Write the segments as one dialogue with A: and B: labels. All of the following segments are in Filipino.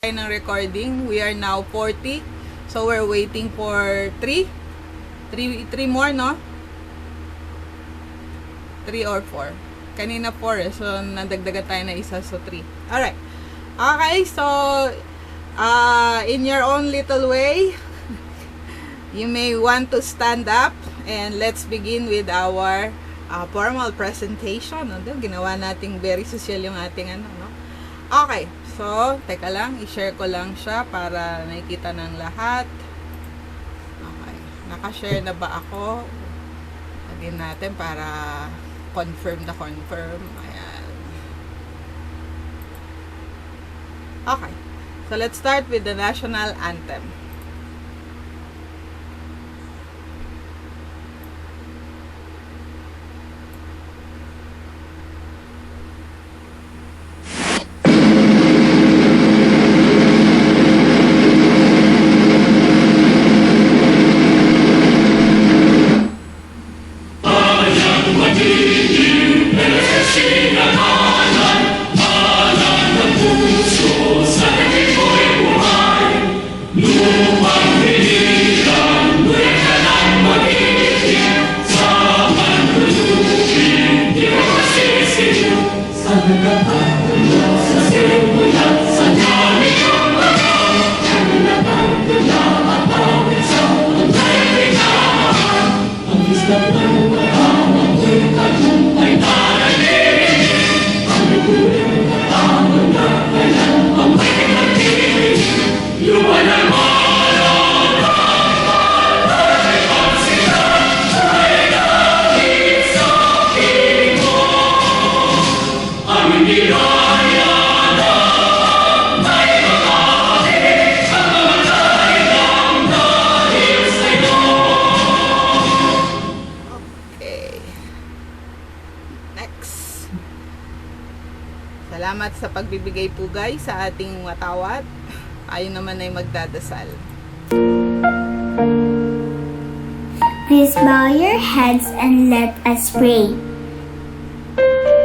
A: ng recording. We are now 40. So, we're waiting for 3 more, no? 3 or 4. Kanina 4 So, nadagdagan tayo na isa. So, 3. Alright. Okay, so, in your own little way, you may want to stand up and let's begin with our formal presentation. Ginawa nating very social yung ating ano, no? Okay. So, teka lang, i-share ko lang siya para nakikita ng lahat. Okay. Naka-share na ba ako? Lagyan natin para confirm na confirm. Ayan. Okay. So, let's start with the national anthem. Salamat sa pagbibigay pugay sa ating watawat. Tayo naman ay magdadasal.
B: Please bow your heads and let us pray.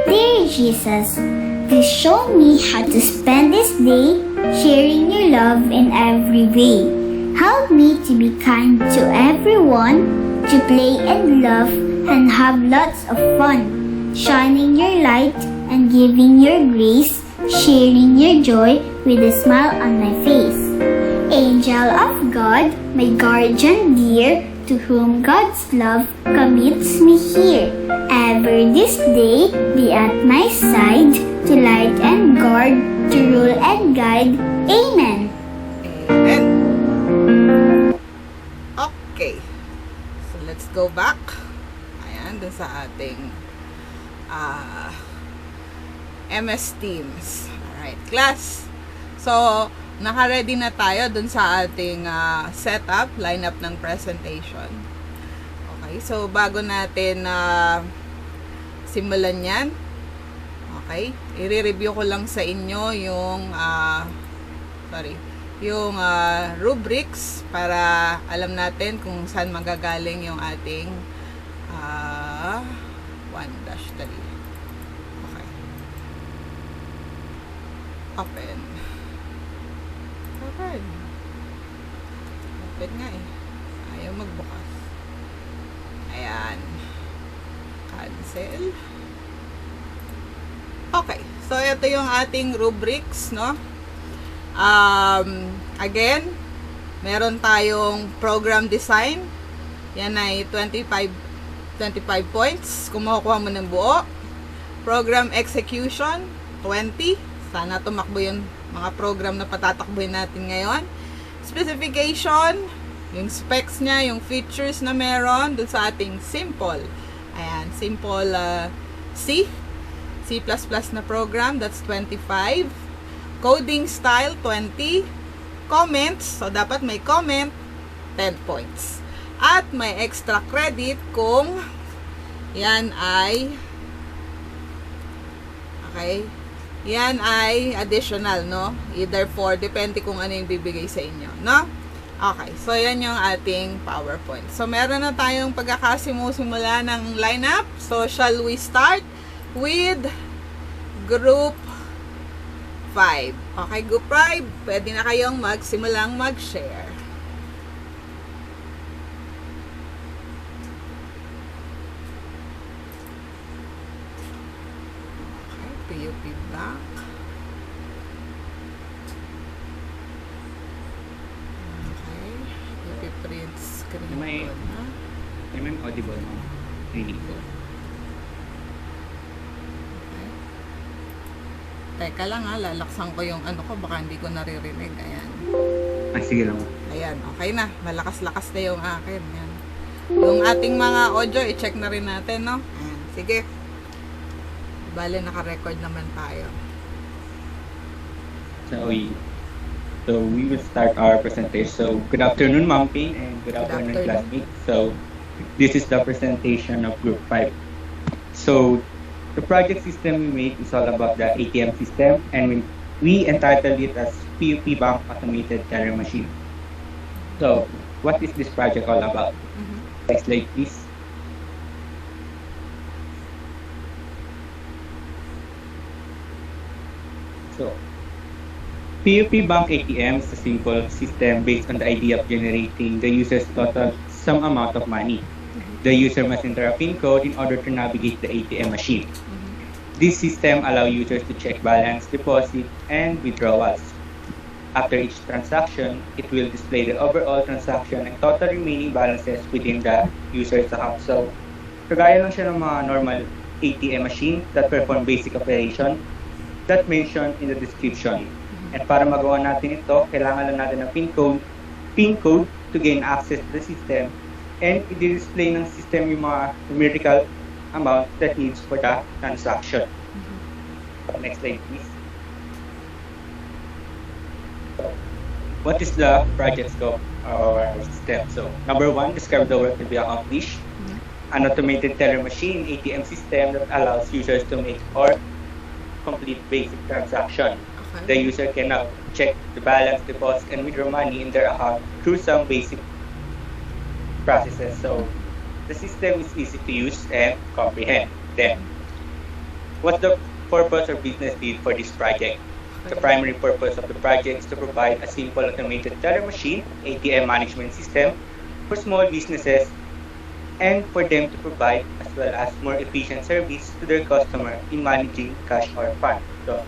B: Dear Jesus, please show me how to spend this day sharing your love in every way. Help me to be kind to everyone, to play and love and have lots of fun, shining your light and giving your grace, sharing your joy with a smile on my face. Angel of God, my guardian dear, to whom God's love commits me here. Ever this day be at my side, to light and guard, to rule and guide. Amen.
A: Amen. Okay. So, let's go back. Ayan, dun sa ating MS Teams. Alright, class. So, naka-ready na tayo dun sa ating setup, lineup ng presentation. Okay, so bago natin simulan yan, okay, i-review ko lang sa inyo yung yung rubrics para alam natin kung saan magagaling yung ating 1-3. Open. Open nga eh. Ayaw magbukas. Ayan. Cancel. Okay. So, ito yung ating rubrics, no? Again, meron tayong program design. Yan ay 25 points. Kung makukuha mo ng buo. Program execution, 20. Sana tumakbo yung mga program na patatakbuhin natin ngayon. Specification, yung specs niya, yung features na meron dun sa ating simple. Ayan, simple C na program, that's 25. Coding style, 20. Comments, so dapat may comment, 10 points. At may extra credit kung yan ay yan ay additional, no? Either 4, depende kung ano yung bibigay sa inyo, no? Okay, so yan yung ating PowerPoint. So, meron na tayong pagkakasimula ng lineup. So, shall we start with Group 5. Okay, Group 5, pwede na kayong magsimulang mag-share. Okay, PUP Bank. Okay, PUP print screen
C: May-
A: code na.
C: May audible mo. Rinig ko.
A: Okay. Teka lang ha, lalaksan ko yung ano ko, baka hindi ko naririnig. Ayan.
C: Sige lang.
A: Ayan, okay na. Malakas-lakas na yung akin. Ayan. Yung ating mga audio, i-check na rin natin, no? Ayan. Sige. Bale, naka-record naman tayo.
C: So we will start our presentation. So good afternoon, Ma'am Ping, and good afternoon, classmates. So this is the presentation of Group 5. So the project system we made is all about the ATM system, and we entitled it as PUP Bank Automated Teller Machine. So what is this project all about? Next slide, please. So PUP Bank ATM is a simple system based on the idea of generating the user's total some amount of money. The user must enter a PIN code in order to navigate the ATM machine. This system allows users to check balance, deposit, and withdrawals. After each transaction, it will display the overall transaction and total remaining balances within the user's account. So, kagaya lang siya ng mga normal ATM machine that perform basic operation that mentioned in the description. And para magawa natin ito, kailangan lang natin ng PIN code to gain access to the system, and i-display ng system yung mga numerical amount that needs for the transaction. Next slide, please. What is the project scope of our system? So, number 1, describe the work to be accomplished. An automated teller machine ATM system that allows users to make or complete basic transaction. The user can now check the balance, deposit, and withdraw money in their account through some basic processes. So, the system is easy to use and comprehend. Then, what's the purpose or business need for this project? The primary purpose of the project is to provide a simple automated teller machine ATM management system for small businesses and for them to provide as well as more efficient service to their customer in managing cash or fund. So,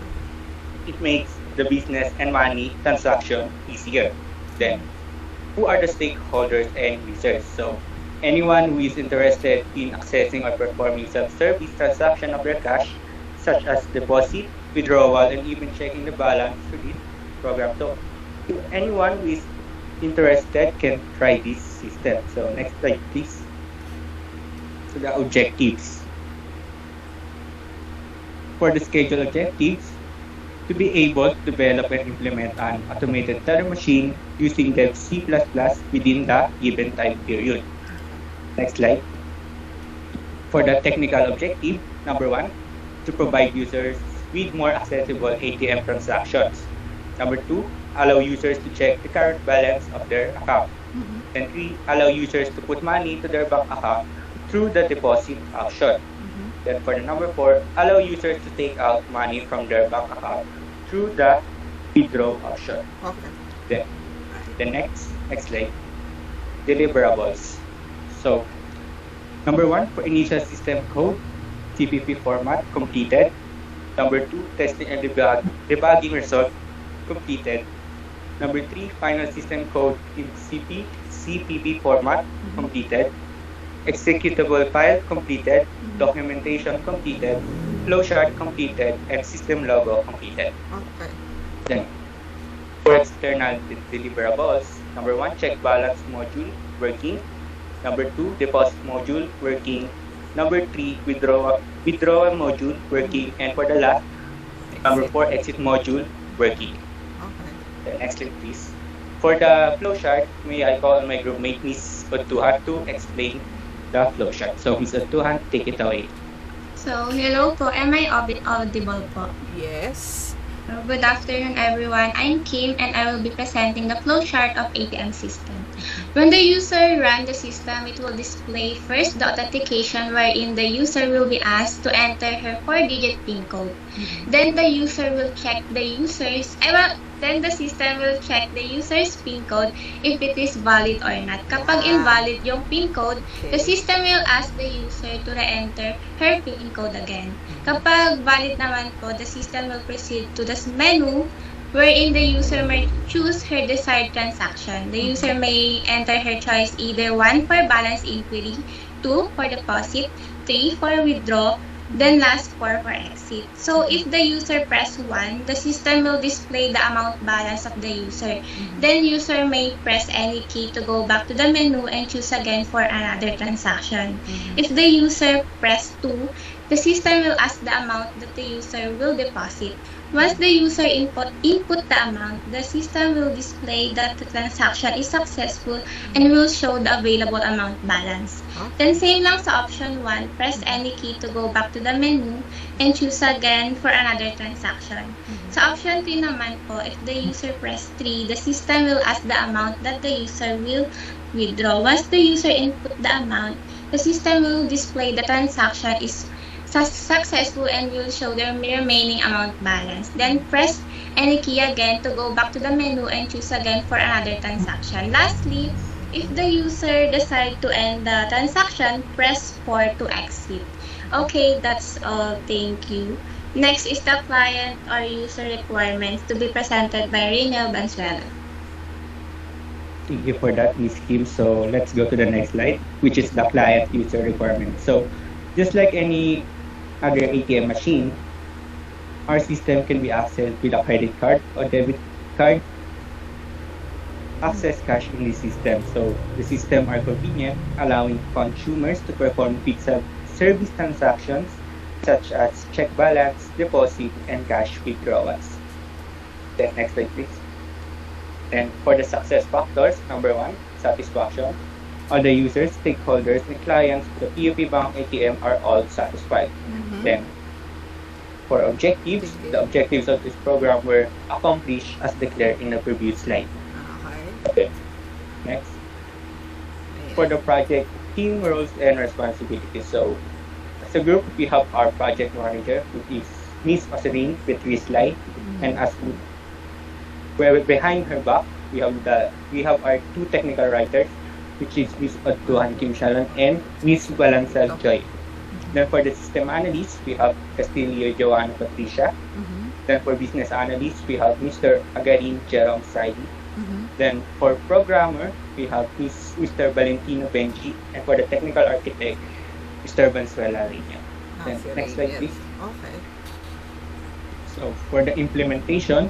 C: it makes the business and money transaction easier. Then, who are the stakeholders and users? So, anyone who is interested in accessing or performing self-service transaction of their cash, such as deposit, withdrawal, and even checking the balance through this program. So, anyone who is interested can try this system. So, next slide, please. So, the objectives. For the schedule objectives, to be able to develop and implement an automated teller machine using the C++ within the given time period. Next slide. For the technical objective, number 1, to provide users with more accessible ATM transactions. Number 2, allow users to check the current balance of their account. And 3, allow users to put money to their bank account through the deposit option. Then for the number 4, allow users to take out money from their bank account through the withdraw option.
A: Okay.
C: Then the next slide, deliverables. So number 1, for initial system code, CPP format completed. Number 2, testing and debugging result completed. Number 3, final system code in CPP format completed. Executable file completed, documentation completed, flowchart completed, and system logo completed.
A: Okay.
C: Then, for external deliverables, number 1, check balance module working. Number 2, deposit module working. Number 3, withdrawal module working. And for the last, number 4, exit module working.
A: Okay.
C: The next slide, please. For the flowchart, may I call on my group mate, Miss Otuhan, to explain the flowchart. So, Ms. Otuhan, take it away.
D: So, hello po. Am I audible po?
A: Yes.
D: Good afternoon, everyone. I'm Kim, and I will be presenting the flowchart of ATM system. When the user runs the system, it will display first the authentication wherein the user will be asked to enter her 4-digit PIN code. Then the user will check the then the system will check the user's PIN code if it is valid or not. Kapag invalid yung PIN code, the system will ask the user to re-enter her PIN code again. Kapag valid naman po, the system will proceed to the menu wherein the user may choose her desired transaction. The user may enter her choice either 1 for balance inquiry, 2 for deposit, 3 for withdraw, then last 4 for exit. So if the user press 1, the system will display the amount balance of the user. Then user may press any key to go back to the menu and choose again for another transaction. If the user press 2, the system will ask the amount that the user will deposit. Once the user input the amount, the system will display that the transaction is successful and will show the available amount balance. Then same lang sa option 1, press any key to go back to the menu and choose again for another transaction. Sa option 3 naman po, if the user press 3, the system will ask the amount that the user will withdraw. Once the user input the amount, the system will display the transaction is successful and will show the remaining amount balance. Then press any key again to go back to the menu and choose again for another transaction. Lastly, if the user decides to end the transaction, press 4 to exit. Okay, that's all. Thank you. Next is the client or user requirements to be presented by Renel Bansuela.
C: Thank you for that, Ms. Kim. So let's go to the next slide, which is the client user requirement. So just like any other ATM machine, our system can be accessed with a credit card or debit card. Access cash in the system. So the system are convenient, allowing consumers to perform pizza service transactions such as check balance, deposit, and cash withdrawals. Then next slide, please. And for the success factors, number 1, satisfaction. All the users, stakeholders, and clients of the PUP Bank ATM are all satisfied. Then, for objectives, the objectives of this program were accomplished as declared in the previous slide. Okay. Next. For the project team roles and responsibilities. So, as a group, we have our project manager, which is Miss Osirine Petrisly, and as where behind her back, we have our 2 technical writers, which is Ms. Otuhan Kim Shalon and Ms. Balansal Joy. Then for the system analyst, we have Castillo Joanna Patricia. Then for business analyst, we have Mr. Agarin Jerome Saidi. Then for programmer, we have Mr. Valentino Benji. And for the technical architect, Mr. Bansuela Reina. Then next slide, please.
A: Okay. So
C: for the implementation,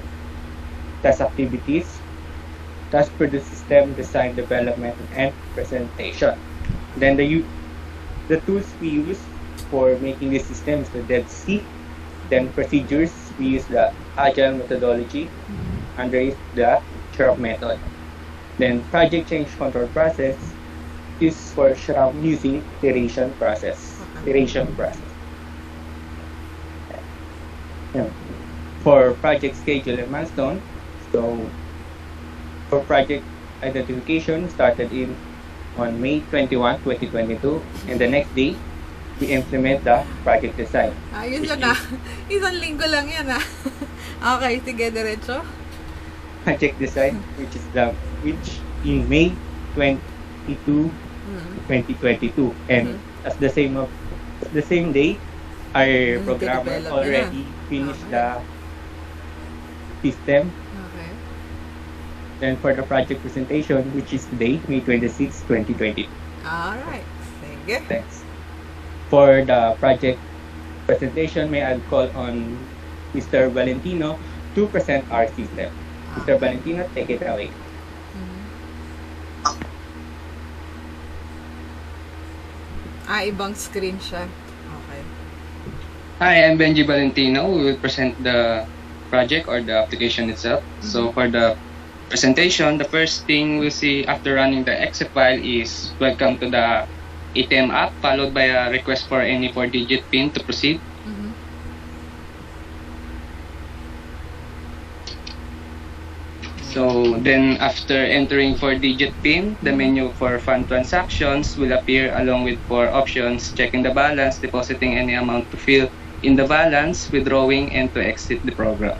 C: task activities, task for the system design, development, and presentation. Then the tools we use for making the system is the Dead Sea. Then procedures, we use the Agile methodology, and there is the Shrub method. Then project change control process is for Shrub using iteration process. Yeah. For project schedule and milestone, so for project identification started on May 21, 2022, and the next day we implement the project design.
A: Ayun lang Isang linggo lang yan Okay, sige, diretso.
C: Project design, which in May 22, 2022, and as the same day, our programmer already finished the system. Then for the project presentation, which is today, May 26, 2020.
A: Alright. Sige.
C: Thanks. For the project presentation, may I call on Mr. Valentino to present our system. Mr. Valentino, take it away.
A: Ibang screen siya. Okay.
E: Hi, I'm Benji Valentino. We will present the project or the application itself. So for the presentation, the first thing we'll see after running the exe file is welcome to the ATM app, followed by a request for any 4-digit PIN to proceed. So then after entering 4-digit PIN, the menu for fund transactions will appear along with 4 options: checking the balance, depositing any amount to fill in the balance, withdrawing, and to exit the program.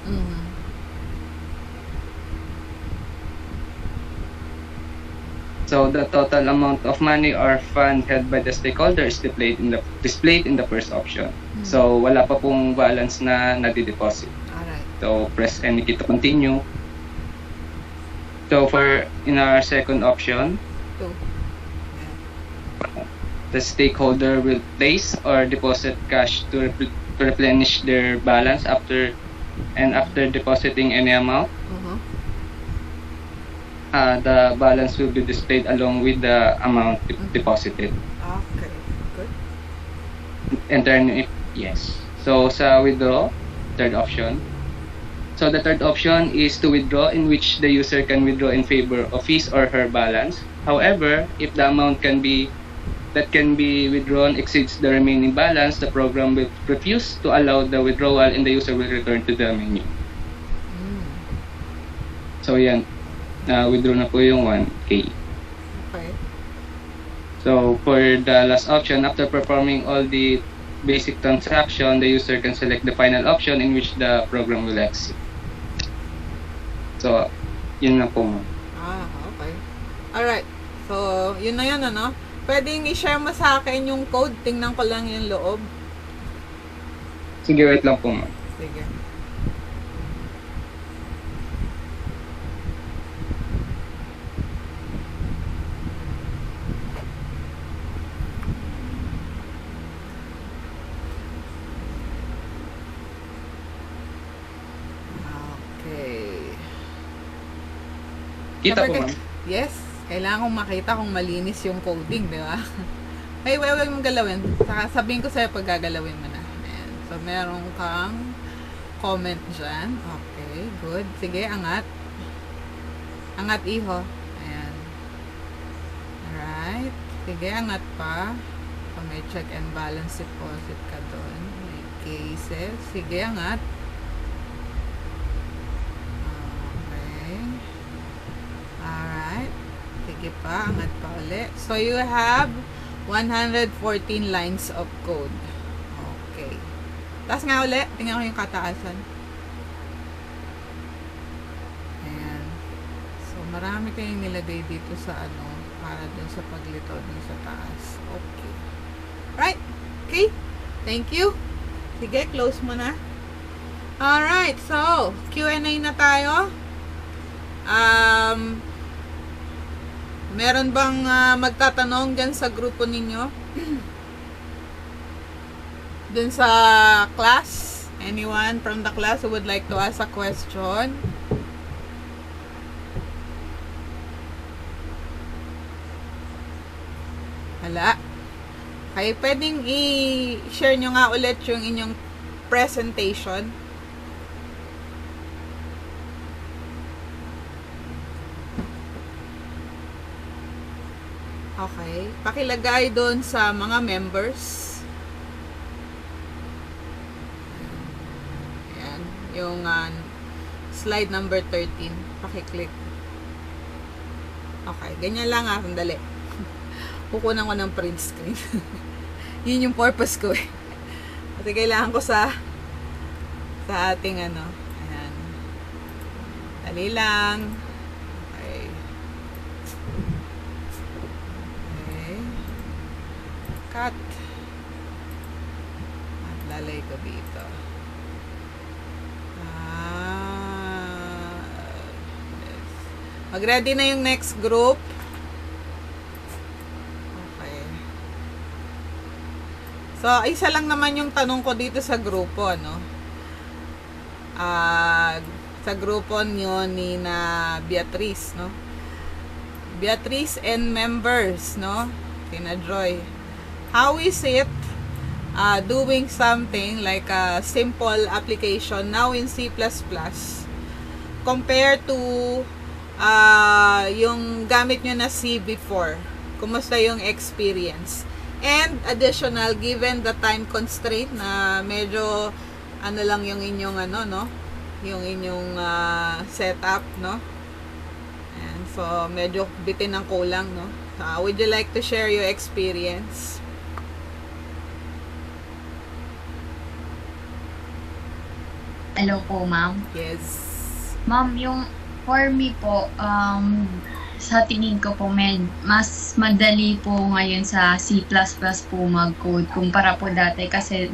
E: So the total amount of money or fund held by the stakeholder is displayed in the first option. So wala pa pong balance na nadi-deposit.
A: Alright.
E: So press any key to continue. So in our second option,
A: 2.
E: the stakeholder will place or deposit cash to replenish their balance after depositing any amount. The balance will be displayed along with the amount deposited.
A: Okay, good.
E: Yes. So sa withdraw, third option. So the third option is to withdraw, in which the user can withdraw in favor of his or her balance. However, if the amount that can be withdrawn exceeds the remaining balance, the program will refuse to allow the withdrawal and the user will return to the menu. So yan, withdraw na po yung 1K.
A: Okay.
E: So for the last option, after performing all the basic transaction, the user can select the final option in which the program will exit. So, yun na po.
A: Okay. Alright. So, yun na yun, ano? Pwedeng i-share mo sa akin yung code. Tingnan ko lang yung loob.
E: Sige, wait lang po, ma'am.
A: Sige.
E: Kita po, ma'am.
A: Yes. Kailangan kong makita kung malinis yung coding, di ba? Ay, huwag mong galawin. Sabihin ko sa'yo pag gagalawin mo na. Ayan. So, meron kang comment dyan. Okay, good. Sige, angat. Angat, iho. Ayan. Alright. Sige, angat pa. So, may check and balance deposit ka doon. May cases. Sige, angat. Alright. Sige pa, angat pa ulit. So, you have 114 lines of code. Okay. Taas nga ulit. Tingnan ko yung kataasan. Ayan. So, marami kayong nilagay dito sa para dun sa paglito dun sa taas. Okay. Right. Okay. Thank you. Sige, close mo na. Alright. So, Q&A na tayo. Meron bang magtatanong dyan sa grupo ninyo? Dun sa class? Anyone from the class who would like to ask a question? Wala. Okay, pwedeng i-share nyo nga ulit yung inyong presentation. Okay. Pakilagay doon sa mga members. Ayan. Yung slide number 13. Pakiclick. Okay. Ganyan lang sandali. Kukunan ko ng print screen. Yun yung purpose ko eh. Kasi kailangan ko sa ating Ayan. Dali lang. Cut. At lalay ko dito. Yes. Mag-ready na yung next group. Okay. So, isa lang naman yung tanong ko dito sa grupo, no? Sa grupo nyo ni na Beatrice, no? Beatrice and members, no? Tina Joy. How is it doing something like a simple application now in C++ compared to yung gamit nyo na C before? Kumusta yung experience? And additional, given the time constraint na medyo lang yung inyong no? Yung inyong setup, no? And so, medyo bitin ang kulang, no? Would you like to share your experience?
F: Hello po, ma'am.
A: Yes.
F: Ma'am, yung for me po, sa tingin ko po, mas madali po ngayon sa C++ po mag-code kumpara po dati kasi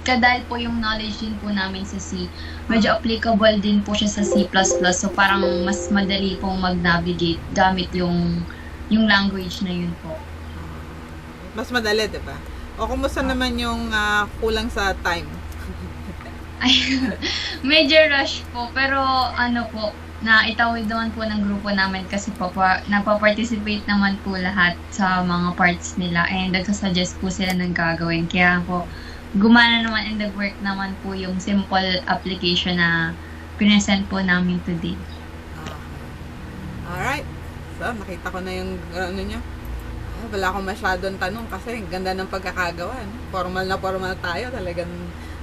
F: dahil po yung knowledge din po namin sa C, medyo applicable din po siya sa C++, so parang mas madali pong mag-navigate gamit yung language na yun po.
A: Mas madali, diba? O kumusta naman yung kulang sa time?
F: Ay, medyo rush po, pero ano po, naitawid naman po ng grupo namin kasi po, napaparticipate naman po lahat sa mga parts nila and nagsasuggest po sila ng gagawin. Kaya po, gumana naman and nag-work naman po yung simple application na pinesent po namin today.
A: Alright. So, nakita ko na yung ano nyo. Wala akong masyadong tanong kasi ganda ng pagkakagawa. No? Formal na formal tayo. Talagang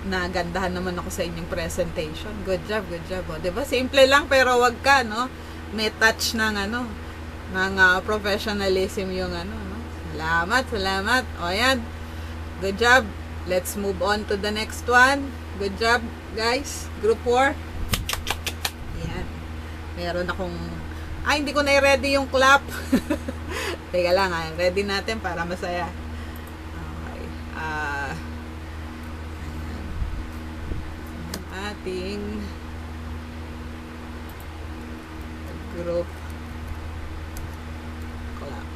A: nagandahan naman ako sa inyong presentation. Good job, good job. O, diba? Simple lang pero wag ka, no? May touch ng ng professionalism yung no? Salamat, salamat. O, yan. Good job. Let's move on to the next one. Good job, guys. Group 4. Yan. Meron akong... hindi ko na i-ready yung clap. Teka lang, ready natin para masaya. Okay. Ating group clap.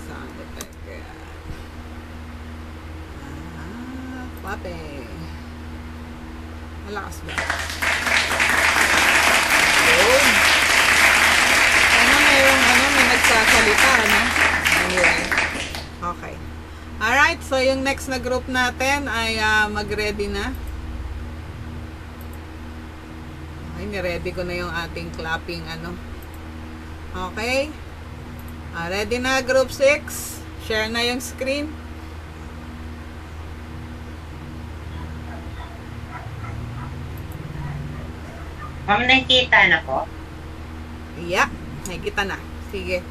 A: Sound effect. Clapping. Malakas ba? Yun. May nagsasalita, no? Anyway. Okay. Alright, so yung next na group natin ay mag-ready na. Okay, ni-ready ko na yung ating clapping, Okay. Ready na, group 6. Share na yung screen.
G: Ma'am, nakikita na po?
A: Yeah, nakikita na. Sige.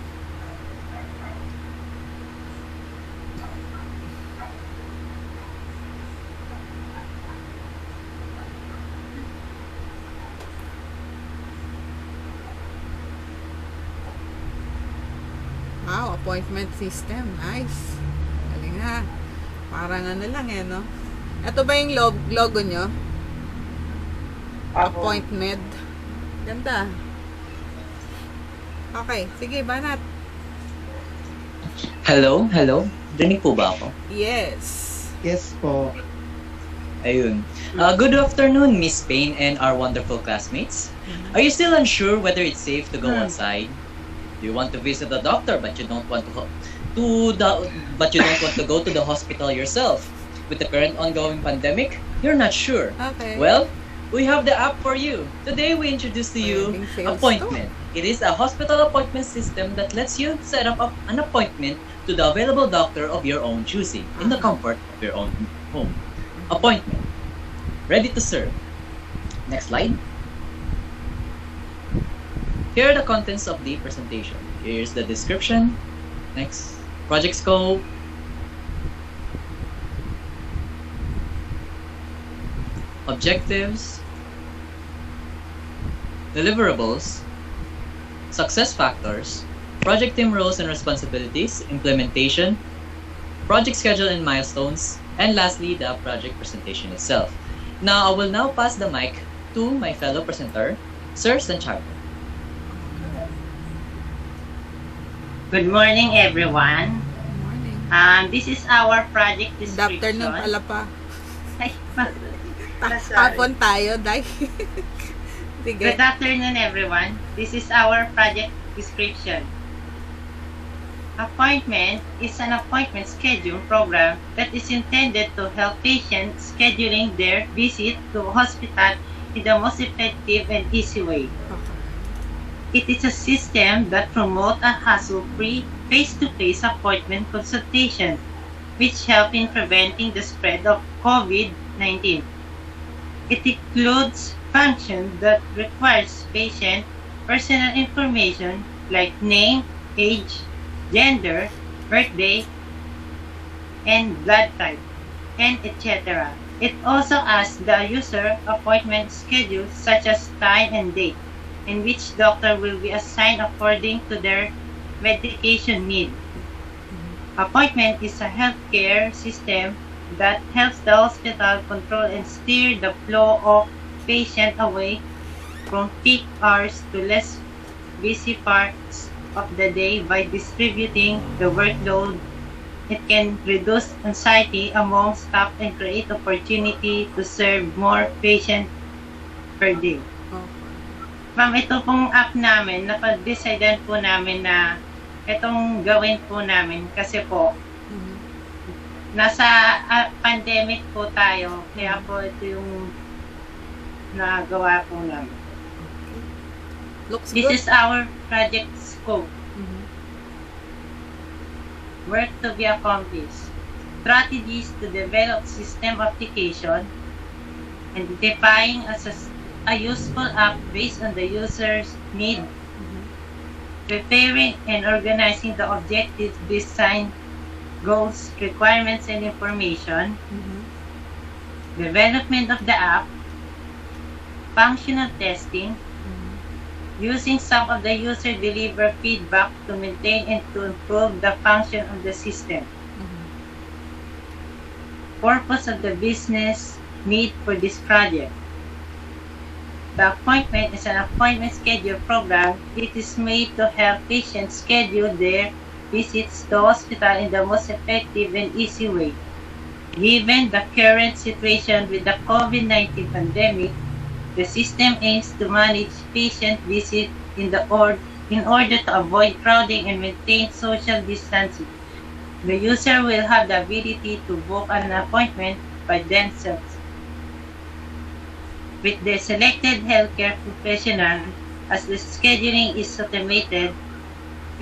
A: Wow, appointment system. Nice. Galing ha. Parang lang no? Ito ba yung logo nyo? Appointment. Ganda. Okay, sige, banat.
H: Hello? Dinig po ba ako?
A: Yes.
I: Yes po.
H: Ayun. Good afternoon, Miss Payne and our wonderful classmates. Are you still unsure whether it's safe to go outside? Do you want to visit the doctor but you don't want to go to the hospital yourself? With the current ongoing pandemic, you're not sure.
A: Okay.
H: Well, we have the app for you. Today we introduce to you Appointment. It is a hospital appointment system that lets you set up an appointment to the available doctor of your own choosing in the comfort of your own home. Appointment. Ready to serve. Next slide. Here are the contents of the presentation. Here's the description. Next. Project scope. Objectives, deliverables, success factors, project team roles and responsibilities, implementation, project schedule and milestones, and lastly, the project presentation itself. Now, I will now pass the mic to my fellow presenter, Sir Santiago.
G: Good morning, everyone.
A: Good morning.
G: This is our project
A: Good
G: description.
A: afternoon pala pa.
G: Ay,
A: Hapon tayo, Day. Sige.
G: Good afternoon, everyone. This is our project description. Appointment is an appointment schedule program that is intended to help patients scheduling their visit to hospital in the most effective and easy way. It is a system that promotes a hassle-free, face-to-face appointment consultation, which help in preventing the spread of COVID-19. It includes functions that requires patient personal information like name, age, gender, birthday, and blood type, and etc. It also asks the user appointment schedule such as time and date, in which doctor will be assigned according to their medication need. Appointment is a healthcare system that helps the hospital control and steer the flow of patient away from peak hours to less busy parts of the day by distributing the workload. It can reduce anxiety among staff and create opportunity to serve more patients per day. Ma'am, ito pong app namin, napag-decidean po namin na itong gawin po namin kasi po, nasa pandemic po tayo, kaya po ito yung nagawa po namin.
A: Looks
G: This
A: good.
G: is our project scope. Work to be accomplished. Strategies to develop system application, identifying as a useful app based on the user's need, preparing and organizing the objectives, design, goals, requirements, and information, development of the app, functional testing, using some of the user deliver feedback to maintain and to improve the function of the system. Purpose of the business need for this project. The appointment is an appointment schedule program. It is made to help patients schedule their visits to hospital in the most effective and easy way. Given the current situation with the COVID-19 pandemic, the system aims to manage patient visits in order to avoid crowding and maintain social distancing. The user will have the ability to book an appointment by themselves with the selected healthcare professional. As the scheduling is automated,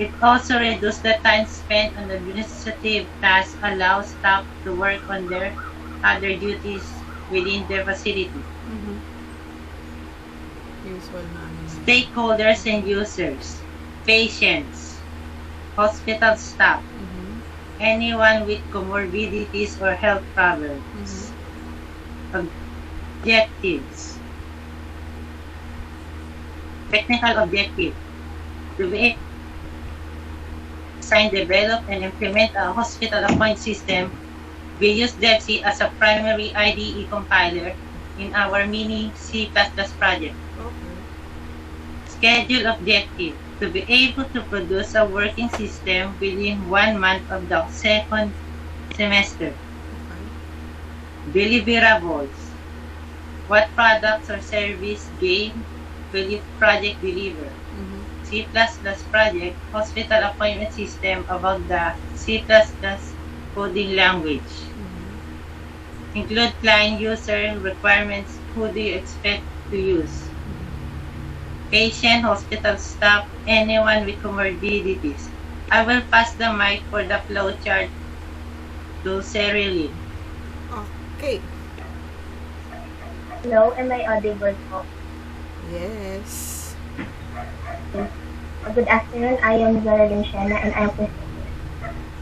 G: it also reduces the time spent on administrative tasks, allows staff to work on their other duties within their facility.
A: Usual na.
G: Stakeholders and users, patients, hospital staff, anyone with comorbidities or health problems. Objectives. Technical objective. To be design, develop, and implement a hospital appointment system, we use DevC as a primary IDE compiler in our mini C++ project. Schedule objective. To be able to produce a working system within 1 month of the second semester. Deliverables. What products or service game will the project deliver? C++ project, hospital appointment system about the C++ coding language. Include client user requirements. Who do you expect to use? Patient, hospital staff, anyone with comorbidities. I will pass the mic for the flowchart to Cerilyn.
A: Okay.
I: Hello, am I audible po?
A: Yes.
I: Good afternoon, I am Zerilyn Shena and I'm presenting.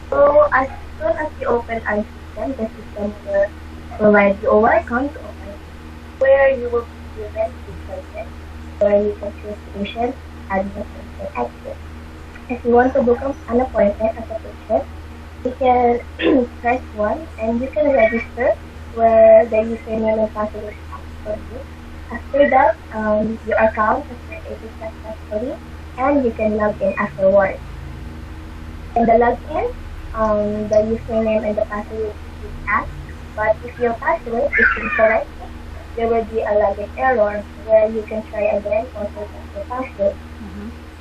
I: So, as soon as you open our system, the system will provide you a welcome to open where you will be given two choices, where you can choose patient, admin, and exit. If you want to book an appointment as a patient, you can press 1 and you can register where the username and password is asked for you. After that, your account is created successfully and you can log in afterwards. In the login, the username and the password is asked, but if your password is incorrect, there will be a login error where you can try again or forget your password.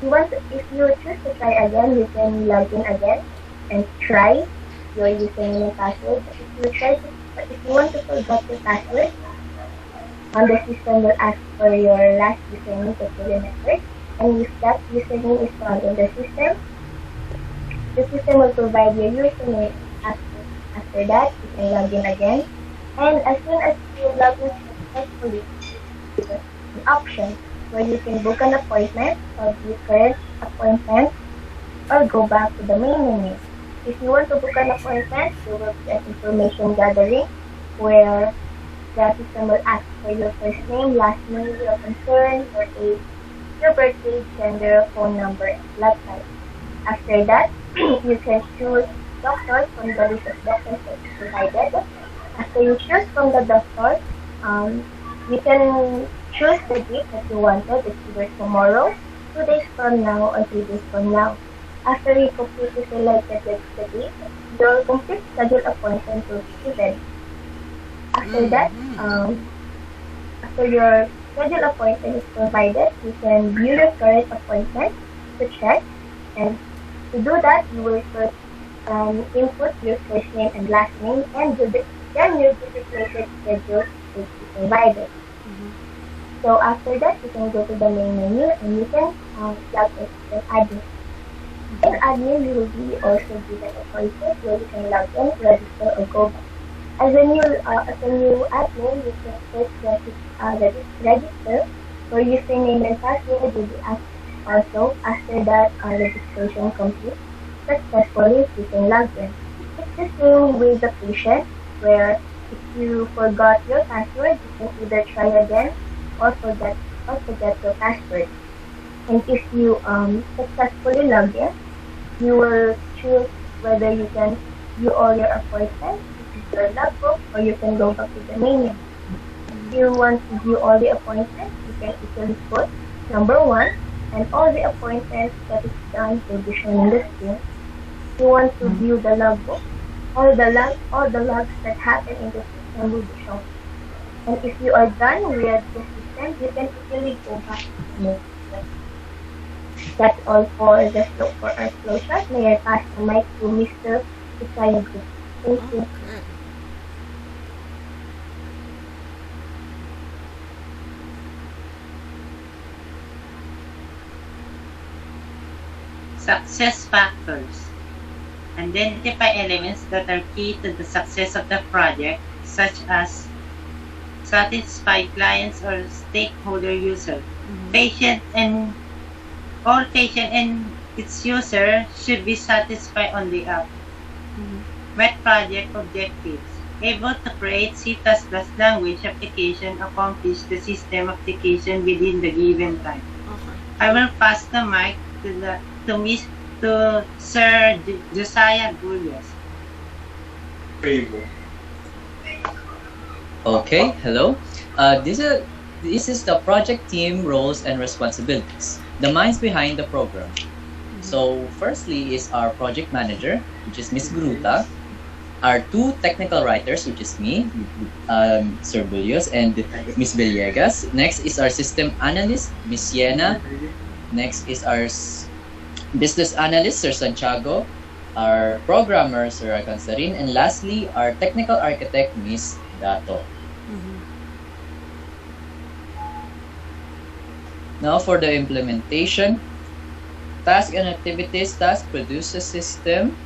I: If you choose to try again, you can log in again and try your username and password. If you want to forget your password, the system will ask for your last username to fill in network, and if that username is found in the system will provide your username. After that, you can log in again, and as soon as you log in to the successfully given an option where you can book an appointment or view current appointment or go back to the main menu. If you want to book an appointment, you will get information gathering where the system will ask for your first name, last name, your concern, your age, your birthday, gender, phone number, and blood type. After that, you can choose doctors from the list of doctors that is provided. After you choose from the doctor, you can choose the date that you wanted. It's either tomorrow, 2 days from now, or 3 days from now. After you completely selected the date, your complete scheduled appointment will be given. After that, after your scheduled appointment is provided, you can view your current appointment to check. And to do that, you will first input your first name and last name, and then your designated schedule will be provided. So after that, you can go to the main menu and you can log in admin. In admin, you will be also given a choices where you can log in, register, or go back. As a new admin, you can first register, where username and password will be asked. Also, after that registration complete successfully, you can log in. It's the same with the patient, where if you forgot your password, you can either try again or forget your password. And if you successfully log in, you will choose whether you can view all your appointments, your logbook, or you can go back to the menu. If you want to view all the appointments, you can easily put number 1, and all the appointments that is done will be shown in the screen. If you want to view the logbook, all the logs that happen in the system will be shown. And if you are done with the system, you can easily go back to the menu. That's all for our flow chart. May I pass the mic to Mr. Isaya Group. Thank you.
G: Success factors. Identify elements that are key to the success of the project, such as satisfy clients or stakeholder user. All patient and its user should be satisfied on the app. Met project objectives. Able to create C++ language application, accomplish the system application within the given time. I will pass the mic to Sir Josiah Gullias.
H: Okay, hello. This is the project team roles and responsibilities, the minds behind the program. So firstly is our project manager, which is Miss Gruta, our 2 technical writers, which is me, Sir Bullios, and Miss Villegas. Next is our system analyst, Miss Siena. Next is our business analyst, Sir Santiago, our programmer, Sir Agansarin, and lastly, our technical architect, Miss Dato. Now for the implementation, task and activities. Task produces a system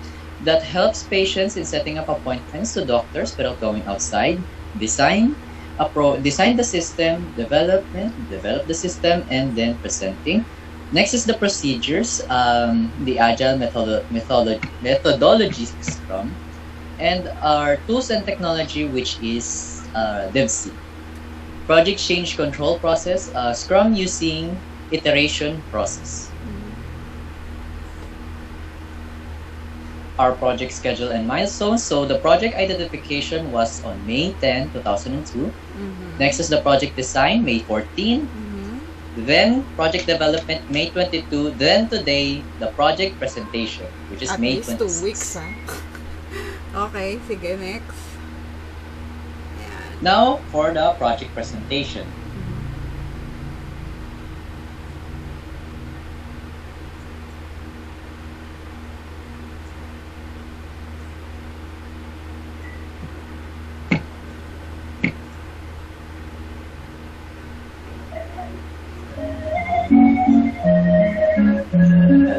H: that helps patients in setting up appointments to doctors without going outside. Design the system, develop the system, and then presenting. Next is the procedures, the agile methodology Scrum, and our tools and technology, which is DevC. Project change control process, Scrum using iteration process. Our project schedule and milestones. So the project identification was on May 10, 2002. Next is the project design, May 14. Then project development, May 22. Then today, the project presentation, which is May 26. At
A: least 2 weeks, Okay, sige, next.
H: Now, for the project presentation.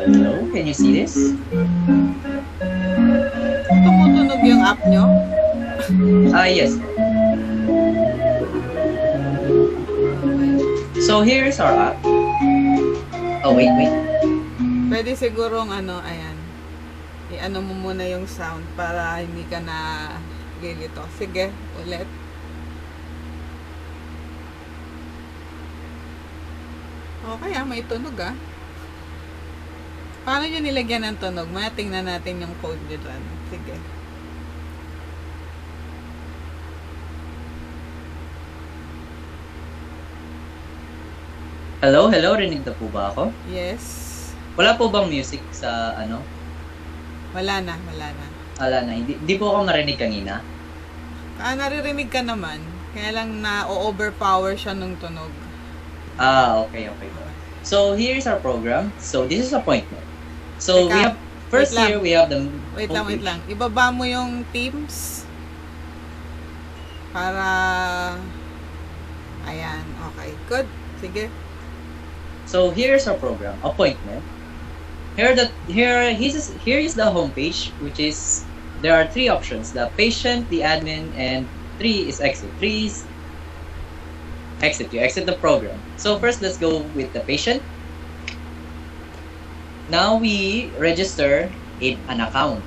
H: Hello, can you see this?
A: Tumutunog yung app nyo?
H: Yes. So here's our app. Oh, wait.
A: Pwede sigurong ayan. I-ano mo muna yung sound para hindi ka na lilito. Sige, ulit. Okay may tunog Paano nyo nilagyan ng tunog? Maya tingnan natin yung code nyo dyan. Sige.
H: Hello? Rinig na po ba ako?
A: Yes.
H: Wala po bang music sa ano?
A: Wala na.
H: Wala na. Hindi po ako marinig kanina.
A: Naririnig ka naman. Kaya lang na-overpower siya nung tunog.
H: Okay. So, here's our program. So, this is appointment. So,
A: Teka,
H: we have, first
A: wait lang.
H: here, we have the...
A: Wait lang. Ibaba mo yung Teams. Para... Ayan, okay. Good. Sige.
H: So, here's our program, appointment. Here is the homepage, which is, there are 3 options, the patient, the admin, and 3 is exit. 3 is exit, you exit the program. So first, let's go with the patient. Now we register an account.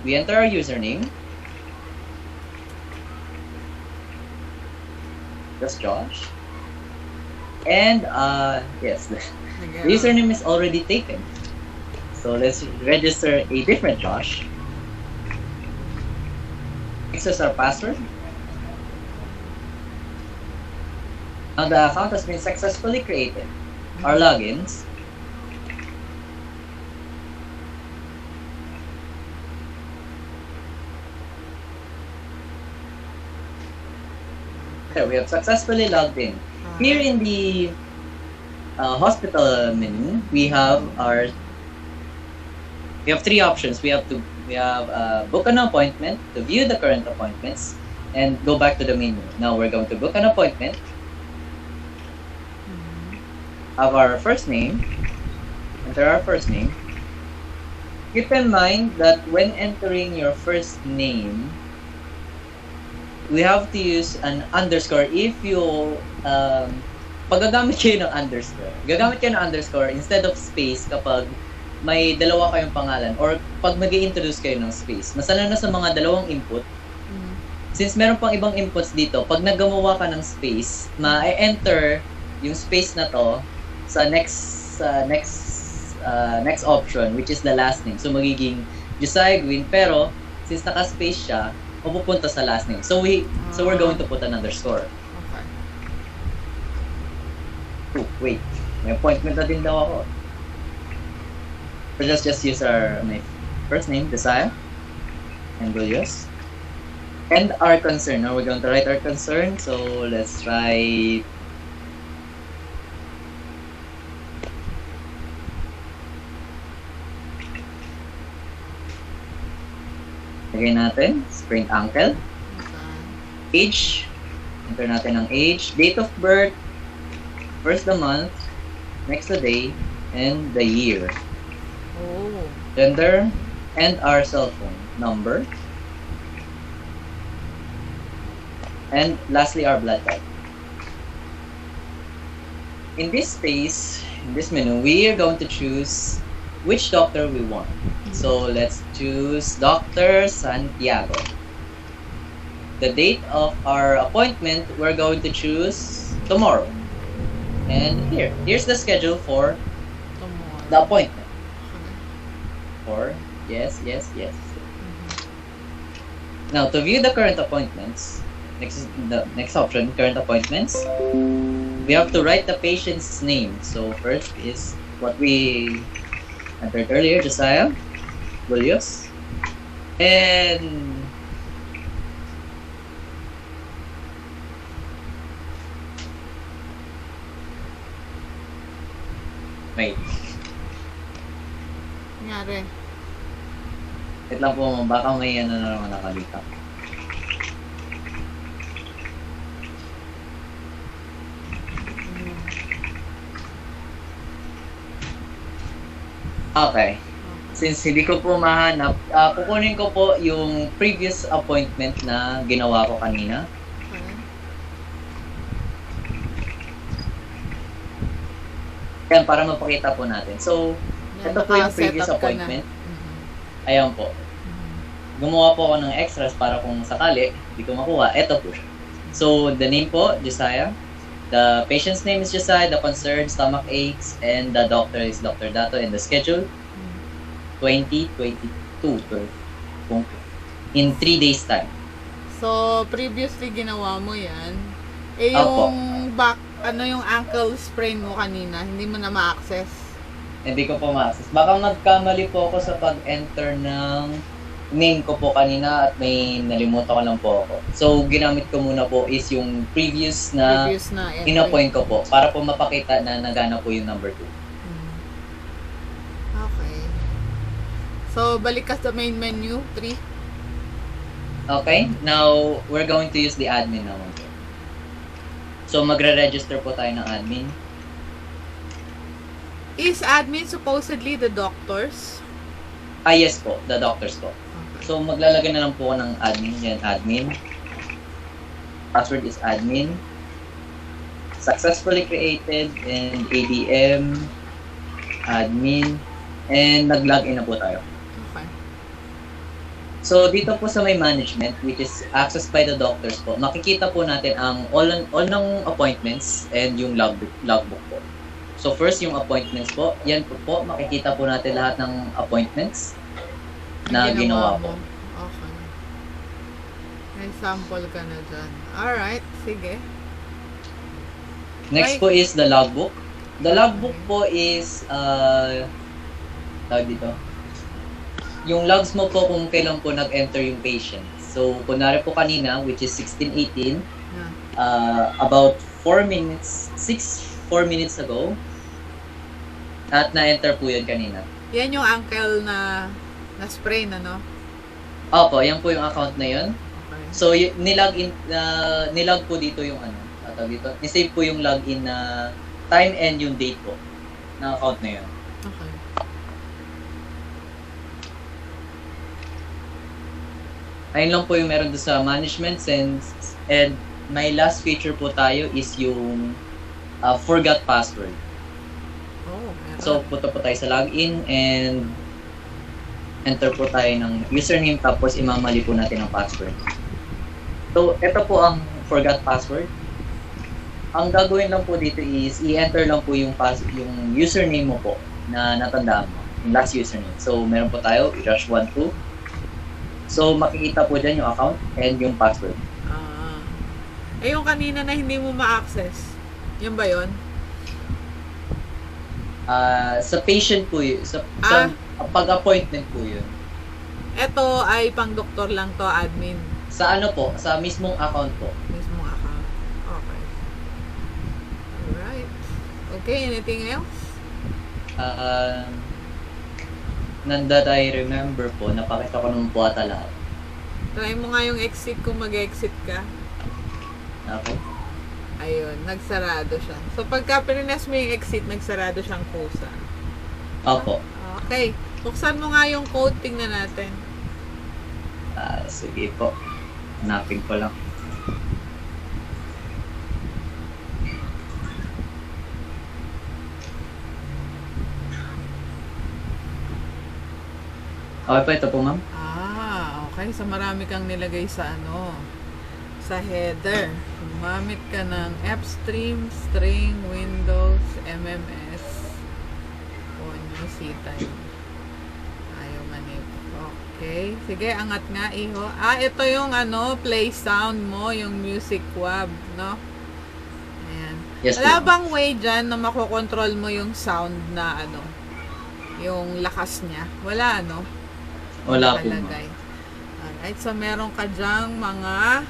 H: We enter our username. Just Josh. And yes, the username is already taken. So let's register a different Josh. Access our password. Now the account has been successfully created. Our logins. Okay, we have successfully logged in. Here in the hospital menu, we have 3 options. We have book an appointment, to view the current appointments, and go back to the menu. Now we're going to book an appointment. Have our first name. Enter our first name. Keep in mind that when entering your first name, we have to use an underscore if you paggagamit kayo ng underscore. Gagamit kayo ng underscore instead of space kapag may dalawa kayong pangalan or pag mag-i-introduce kayo ng space. Masala na sa mga dalawang input. Since meron pang ibang inputs dito, pag naggumawa ka ng space, ma-enter yung space na to sa next option, which is the last name. So magiging Josiah Gwin, pero since naka-space siya, mapupunta sa last name. So we're going to put an underscore.
A: Okay.
H: Oh, wait. May appointment na din daw ako. So let's just use my first name, Josiah, and we'll use. And our concern. Now we're going to write our concern. So let's write lagay natin, sprained ankle. Age, enter natin ang age. Date of birth, first the month, next the day, and the year. Gender, and our cell phone number. And lastly, our blood type. In this space, in this menu, we are going to choose which doctor we want. So let's choose Dr. Santiago. The date of our appointment, we're going to choose tomorrow. And here's the schedule for the appointment. For yes. Now to view the current appointments, the next option, current appointments, we have to write the patient's name. So first is what we entered earlier, Josiah Williams, and wait.
A: Nangyari.
H: Wait lang po, baka may ano na naman nakalita. Okay. Since hindi ko po mahanap, kukunin ko po yung previous appointment na ginawa ko kanina. Yan, para mapakita po natin. So,
A: Yan,
H: ito po yung
A: naka-set
H: previous
A: up ka na.
H: appointment. Ayan po. Gumawa po ako ng extras para kung sakali, hindi ko makuha. Ito po siya. So, the name po, Josiah. The patient's name is Josiah, the concerned stomach aches, and the doctor is Dr. Dato, and the schedule, 2022, in 3 days time.
A: So, previously ginawa mo yan. Eh,
H: Opo.
A: yung yung ankle sprain mo kanina, hindi mo na ma-access.
H: Hindi ko po ma-access. Baka nagkamali po ako sa pag-enter ng name ko po kanina at may nalimutan ko lang po ako. So, ginamit ko muna po is yung previous na
A: entry.
H: in-appoint ko po para po mapakita na nagana po yung number 2.
A: Okay. So, balik ka sa main menu, 3.
H: Okay, now we're going to use the admin naman po. So, magre-register po tayo ng admin.
A: Is admin supposedly the doctors?
H: Yes po, the doctors po. So, maglalagay na lang po ako ng admin. Yan, admin. Password is admin. Successfully created and ADM, admin, and nag-login na po tayo.
A: Okay.
H: So, dito po sa may management, which is accessed by the doctors po, makikita po natin ang all ng appointments and yung logbook po. So, first yung appointments po. Yan po, makikita po natin lahat ng appointments na ginawa po.
A: Okay. May sample ka na dyan. Alright, sige.
H: Next po is the logbook. The logbook po is, tawag dito, yung logs mo po kung kailan po nag-enter yung patient. So, kunwari po kanina, which is 16:18, about 4 minutes ago, at na-enter po yun kanina.
A: Yan yung ankle na sprain, ano?
H: Opo, yan po yung account na yun.
A: Okay.
H: So, nilog po dito yung dito. Nisave po yung login na time and yung date po ng account na yun.
A: Okay.
H: Ayun lang po yung meron doon sa management and my last feature po tayo is yung forgot password.
A: Oh, meron.
H: So, punta po tayo sa login and enter po tayo ng username tapos imamali po natin ang password. So, ito po ang forgot password. Ang gagawin lang po dito is i-enter lang po yung username mo po na natandaan mo, yung last username. So, meron po tayo, Josh12. So, makikita po dyan yung account and yung password.
A: Yung kanina na hindi mo ma-access, yun ba yun?
H: Sa patient po yun. Sa pag-appointment po yun.
A: Ito ay pang doktor lang to, admin.
H: Sa ano po? Sa mismong account po.
A: Mismong account. Okay. Alright. Okay, anything else?
H: Nanda I remember po, napakita ko nung po ata lahat.
A: Try mo nga yung exit kung mag-exit ka.
H: Okay.
A: Ayun, nagsarado siya. So, pagka pinines mo yung exit, nagsarado siyang kusa.
H: Opo.
A: Okay. Buksan mo nga yung code, tingnan natin.
H: Sige po. Hanapin ko lang. Okay pa ito po, ma'am.
A: Okay. So, marami kang nilagay sa sa header. Gumamit ka ng Fstream, string, Windows, MMS, Ponyo, C-time. Ayaw manip. Okay. Sige, angat nga, iho. Ito yung play sound mo, yung music web, no? Ayan.
H: Yes,
A: Wala
H: ma'am.
A: bang way dyan na makokontrol mo yung sound na yung lakas niya? Wala, no?
H: Wala po, ma'am.
A: Nakalagay. Alright, so meron ka dyang mga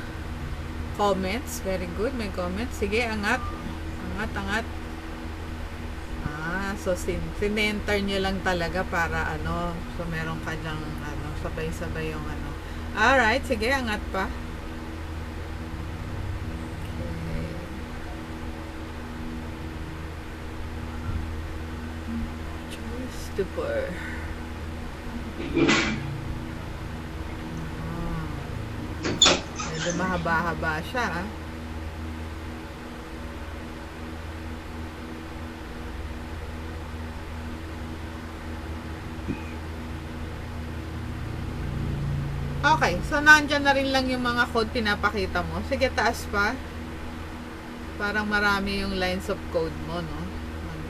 A: comments. Very good, may comments. Sige, angat. Angat. So sinenter nyo lang talaga para so meron ka dyang sabay-sabay yung Alright, sige, angat pa. Okay. Choose to pour. Medyo mahaba-haba siya, Okay, so nandyan na rin lang yung mga code pinapakita mo. Sige, taas pa. Parang marami yung lines of code mo, no?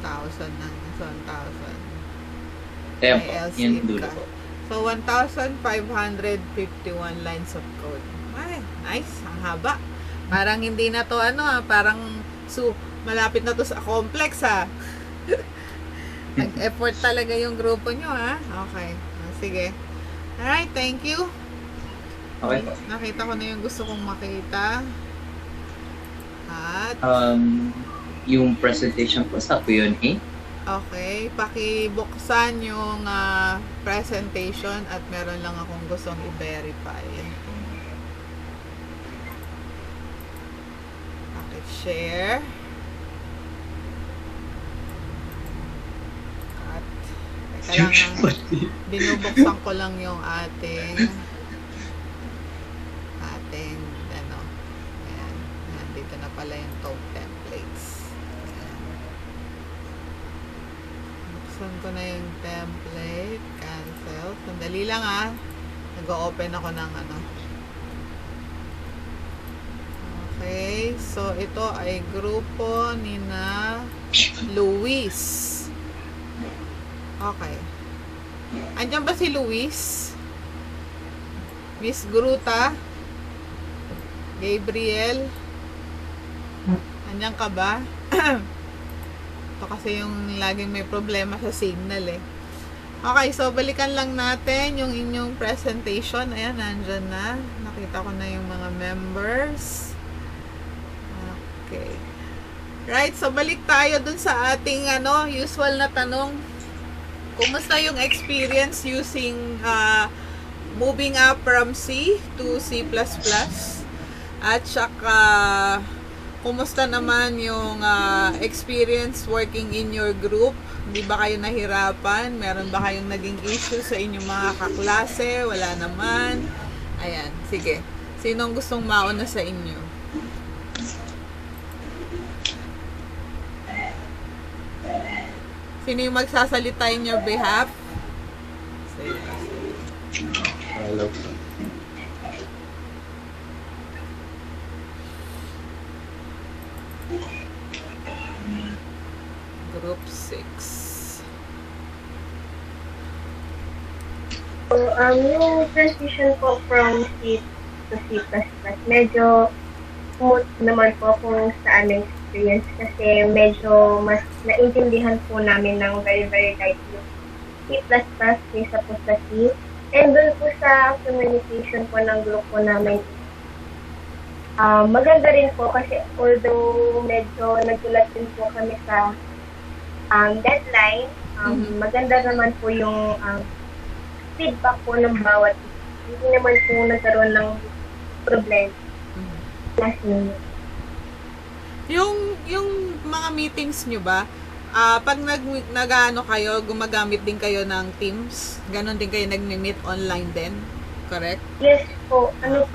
A: 1,000 na. So, 1,000.
H: Ayan po,
A: May LC
H: yung dulo
A: ka.
H: po.
A: So, 1,551 lines of code. Ay, nice. Ang haba. Parang hindi na to, parang malapit na to sa complex, ha? Nag-effort talaga yung grupo nyo, ha? Okay. Sige. Alright, thank you.
H: Okay po.
A: Nakita ko na yung gusto kong makita. At,
H: Yung presentation po sa Q&A.
A: okay, pakibuksan yung presentation at meron lang akong gustong i-verify. Pakishare. At, kailangan binubuksan ko lang yung ating ayan, dito na pala yung top templates. Buksan ko na yung template, cancel. Sandali lang, nag-open ako ng okay, so ito ay grupo ni na Luis. Okay, andyan ba si Luis? Miss Gruta, Gabriel, andyan ka ba? Ito kasi yung laging may problema sa signal eh. Okay, so balikan lang natin yung inyong presentation. Ayan, nandyan na. Nakita ko na yung mga members. Okay. Right, so balik tayo dun sa ating usual na tanong. Kumusta yung experience using moving up from C to C++? At saka, kumusta naman yung experience working in your group? Hindi ba kayo nahirapan? Meron ba kayong naging issue sa inyong mga kaklase? Wala naman. Ayan, sige. Sinong gustong mauna sa inyo? Sino yung magsasalita in your behalf? Sige.
E: Hello.
A: Group 6.
I: So, yung transition po from C to C++, medyo smooth naman po kung sa aming experience kasi medyo mas naintindihan po namin ng very, very light yung C++ kaysa po sa C. And dun po sa communication po ng grupo namin, maganda rin po kasi although medyo nagulat din po kami sa deadline, maganda naman po yung feedback po ng bawat isa. Hindi naman po nagkaroon ng problem last minute.
A: Yung mga meetings nyo ba, pag nag-ano kayo, gumagamit din kayo ng Teams? Ganon din kayo nag-meet online din? Correct?
I: Yes po. Ang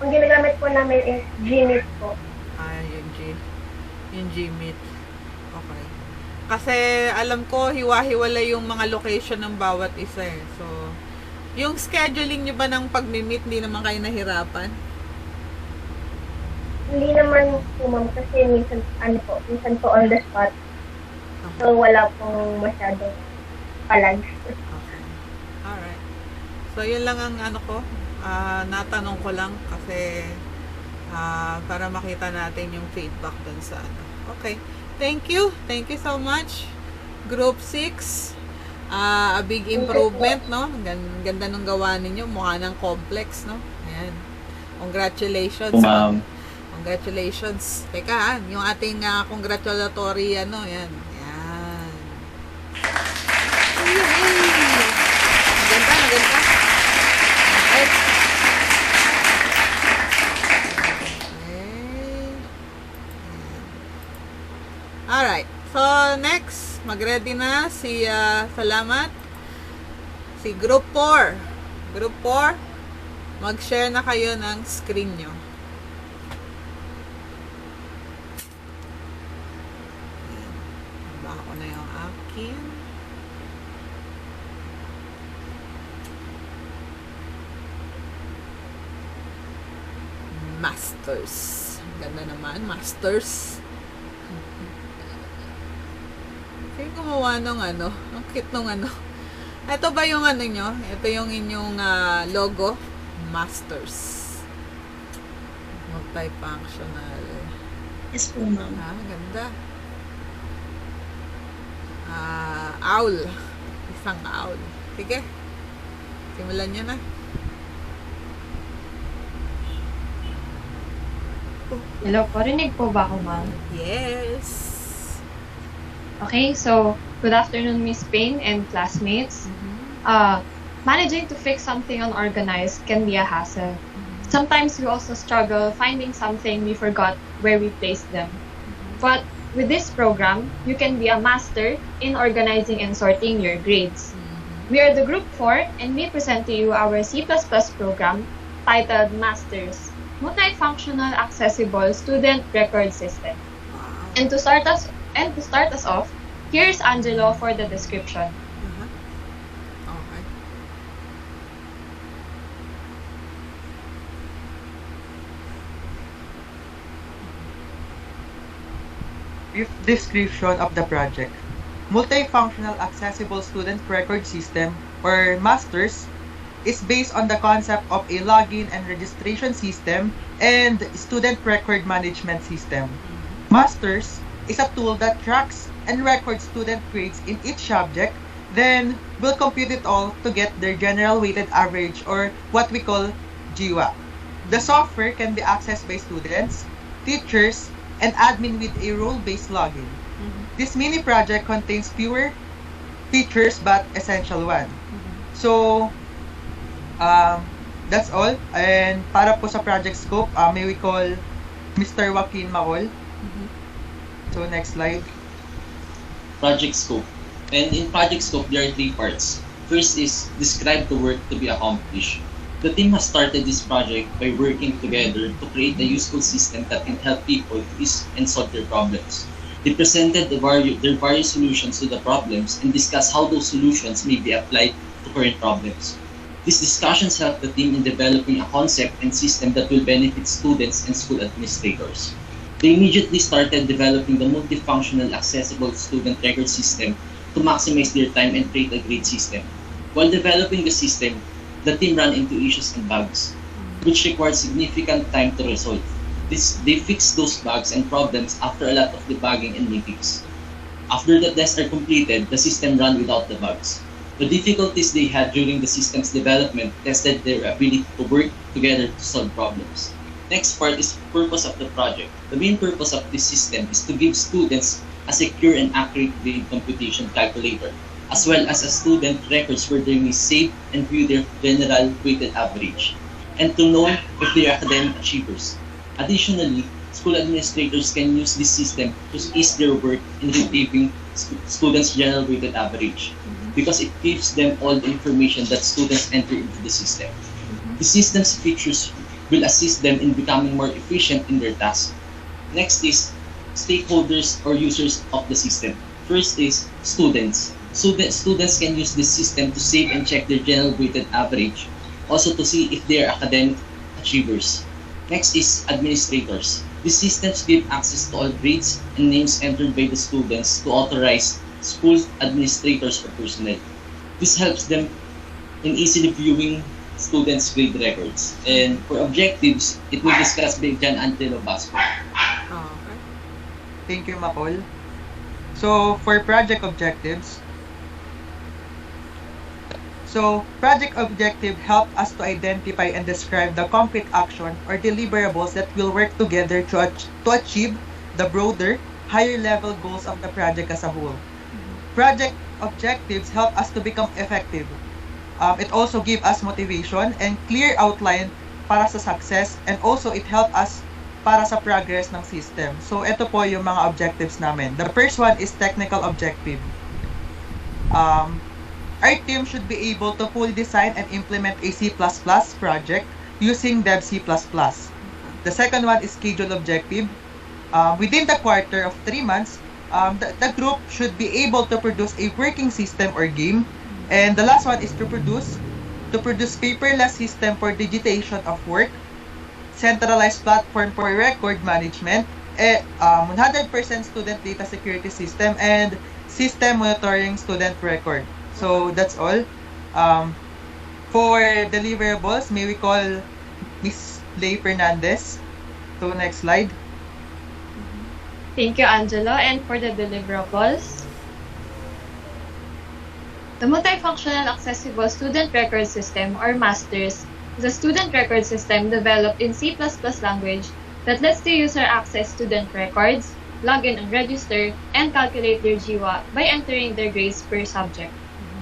I: ginagamit po namin is Gmeet po.
A: Yung Gmeet. Okay. Kasi alam ko, hiwa-hiwalay yung mga location ng bawat isa eh. So, yung scheduling nyo ba ng pag-meet, hindi naman kayo nahirapan?
I: Hindi naman po ma'am kasi minsan po on the spot. So wala pong masyadong palag.
A: Okay. Alright. So yun lang ang natanong ko lang kasi para makita natin yung feedback dun sa Okay. Thank you. Thank you so much. Group 6. A big improvement, no? Ganda nung gawa ninyo. Mukha ng complex, no? Ayan. Congratulations.
H: Ma'am.
A: Congratulations. Teka, yung ating congratulatory, yan. Yan. Yay! Maganda. Okay. Alright. So, next, mag-ready na si, salamat, si Group 4. Group 4, mag-share na kayo ng screen nyo. Baka ko na yung akin. Masters. Ganda naman, Masters. Kayo gumawa nung ano, ang cute nung ano. Ito ba yung ano nyo? Ito yung inyong logo? Masters. Multifunctional.
F: Yes po, ma'am.
A: Ganda. Owl. Isang owl. Sige. Simulan nyo na.
J: Hello po, rinig po ba ako, ma'am?
A: Yes.
J: Okay, so, good afternoon, Miss Payne and classmates. Managing to fix something unorganized can be a hassle. Sometimes we also struggle finding something we forgot where we placed them. But with this program, you can be a master in organizing and sorting your grades. We are the Group 4 and we present to you our C++ program titled Masters, Multifunctional Accessible Student Record System. And to start us off, here's Angelo for the description.
A: Okay.
K: Brief description of the project. Multifunctional Accessible Student Record System, or MASTERS, is based on the concept of a login and registration system and student record management system. MASTERS is a tool that tracks and records student grades in each subject, then will compute it all to get their general weighted average, or what we call GWA. The software can be accessed by students, teachers, and admin with a role-based login. This mini project contains fewer features but essential one. So, that's all. And para po sa project scope, may we call Mr. Joaquin Macol. So, next slide.
H: Project scope. And in project scope, there are 3 parts. First is describe the work to be accomplished. The team has started this project by working together to create a useful system that can help people and solve their problems. They presented their various solutions to the problems and discussed how those solutions may be applied to current problems. These discussions helped the team in developing a concept and system that will benefit students and school administrators. They immediately started developing the multifunctional accessible student record system to maximize their time and create a great system. While developing the system, the team ran into issues and bugs, which required significant time to resolve. They fixed those bugs and problems after a lot of debugging and meetings. After the tests are completed, the system ran without the bugs. The difficulties they had during the system's development tested their ability to work together to solve problems. Next part is purpose of the project. The main purpose of this system is to give students a secure and accurate grade computation calculator, as well as a student records where they may save and view their general weighted average, and to know if they are academic achievers. Additionally, school administrators can use this system to ease their work in retrieving students' general weighted average, because it gives them all the information that students enter into the system. The system's features will assist them in becoming more efficient in their tasks. Next is stakeholders or users of the system. First is students. Students can use this system to save and check their general weighted average, also to see if they are academic achievers. Next is administrators. These systems give access to all grades and names entered by the students to authorize school administrators or personnel. This helps them in easily viewing students' grade records. And for objectives, it will discuss by Jan Antelo Basco.
K: Okay. Thank you, Macol. So, for project objectives, project objective help us to identify and describe the concrete action or deliverables that will work together to achieve the broader, higher level goals of the project as a whole. Project objectives help us to become effective. It also gives us motivation and clear outline para sa success, and also it help us para sa progress ng system. So, ito po yung mga objectives namin. The first one is technical objective. Our team should be able to fully design and implement a C++ project using Dev C++. The second one is schedule objective. Within the quarter of 3 months, the group should be able to produce a working system or game. And the last one is to produce paperless system for digitation of work. centralized platform for record management, 100% student data security system, and system monitoring student record. So that's all. For deliverables, may we call Miss Lay Fernandez to next slide.
J: Thank you, Angelo. And for the deliverables, the Multifunctional Accessible Student Record System, or MASTERS, is a student record system developed in C++ language that lets the user access student records, log in and register, and calculate their GWA by entering their grades per subject.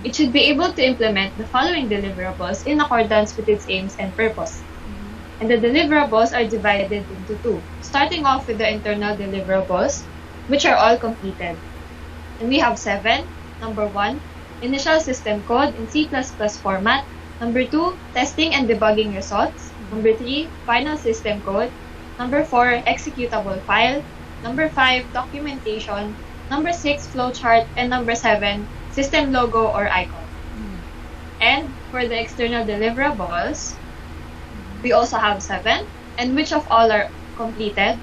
J: It should be able to implement the following deliverables in accordance with its aims and purpose. And the deliverables are divided into two, starting off with the internal deliverables, which are all completed. And we have 7. Number 1, initial system code in C++ format. Number 2, testing and debugging results. Number 3, final system code. Number 4, executable file. Number 5, documentation. Number 6, flowchart. And number 7, system logo or icon. And for the external deliverables, we also have 7, and which of all are completed.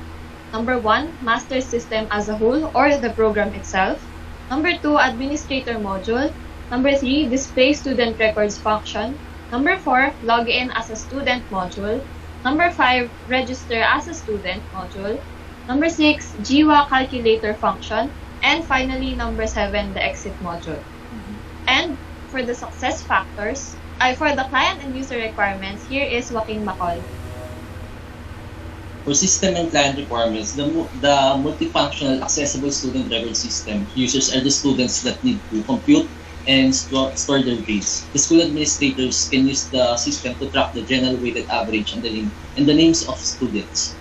J: Number 1, master system as a whole or the program itself. Number 2, administrator module. Number 3, display student records function. Number 4, login as a student module. Number 5, register as a student module. Number 6, GWA calculator function. And finally, number 7, the exit module. And for the success factors, for the client and user requirements, here is Joaquin Macol.
L: For system and client requirements, the multifunctional accessible student record system users are the students that need to compute and store their grades. The school administrators can use the system to track the general weighted average and the names of students.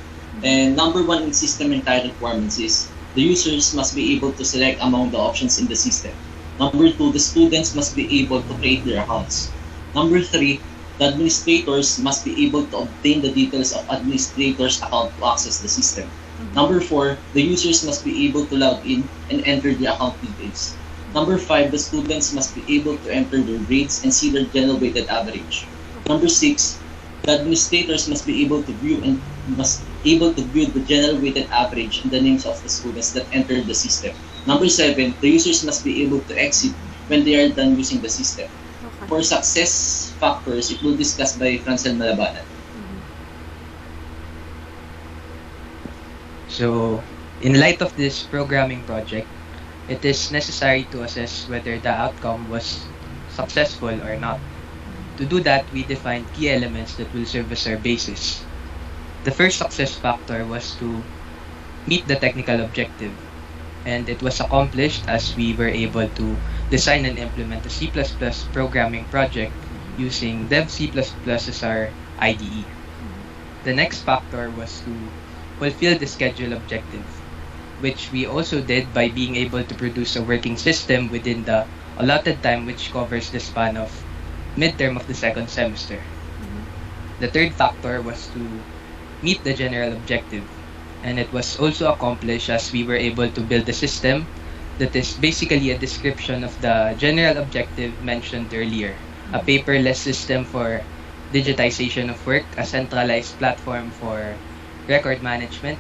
L: And number 1 in system and client requirements is the users must be able to select among the options in the system. Number 2, the students must be able to create their accounts. Number 3, the administrators must be able to obtain the details of administrator's account to access the system. Number 4, the users must be able to log in and enter the account details. Number 5, the students must be able to enter their grades and see their general weighted average. Number 6, the administrators must be able to view the general weighted average and the names of the students that entered the system. Number 7, the users must be able to exit when they are done using the system. For success factors, it will be discussed by Francel Malabanan.
M: So, in light of this programming project, it is necessary to assess whether the outcome was successful or not. To do that, we defined key elements that will serve as our basis. The first success factor was to meet the technical objective, and it was accomplished as we were able to design and implement a C++ programming project using Dev C++ as our IDE. The next factor was to fulfill the schedule objective, which we also did by being able to produce a working system within the allotted time, which covers the span of midterm of the second semester. The third factor was to meet the general objective, and it was also accomplished as we were able to build a system that is basically a description of the general objective mentioned earlier, a paperless system for digitization of work, a centralized platform for record management,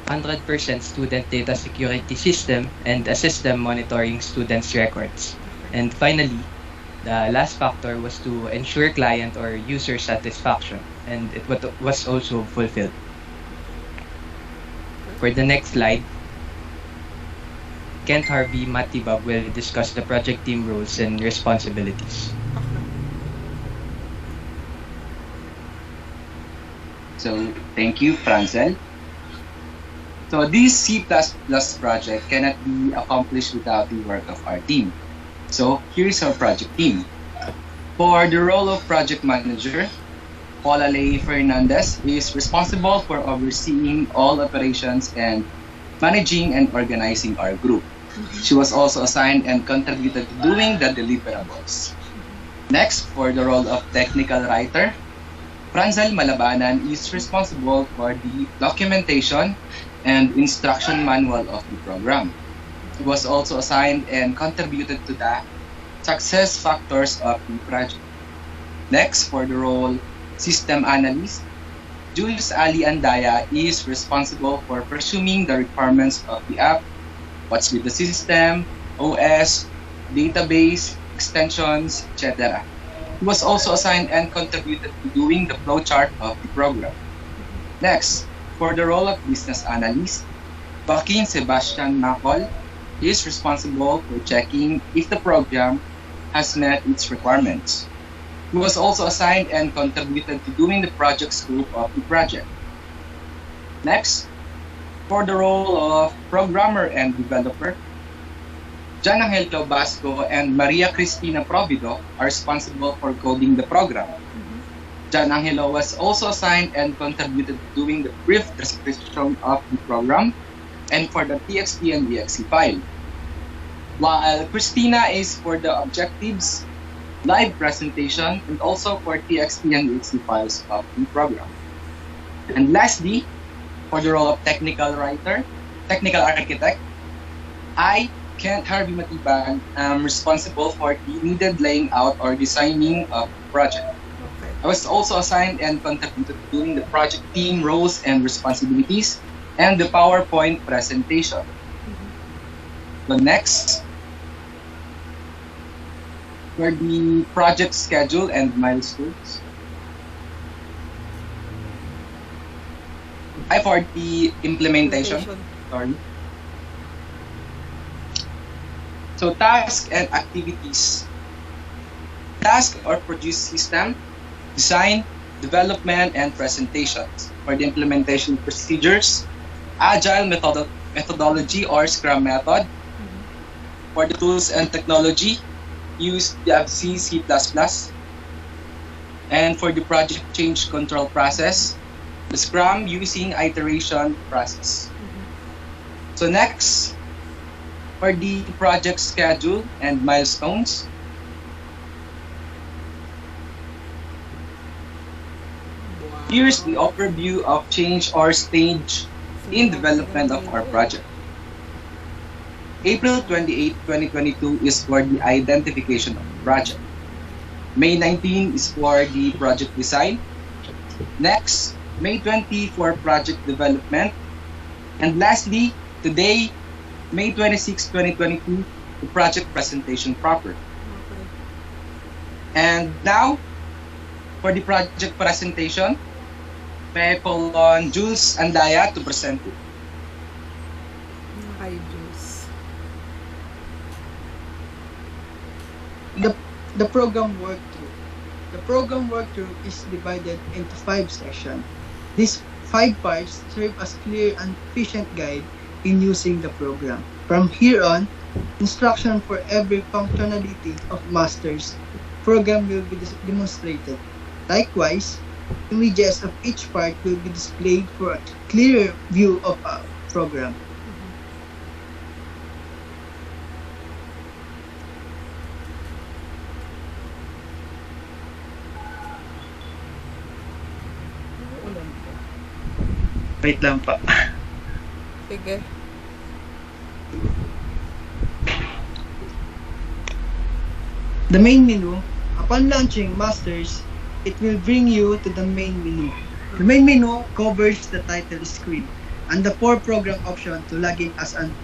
M: 100% student data security system, and a system monitoring students' records. And finally, the last factor was to ensure client or user satisfaction, and it was also fulfilled. For the next slide, Kent Harvey Matibab will discuss the project team roles and responsibilities.
N: So, thank you, Francel. So, this C++ project cannot be accomplished without the work of our team. So, here's our project team. For the role of project manager, Paula Ley Fernandez is responsible for overseeing all operations and managing and organizing our group. She was also assigned and contributed to doing the deliverables. Next, for the role of technical writer, Francel Malabanan is responsible for the documentation and instruction manual of the program. He was also assigned and contributed to the success factors of the project. Next, for the role system analyst, Jules Ali Andaya is responsible for presuming the requirements of the app, what's with the system, OS, database, extensions, etc. He was also assigned and contributed to doing the flowchart of the program. Next, for the role of business analyst, Joaquin Sebastian Macol is responsible for checking if the program has met its requirements. He was also assigned and contributed to doing the project scope of the project. Next, for the role of programmer and developer, John Angel Basco and Maria Cristina Provido are responsible for coding the program. John Angelo was also assigned and contributed to doing the brief description of the program and for the TXT and EXE file. While Cristina is for the objectives, live presentation, and also for TXT and EXE files of the program. And lastly, for the role of technical architect, I, Kent Harvey Matiban, am responsible for the needed laying out or designing of the project. I was also assigned and contributed to doing the project team roles and responsibilities and the PowerPoint presentation. The next, for the project schedule and milestones. For the implementation. Sorry. So tasks and activities. Task or produce system, design, development, and presentations. For the implementation procedures, agile methodology or Scrum method. For the tools and technology, use the C, C++. And for the project change control process, the Scrum using iteration process. So next, for the project schedule and milestones, here's the overview of change or stage in development of our project. April 28, 2022 is for the identification of the project. May 19 is for the project design. Next, May 20 for project development. And lastly, today, May 26, 2022, the project presentation proper. And now, for the project presentation, may I call on Jules Andaya to present it.
A: Hi, Jules.
O: The program workthrough. The program workthrough is divided into 5 sections. These 5 parts serve as clear and efficient guide in using the program. From here on, instruction for every functionality of master's program will be demonstrated. Likewise, images of each part will be displayed for a clearer view of a program.
C: Wait lang pa.
A: Sige.
O: The main menu, upon launching Masters, it will bring you to the main menu. The main menu covers the title screen and the 4 program options to log in as an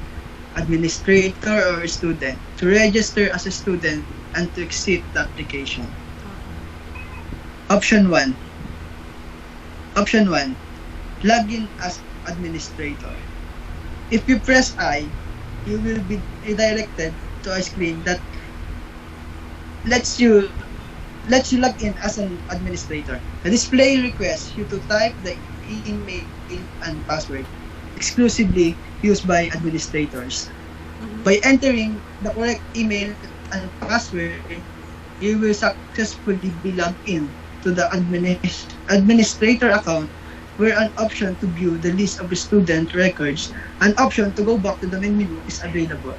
O: administrator or student, to register as a student, and to exit the application. Option 1. Log in as administrator. If you press I, you will be redirected to a screen that lets you log in as an administrator. The display requests you to type the email and password exclusively used by administrators. By entering the correct email and password, you will successfully be logged in to the administrator account, where an option to view the list of the student records, an option to go back to the main menu is available.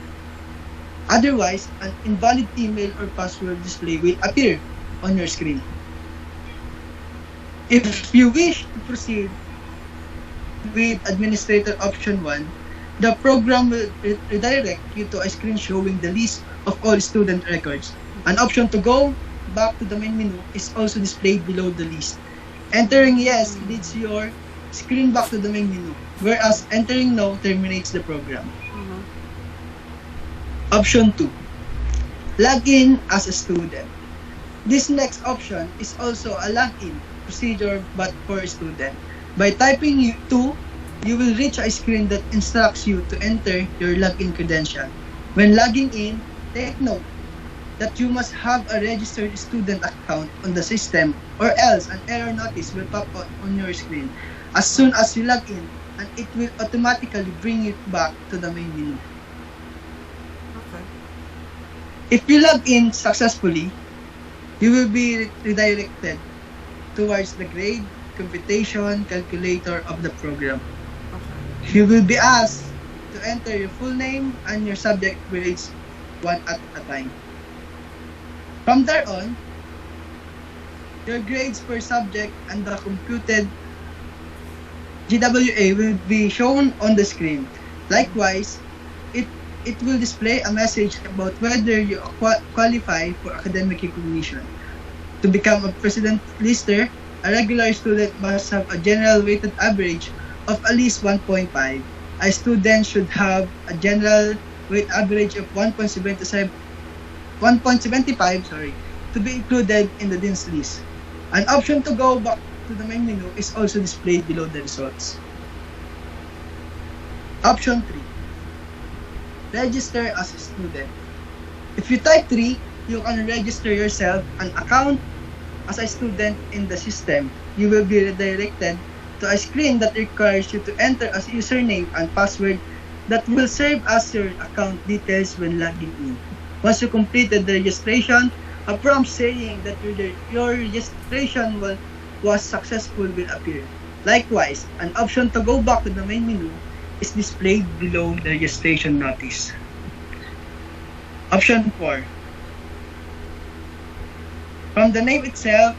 O: Otherwise, an invalid email or password display will appear on your screen. If you wish to proceed with administrator option 1, the program will redirect you to a screen showing the list of all student records. An option to go back to the main menu is also displayed below the list. Entering yes leads your screen back to the main menu, whereas entering no terminates the program. Option 2. Log in as a student. This next option is also a login procedure but for a student. By typing 2, you will reach a screen that instructs you to enter your login credential. When logging in, take note that you must have a registered student account on the system, or else an error notice will pop up on your screen as soon as you log in, and it will automatically bring you back to the main menu. If you log in successfully, you will be redirected towards the grade, computation, calculator of the program. You will be asked to enter your full name and your subject grades one at a time. From there on, your grades per subject and the computed GWA will be shown on the screen. Likewise, it will display a message about whether you qualify for academic recognition. To become a president lister, a regular student must have a general weighted average of at least 1.5. A student should have a general weight average of 1.75 to be included in the dean's list. An option to go back to the main menu is also displayed below the results. Option 3. Register as a student. If you type 3, you can register yourself an account as a student in the system. You will be redirected to a screen that requires you to enter a username and password that will serve as your account details when logging in. Once you completed the registration, a prompt saying that your registration was successful will appear. Likewise, an option to go back to the main menu is displayed below the registration notice. Option 4. From the name itself,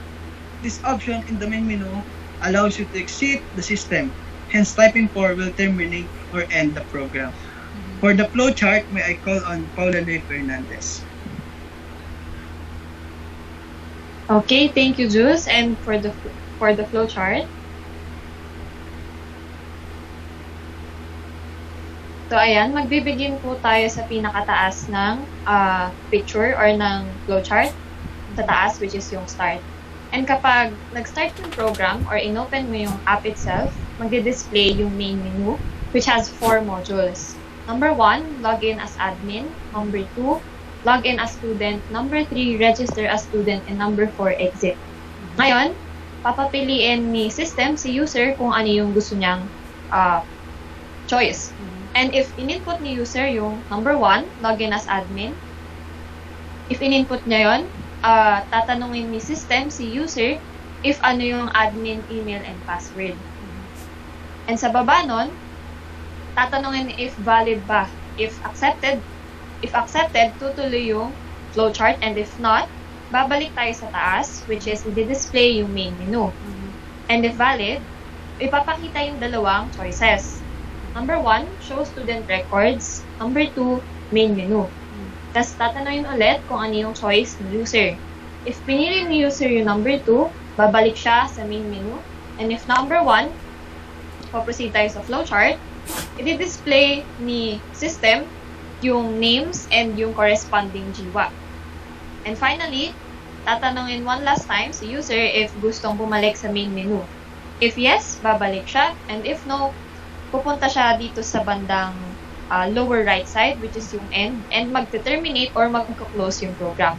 O: this option in the main menu allows you to exit the system. Hence, typing 4 will terminate or end the program. For the flowchart, may I call on Paula Lee Fernandez.
J: Okay, thank you, Jules. And for the flowchart. So, ayan, magbibigin po tayo sa pinakataas ng picture or ng flowchart. Sa taas, which is yung start. And kapag nag-start yung program or in-open mo yung app itself, magdi-display yung main menu, which has 4 modules. Number 1, login as admin. Number 2, login as student. Number 3, register as student. And number 4, exit. Ngayon, papapiliin ni system, si user, kung ano yung gusto niyang choice. And if in-input ni user yung number 1, login as admin, if in-input niya yun, tatanungin ni system, si user, if ano yung admin email and password. And sa baba nun, tatanungin if valid ba. If accepted, tutuloy yung flowchart, and if not, babalik tayo sa taas, which is i-display yung main menu. And if valid, ipapakita yung dalawang choices. Number 1, show student records. Number 2, main menu. Tapos tatanungin ulit kung ano yung choice ng user. If pinili ni user yung number 2, babalik siya sa main menu. And if number 1, paproceed tayo sa flowchart, i-display ni system yung names and yung corresponding GWA. And finally, tatanungin one last time si user if gustong bumalik sa main menu. If yes, babalik siya. And if no, pupunta siya dito sa bandang lower right side, which is yung end, and mag-terminate or mag-close yung program.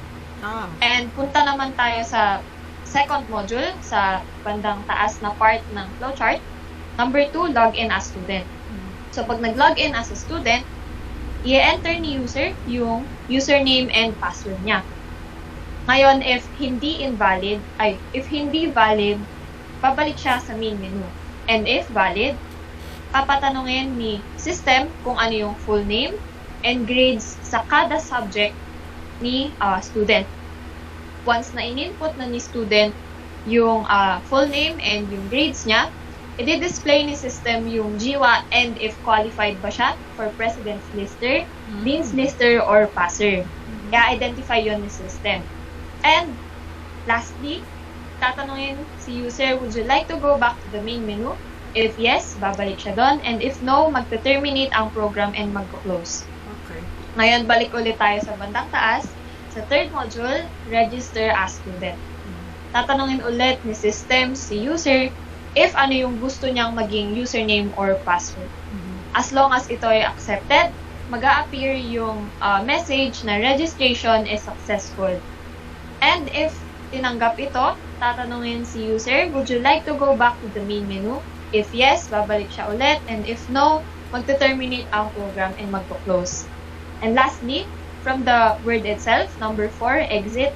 J: And punta naman tayo sa second module, sa bandang taas na part ng flowchart. Number 2, login as student. So, pag nag-login as a student, i-enter ni user yung username and password niya. Ngayon, if hindi valid, babalik siya sa main menu. And if valid, papatanungin ni system kung ano yung full name and grades sa kada subject ni student. Once na in-input na ni student yung full name and yung grades niya, i-display ni system yung GWA and if qualified ba siya for president's lister, dean's lister, or passer. Kaya identify yon ni system. And lastly, tatanungin si user, would you like to go back to the main menu? If yes, babalik siya doon. And if no, magte-terminate ang program and mag-close.
A: Okay.
J: Ngayon, balik ulit tayo sa bandang taas. Sa third module, register as student. Tatanungin ulit ni system si user if ano yung gusto niyang maging username or password. As long as ito ay accepted, mag-a-appear yung message na registration is successful. And if tinanggap ito, tatanungin si user, would you like to go back to the main menu? If yes, babalik siya ulit. And if no, magte-terminate ang program and magpo-close. And lastly, from the word itself, number 4, exit,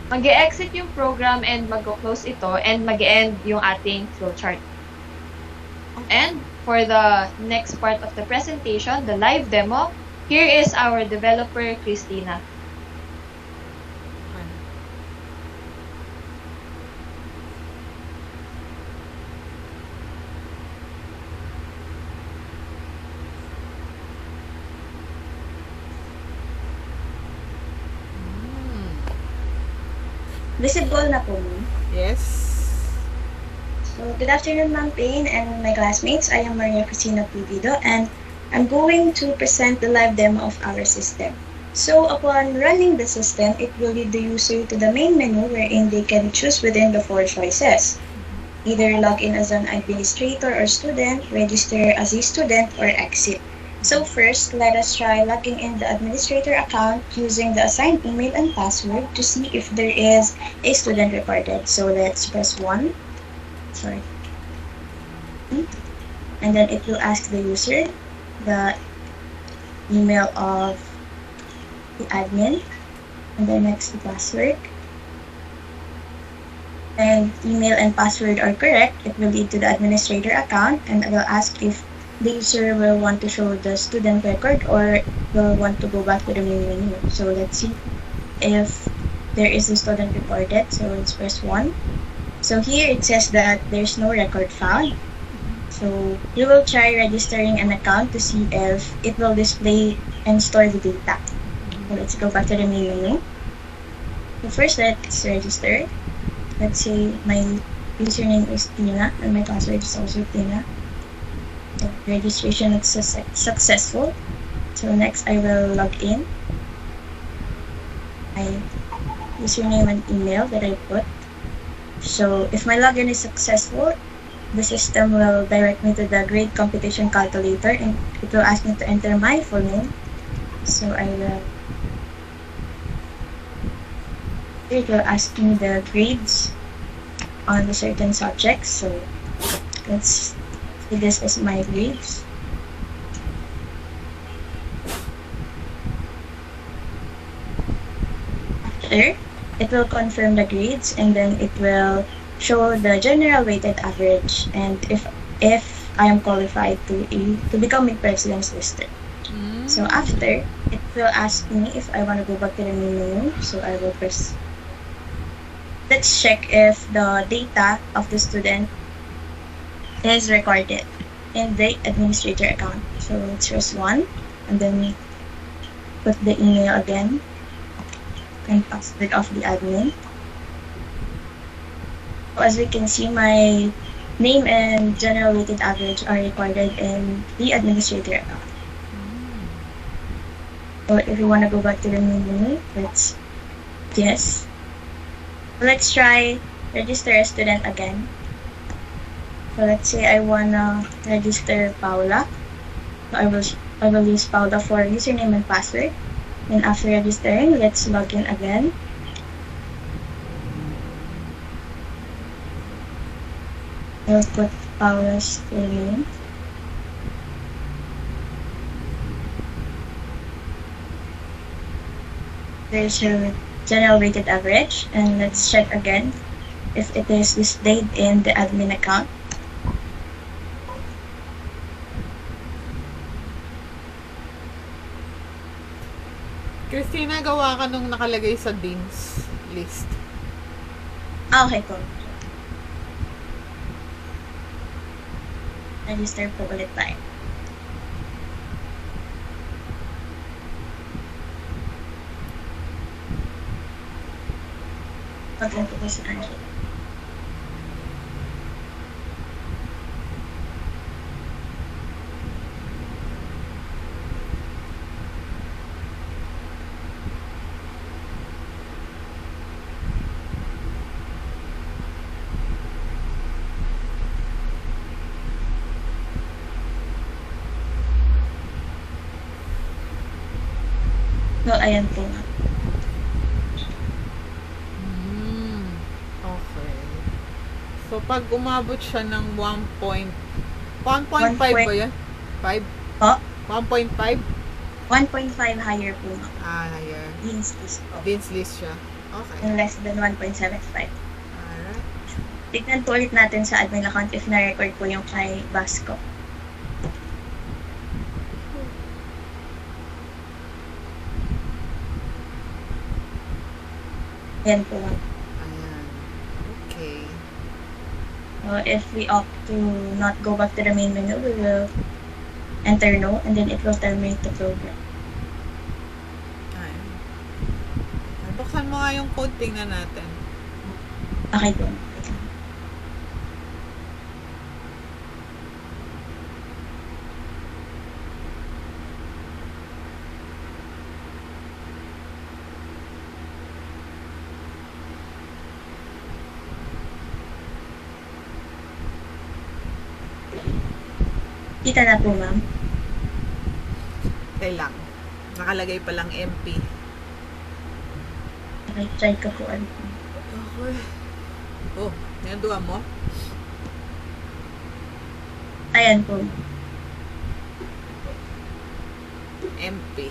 J: mag-e-exit yung program and mag-close ito and mag-e-end yung ating flowchart. And for the next part of the presentation, the live demo, here is our developer, Christina.
P: Visible na po, ma'am?
A: Yes.
P: So, good afternoon, Ma'am Payne and my classmates. I am Maria Cristina Pulido, and I'm going to present the live demo of our system. So, upon running the system, it will lead the user to the main menu wherein they can choose within the 4 choices. Either log in as an administrator or student, register as a student, or exit. So first, let us try logging in the administrator account using the assigned email and password to see if there is a student recorded. So let's press 1. Sorry. And then it will ask the user the email of the admin, and then next the password. And email and password are correct, it will lead to the administrator account, and it will ask if the user will want to show the student record or will want to go back to the main menu. So let's see if there is a student recorded. So let's press 1. So here it says that there's no record found. So you will try registering an account to see if it will display and store the data. So let's go back to the main menu. So first, let's register. Let's say my username is Tina and my password is also Tina. So registration is successful. So next I will log in. My username and email that I put. So if my login is successful, the system will direct me to the grade computation calculator and it will ask me to enter my full name. So I will. It will ask me the grades on the certain subjects. So let's see, this is my grades. After, it will confirm the grades and then it will show the general weighted average and if I am qualified to become a president's lister. So after, it will ask me if I want to go back to the main menu. So I will press. Let's check if the data of the student is recorded in the administrator account. So let's press 1 and then put the email again and password of the admin. So as we can see, my name and general weighted average are recorded in the administrator account. So if you want to go back to the main menu, let's yes. Let's try register a student again. So let's say I wanna register Paula. So I will use Paula for username and password. Then after registering, let's log in again. I'll put Paula's full name. There's her general weighted average, and let's check again if it is displayed in the admin account.
A: Christina, gawa ka nung nakalagay sa dean's list.
P: Okay po. Register po ulit tayo. Pagpunta ko sa Angela. So, ayan po nga.
A: Okay. So, pag umabot siya ng 1.5 ba yan? 5?
P: Po?
A: 1.5?
P: 1.5 higher po nga.
A: Higher.
P: Dean's list po.
A: Dean's list siya. Okay.
P: And less than 1.75.
A: Alright.
P: Tignan po ulit natin sa admin account if na-record po yung kay Basco. Ayan po.
A: Ayan. Okay.
P: So if we opt to not go back to the main menu, we will enter no and then it will terminate the program.
A: Ayan. Buksan mo nga yung code, tingnan natin.
P: Okay po. Kita na po, ma'am.
A: Okay lang. Nakalagay pa lang MP.
P: Okay, try ko po.
A: Okay. Oh, nanduwa mo?
P: Ayan po.
A: MP.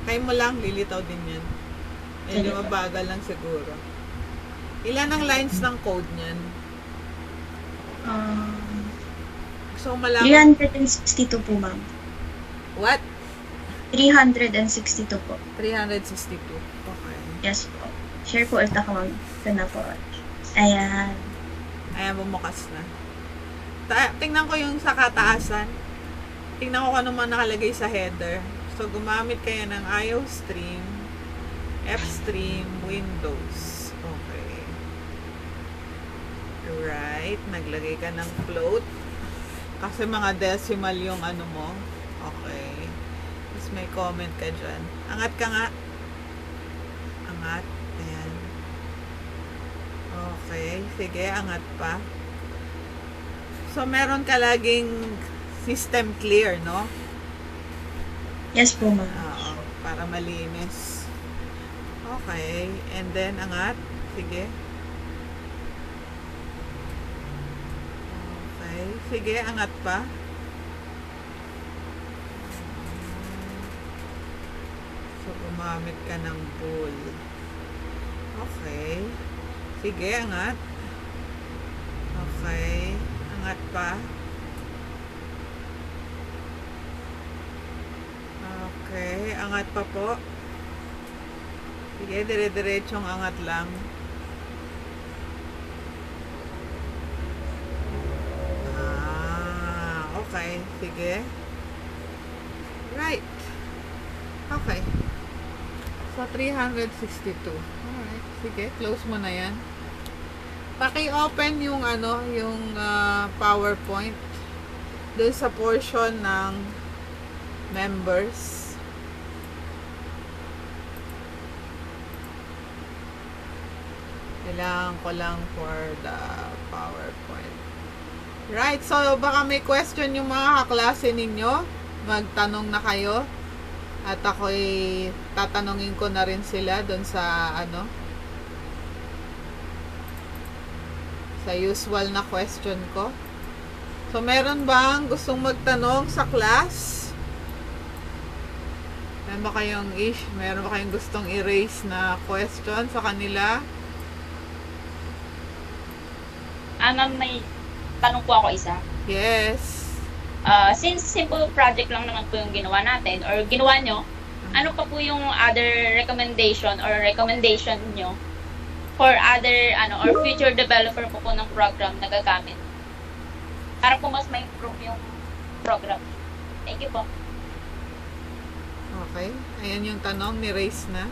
A: Kaya mo lang, lilitaw din yan. Medyo mabagal lang siguro. Ilan ang lines ng code niyan? So, malaman.
P: 362 po, ma'am.
A: What?
P: 362 po.
A: 362. Okay.
P: Yes po. Share po ulit ako, ma'am. Ito na po. Ayan.
A: Ayan, bumukas na. Tingnan ko yung sa kataasan. Tingnan ko kung ano man nakalagay sa header. So, gumamit kayo ng IO stream, F stream, Windows. Okay. Right. Naglagay ka ng float. Kasi mga decimal yung ano mo. Okay. Tapos may comment ka dyan. Angat ka nga. Angat. Ayan. Okay. Sige, angat pa. So, meron ka laging system clear, no?
P: Yes po, ma'am.
A: Oo. Para malinis. Okay. And then, angat. Sige. Okay. Sige, angat pa. So, gumamit ka ng bool. Okay. Sige, angat. Okay. Angat pa. Okay. Angat pa po. Sige, dire-diretsong angat lang. Okay, sige. Right. Okay. So, 362. Alright, sige. Close mo na yan. Paki-open yung ano, yung PowerPoint doon sa portion ng members. Kailangan ko lang for the PowerPoint. Right, so baka may question yung mga kaklase ninyo. Magtanong na kayo. At ako'y tatanungin ko na rin sila doon sa ano, sa usual na question ko. So, meron bang gustong magtanong sa class? Meron ba kayong gustong i-raise na question sa kanila?
Q: Ma'am, may tanong po ako isa.
A: Yes.
Q: Since simple project lang naman po yung ginawa natin or ginawa nyo, ano pa po yung other recommendation nyo for other or future developer po ng program na gagamit para po mas ma-improve yung program? Thank you po.
A: Okay. Ayan yung tanong ni Race na.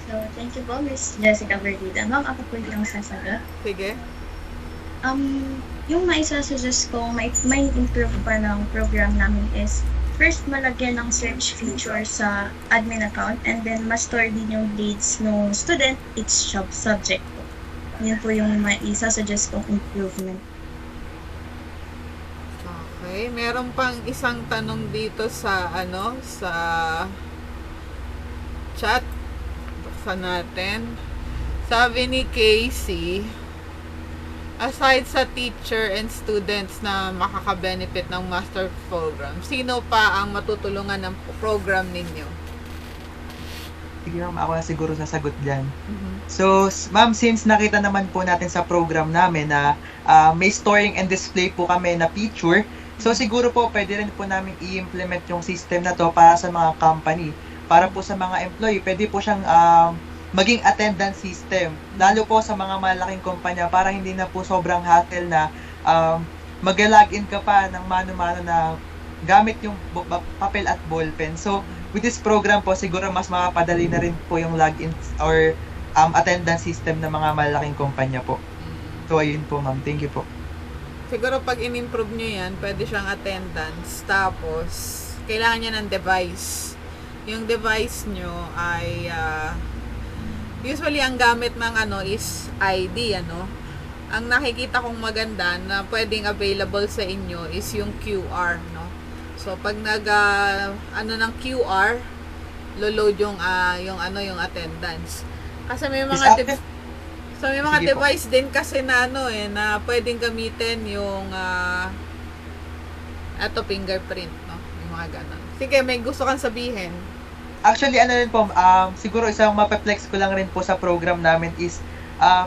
P: So, thank you po, Miss Jessica Verdida. Ma'am, ako po yung sasagot.
A: Sige.
P: Yung maisasuggest ko, may improve pa ng program namin is first, malagyan ng search feature sa admin account and then ma-store din yung grades ng student, each subject po. Yan po yung maisasuggest kong improvement.
A: Okay. Meron pang isang tanong dito sa chat. Buksan natin. Sabi ni Casey, aside sa teacher and students na makaka-benefit ng master program, sino pa ang matutulungan ng program ninyo?
K: Sige ma'am, ako na siguro sasagot dyan. So, ma'am, since nakita naman po natin sa program namin na may storing and display po kami na feature, so siguro po pwede rin po namin i-implement yung system na to para sa mga company. Para po sa mga employee, pwede po siyang maging attendance system. Lalo po sa mga malaking kumpanya para hindi na po sobrang hassle na mag-login ka pa ng mano-mano na gamit yung papel at ballpen. So, with this program po, siguro mas makapadali na rin po yung login or attendance system ng mga malaking kumpanya po. So, ayun po ma'am. Thank you po.
A: Siguro pag in-improve nyo yan, pwede siyang attendance. Tapos, kailangan niya ng device. Yung device nyo ay usually ang gamit ng is ID, Ang nakikita kong maganda na pwedeng available sa inyo is yung QR, So pag ng QR, lo-load yung attendance. Kasi may mga
K: Sige
A: device din kasi na na pwedeng gamitin yung fingerprint, Yung mga ganun. Sige, may gusto kang sabihin.
K: Actually, rin po, siguro isang mapaplex ko lang rin po sa program namin is,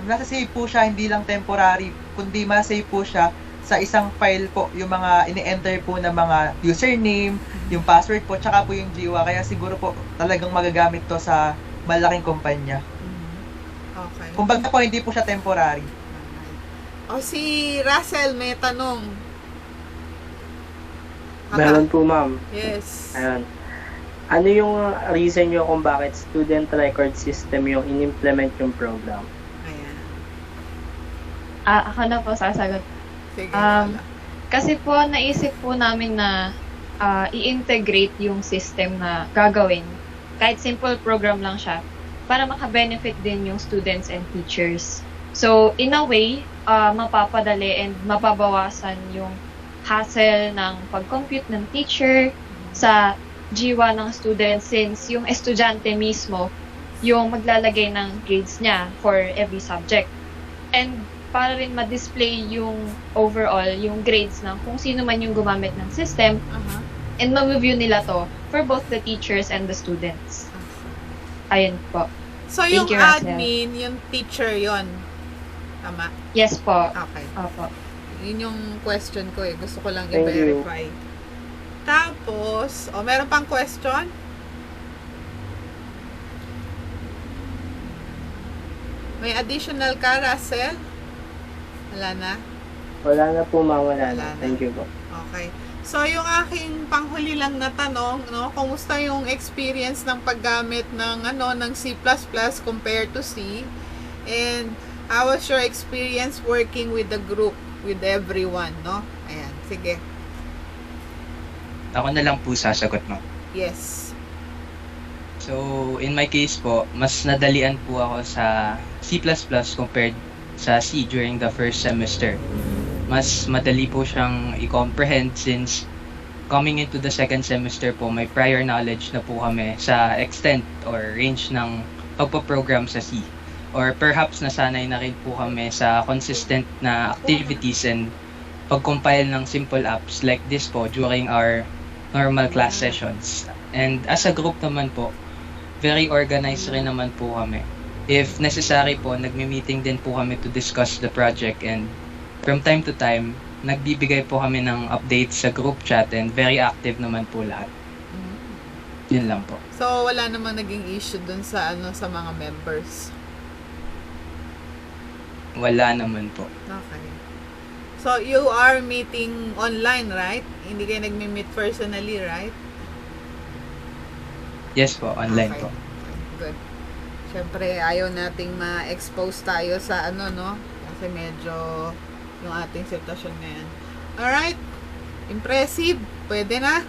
K: nasa save po siya, hindi lang temporary, kundi ma-save po siya sa isang file po, yung mga ini-enter po na mga username, yung password po, tsaka po yung GWA. Kaya siguro po talagang magagamit to sa malaking kumpanya.
A: Okay.
K: Kumbaga po, hindi po siya temporary.
A: Si Russell may tanong.
R: Meron po, ma'am.
A: Yes.
R: Ayan. Ano yung reason nyo kung bakit student record system yung in-implement yung program?
J: Ako na po sasagot.
A: Sige,
J: kasi po naisip po namin na i-integrate yung system na gagawin. Kahit simple program lang siya para maka-benefit din yung students and teachers. So, in a way, mapapadali and mababawasan yung hassle ng pag-compute ng teacher sa GWA ng students since yung estudyante mismo yung maglalagay ng grades niya for every subject. And para rin ma-display yung overall, yung grades ng kung sino man yung gumamit ng system and ma-review nila to for both the teachers and the students. Ayun po.
A: So, yung admin, yung teacher yon, tama?
J: Yes po.
A: Okay.
J: Opo.
A: Yun yung question ko Gusto ko lang i-verify. Tapos, meron pang question? May additional ka, Russell? Wala na?
R: Wala na po, ma'am. Wala na. Thank you po.
A: Okay. So, yung aking panghuli lang na tanong, kumusta yung experience ng paggamit ng C++ compared to C? And how was your experience working with the group, with everyone, Ayan, sige.
M: Ako na lang po sasagot, ma'am.
A: Yes.
M: So, in my case po, mas nadalian po ako sa C++ compared sa C during the first semester. Mas madali po siyang i-comprehend since coming into the second semester po, may prior knowledge na po kami sa extent or range ng pagpaprogram sa C. Or perhaps nasanay na rin po kami sa consistent na activities and pag-compile ng simple apps like this po during our normal class sessions. And as a group naman po, very organized rin naman po kami. If necessary po, nagmi-meeting din po kami to discuss the project and from time to time, nagbibigay po kami ng updates sa group chat and very active naman po lahat. Yun lang po.
A: So, wala namang naging issue dun sa sa mga members?
M: Wala naman po.
A: Okay. So, you are meeting online, right? Hindi kayo nagmi-meet personally, right?
M: Yes po, online po.
A: Good. Siyempre, ayaw nating ma-expose tayo sa kasi medyo yung ating sitwasyon ngayon. Alright. Impressive. Pwede na.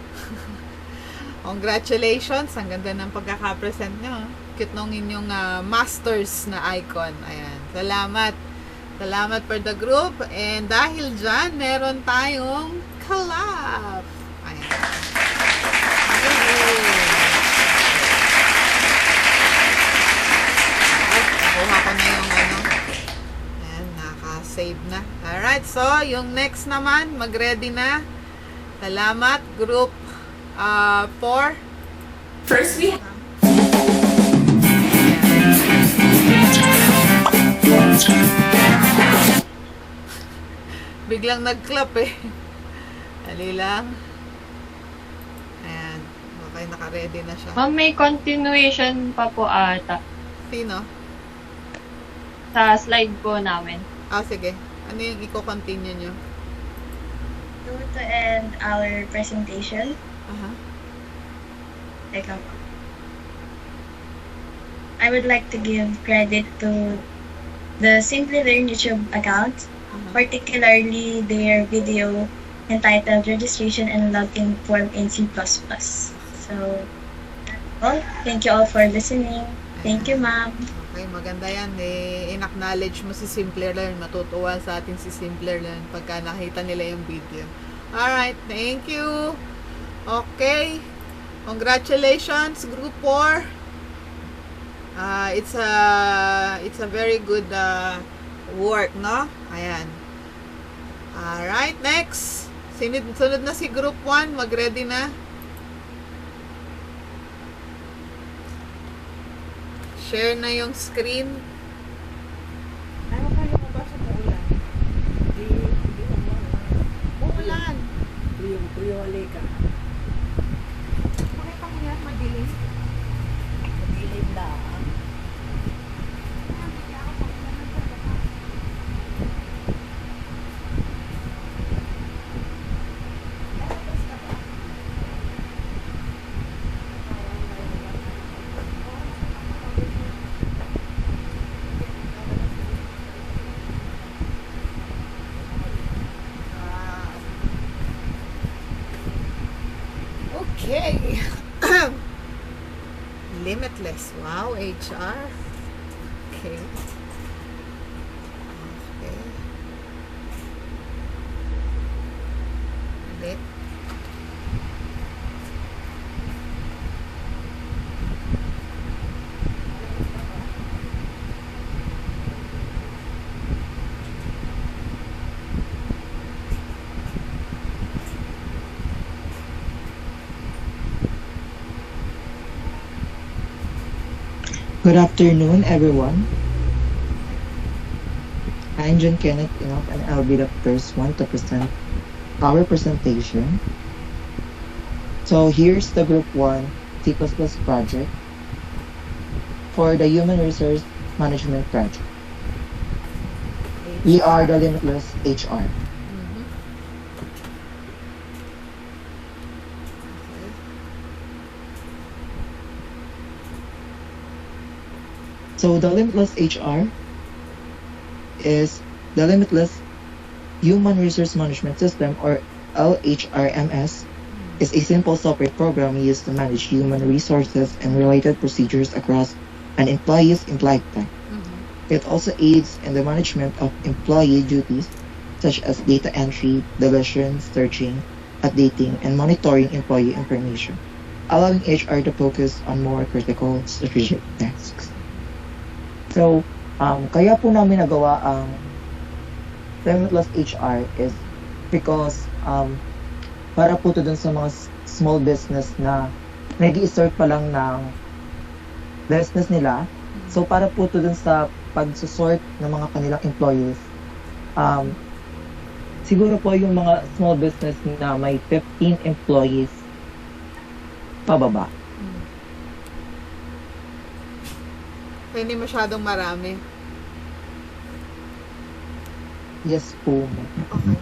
A: Congratulations. Ang ganda ng pagkakapresent nyo. Cute nung inyong masters na icon. Ayan. Salamat. Salamat for the group. And dahil dyan, meron tayong collab. Ayan. So, yung next naman, mag-ready na. Salamat, group 4.
S: First, we
A: Biglang nag-clap eh. Dali lang. Ayan. Okay, naka-ready na siya.
J: Ma'am, may continuation pa po ata.
A: Sino?
J: Sa slide po namin.
A: Sige. Ano yung i-continue nyo?
P: To end our presentation. Teka po. I would like to give credit to the Simply Learn YouTube account, particularly their video entitled Registration and Login Form in C++. So, well, thank you all for listening. Thank you, ma'am.
A: Okay, maganda yan. In-acknowledge mo si Simpler Learn. Matutuwa sa atin si Simpler Learn pagka nakita nila yung video. Alright, thank you. Okay. Congratulations, Group 4. It's a very good work, no? Ayan. Alright, next. Sunod na si Group 1. Mag-ready na. Share na yung screen. Ano kayo mabasa mo ulan? Hindi mo ulan. Puyong ka. Pakita mo yan, madilim. Madilim lang. Okay. Limitless. Wow, HR. Okay. Okay. Ulit.
T: Good afternoon, everyone. I'm John Kenneth Enoch, and I'll be the first one to present our presentation. So here's the Group 1 C++ project for the Human Resource Management project. We are the Limitless HR. So the Limitless HR is the Limitless Human Resource Management System, or LHRMS, is a simple software program used to manage human resources and related procedures across an employee's lifetime. It also aids in the management of employee duties such as data entry, deletion, searching, updating, and monitoring employee information, allowing HR to focus on more critical strategic tasks. So, kaya po namin nagawa ang Limitless HR is because para po to dun sa mga small business na nag-i-start pa lang ng business nila. So, para po to dun sa pag-sort ng mga kanilang employees. Siguro po yung mga small business na may 15 employees pababa.
A: Hindi masyadong marami.
T: Yes po.
A: Okay.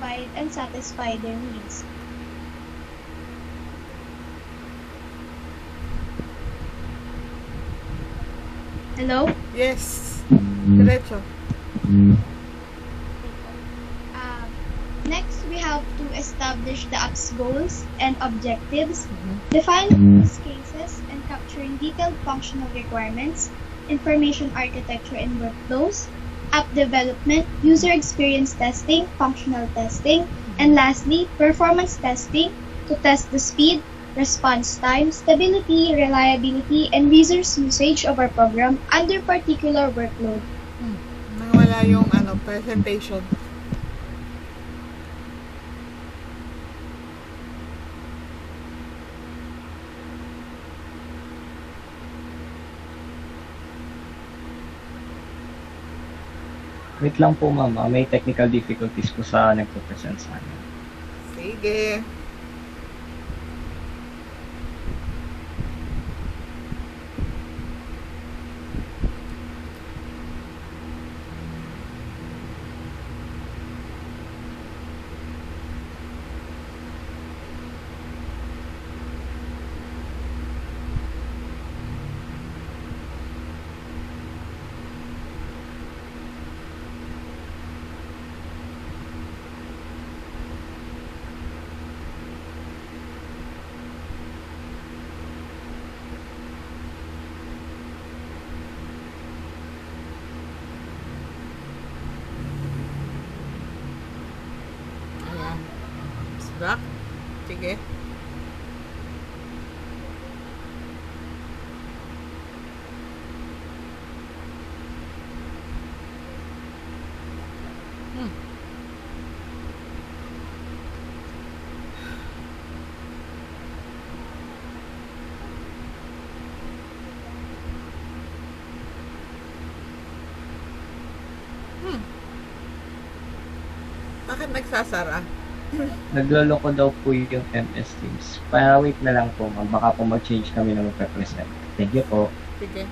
S: satisfied and satisfy their needs. Hello?
A: Yes. Diretso.
S: Next, we have to establish the app's goals and objectives, define use cases, and capturing detailed functional requirements, information architecture and workflows, app development, user experience testing, functional testing, and lastly, performance testing to test the speed, response time, stability, reliability, and resource usage of our program under particular workload.
A: Nawala yung presentation.
U: Wait lang po ma'am, may technical difficulties po sa nagpo-present sa amin.
A: Sige. Ayan. It's back. Sige. Bakit nagsasara?
U: Nagloloko daw po yung MS Teams. Pa-wait na lang po ma'am, baka po mag-change kami na magpe-present. Thank you po.
A: Sige.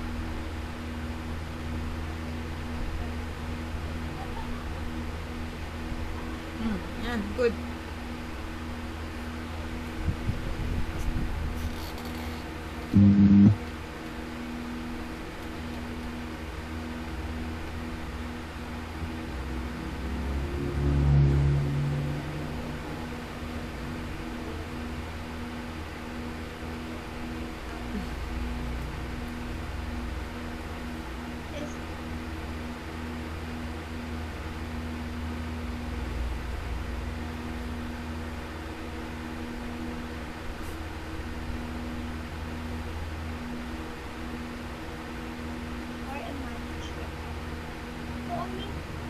A: Yan, good.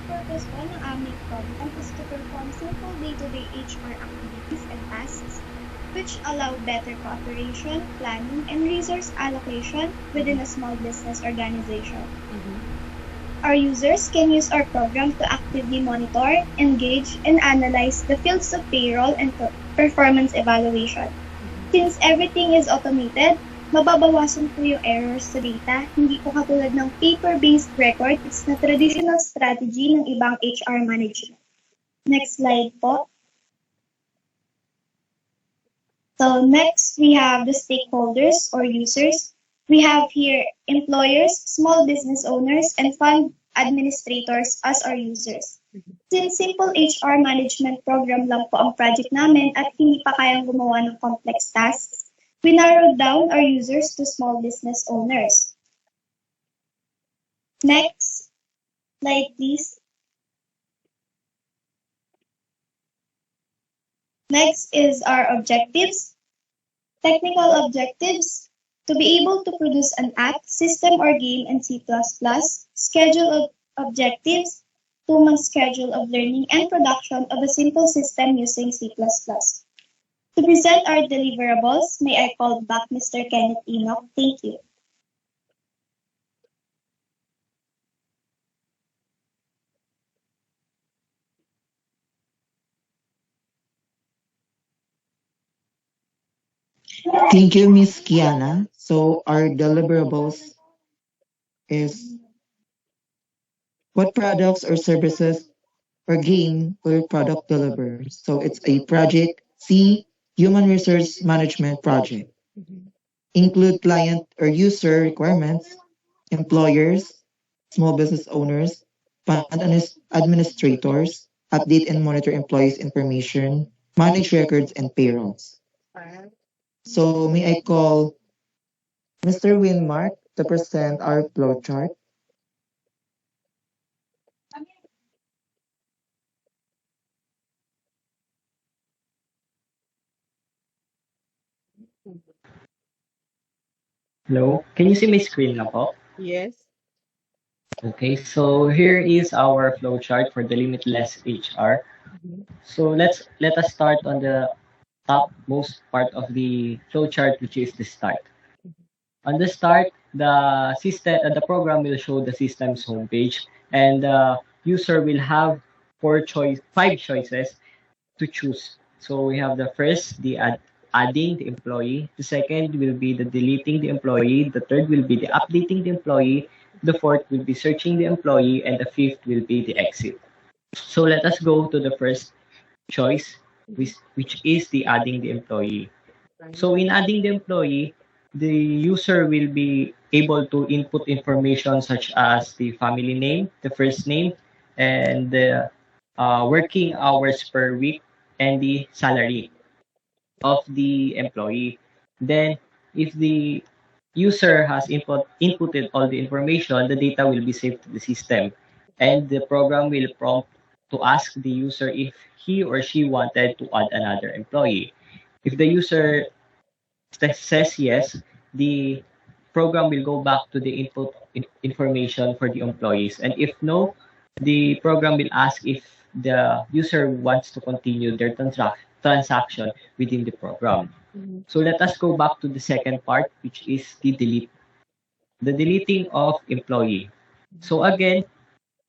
S: Purpose po ng aming program is to perform simple day-to-day HR activities and tasks which allow better cooperation, planning, and resource allocation within a small business organization. Our users can use our program to actively monitor, engage, and analyze the fields of payroll and performance evaluation. Since everything is automated, mababawasan po yung errors sa data, hindi po katulad ng paper-based records na traditional strategy ng ibang HR management. Next slide po. So next, we have the stakeholders or users. We have here employers, small business owners, and fund administrators as our users. Since simple HR management program lang po ang project namin at hindi pa kayang gumawa ng complex tasks, we narrowed down our users to small business owners. Next slide, please. Next is our objectives. Technical objectives: to be able to produce an app, system, or game in C++. Schedule of objectives: 2-month schedule of learning and production of a simple system using C++. To present our deliverables, may I call back Mr. Kenneth Enoch. Thank you.
T: Thank you, Miss Kiana. So our deliverables is what products or services or gain or product delivers. So it's a project C, human resource management project. Include client or user requirements, employers, small business owners, administrators, update and monitor employees' information, manage records and payrolls. So may I call Mr. Winmark to present our flowchart?
U: Hello, can you see my screen na po?
A: Yes.
U: Okay, so here is our flowchart for the limitless HR. So let us start on the topmost part of the flowchart, which is the start. On the start, the program will show the system's homepage, and the user will have five choices to choose. So we have the first, adding the employee. The second will be the deleting the employee. The third will be the updating the employee. The fourth will be searching the employee, and the fifth will be the exit. So let us go to the first choice, which is the adding the employee. So in adding the employee, the user will be able to input information such as the family name, the first name, and the working hours per week, and the salary of the employee. Then, if the user has inputted all the information, the data will be saved to the system, and the program will prompt to ask the user if he or she wanted to add another employee. If the user says yes, the program will go back to the information for the employees. And if no, the program will ask if the user wants to continue their transaction within the program. So let us go back to the second part, which is the deleting of employee. So again,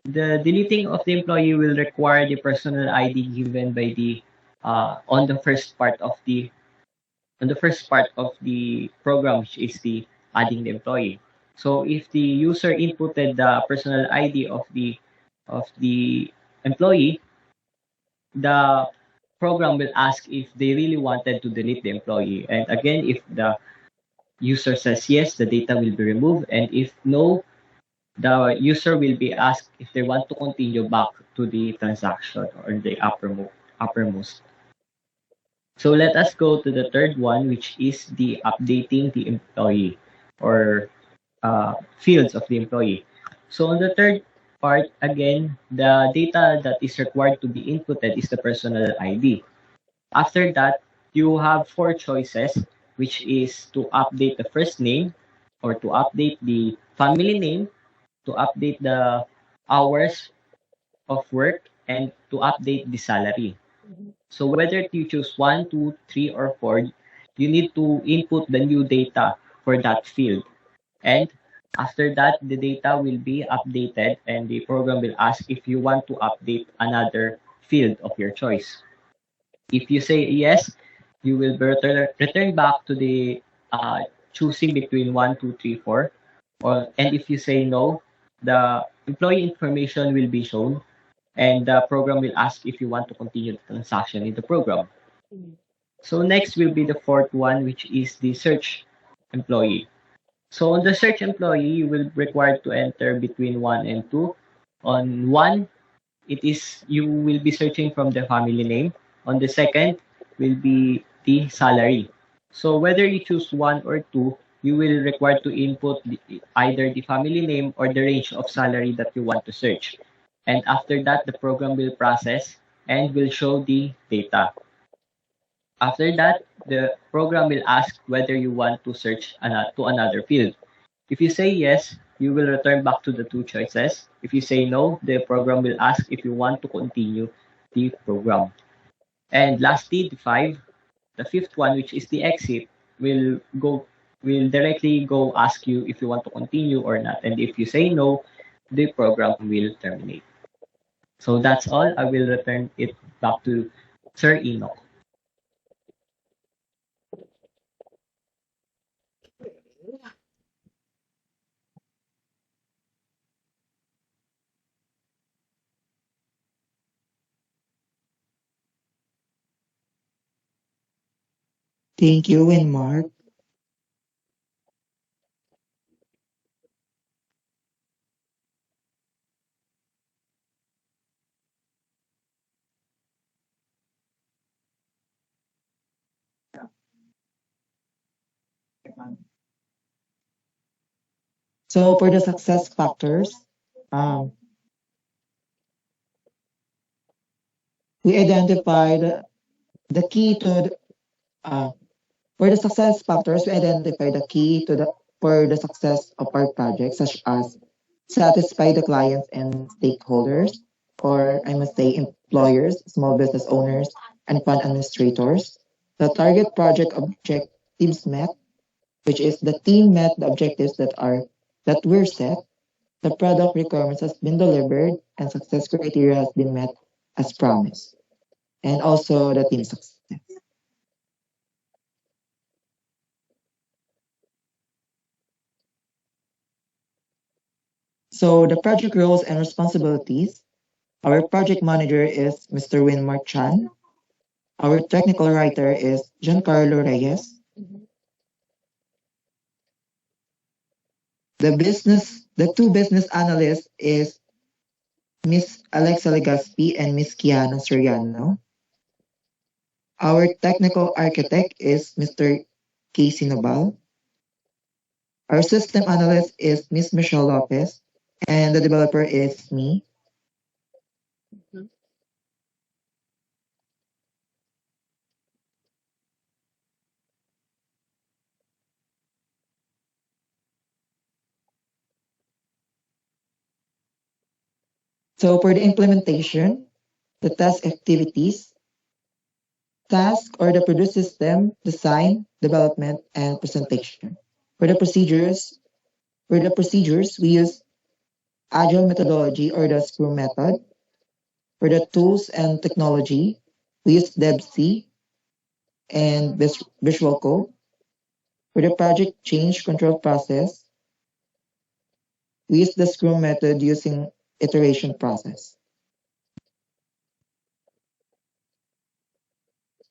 U: the deleting of the employee will require the personal ID given by the on the first part of the program, which is the adding the employee. So if the user inputted the personal ID of the employee, the program will ask if they really wanted to delete the employee. And again, if the user says yes, the data will be removed. And if no, the user will be asked if they want to continue back to the transaction or the uppermost. So let us go to the third one, which is the updating the employee or fields of the employee. So on the third part, again, the data that is required to be inputted is the personal ID. After that, you have four choices, which is to update the first name or to update the family name, to update the hours of work, and to update the salary. So whether you choose 1, 2, 3, or 4, you need to input the new data for that field. And after that, the data will be updated and the program will ask if you want to update another field of your choice. If you say yes, you will be return back to the choosing between 1, 2, 3, 4. And if you say no, the employee information will be shown and the program will ask if you want to continue the transaction in the program. So next will be the fourth one, which is the search employee. So on the search employee, you will be required to enter between 1 and 2. On 1, it is you will be searching from the family name. On the second will be the salary. So whether you choose 1 or 2, you will require to input either the family name or the range of salary that you want to search. And after that, the program will process and will show the data. After that, the program will ask whether you want to search to another field. If you say yes, you will return back to the two choices. If you say no, the program will ask if you want to continue the program. And lastly, the fifth one, which is the exit, will directly go ask you if you want to continue or not. And if you say no, the program will terminate. So that's all. I will return it back to Sir Enoch.
T: Thank you, and Mark. So for the success factors, um, we identified the key to for the success factors. We identify the key to the for the success of our project, such as satisfy the clients and stakeholders, or I must say employers, small business owners, and fund administrators. The target project objectives met, which is the team met the objectives that were set. The product requirements has been delivered and success criteria has been met as promised. And also the team success. So the project roles and responsibilities. Our project manager is Mr. Winmar Chan. Our technical writer is Giancarlo Reyes. The two business analysts is Miss Alexa Legaspi and Miss Kiana Soriano. Our technical architect is Mr. Casey Nobal. Our system analyst is Miss Michelle Lopez, and the developer is me. So for the implementation, the task activities, task or the produce system, design, development, and presentation. For the procedures, we use agile methodology or the Scrum method. For the tools and technology, we use DevC and Visual Code. For the project change control process, we use the Scrum method using iteration process.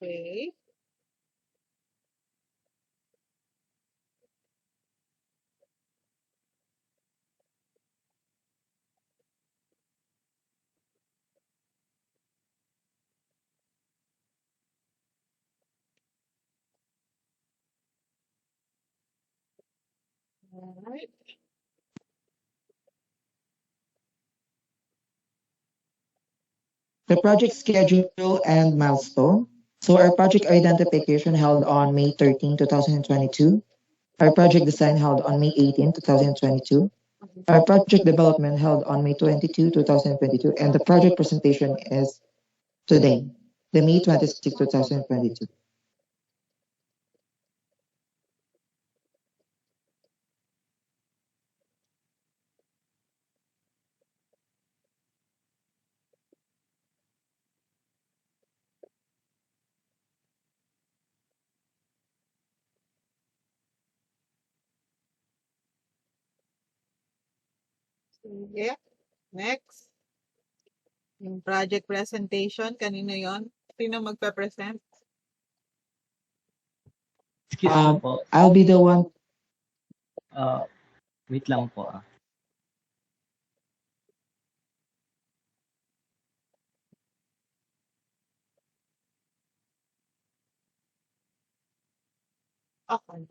A: Okay. All right.
T: The project schedule and milestone. So our project identification held on May 13, 2022. Our project design held on May 18, 2022. Our project development held on May 22, 2022. And the project presentation is today, the May 26, 2022.
A: Sige. Next. Yung project presentation, kanino yon? Sino magpe-present?
U: Excuse me po.
T: I'll be the one.
U: Wait lang po.
A: Okay.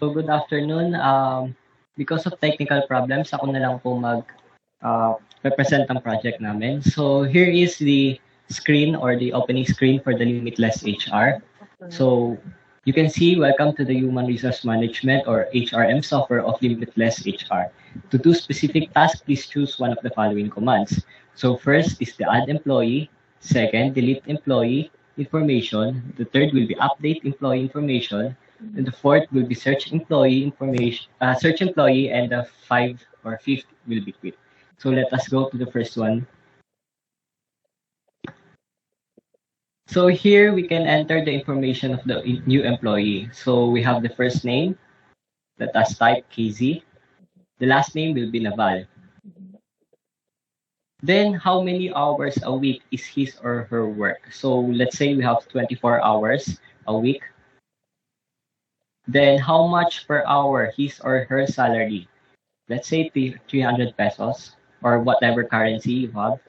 U: So good afternoon. Because of technical problems, ako na lang po represent ang project namin. So here is the screen or the opening screen for the Limitless HR. So you can see, welcome to the Human Resource Management or HRM software of Limitless HR. To do specific tasks, please choose one of the following commands. So first is the add employee. Second, delete employee information. The third will be update employee information. And the fourth will be search employee information, search employee, and the fifth will be quit. So let us go to the first one. So here we can enter the information of the new employee. So we have the first name, let us type KZ. The last name will be Naval. Then how many hours a week is his or her work? So let's say we have 24 hours a week. Then how much per hour his or her salary? Let's say 300 pesos or whatever currency you have.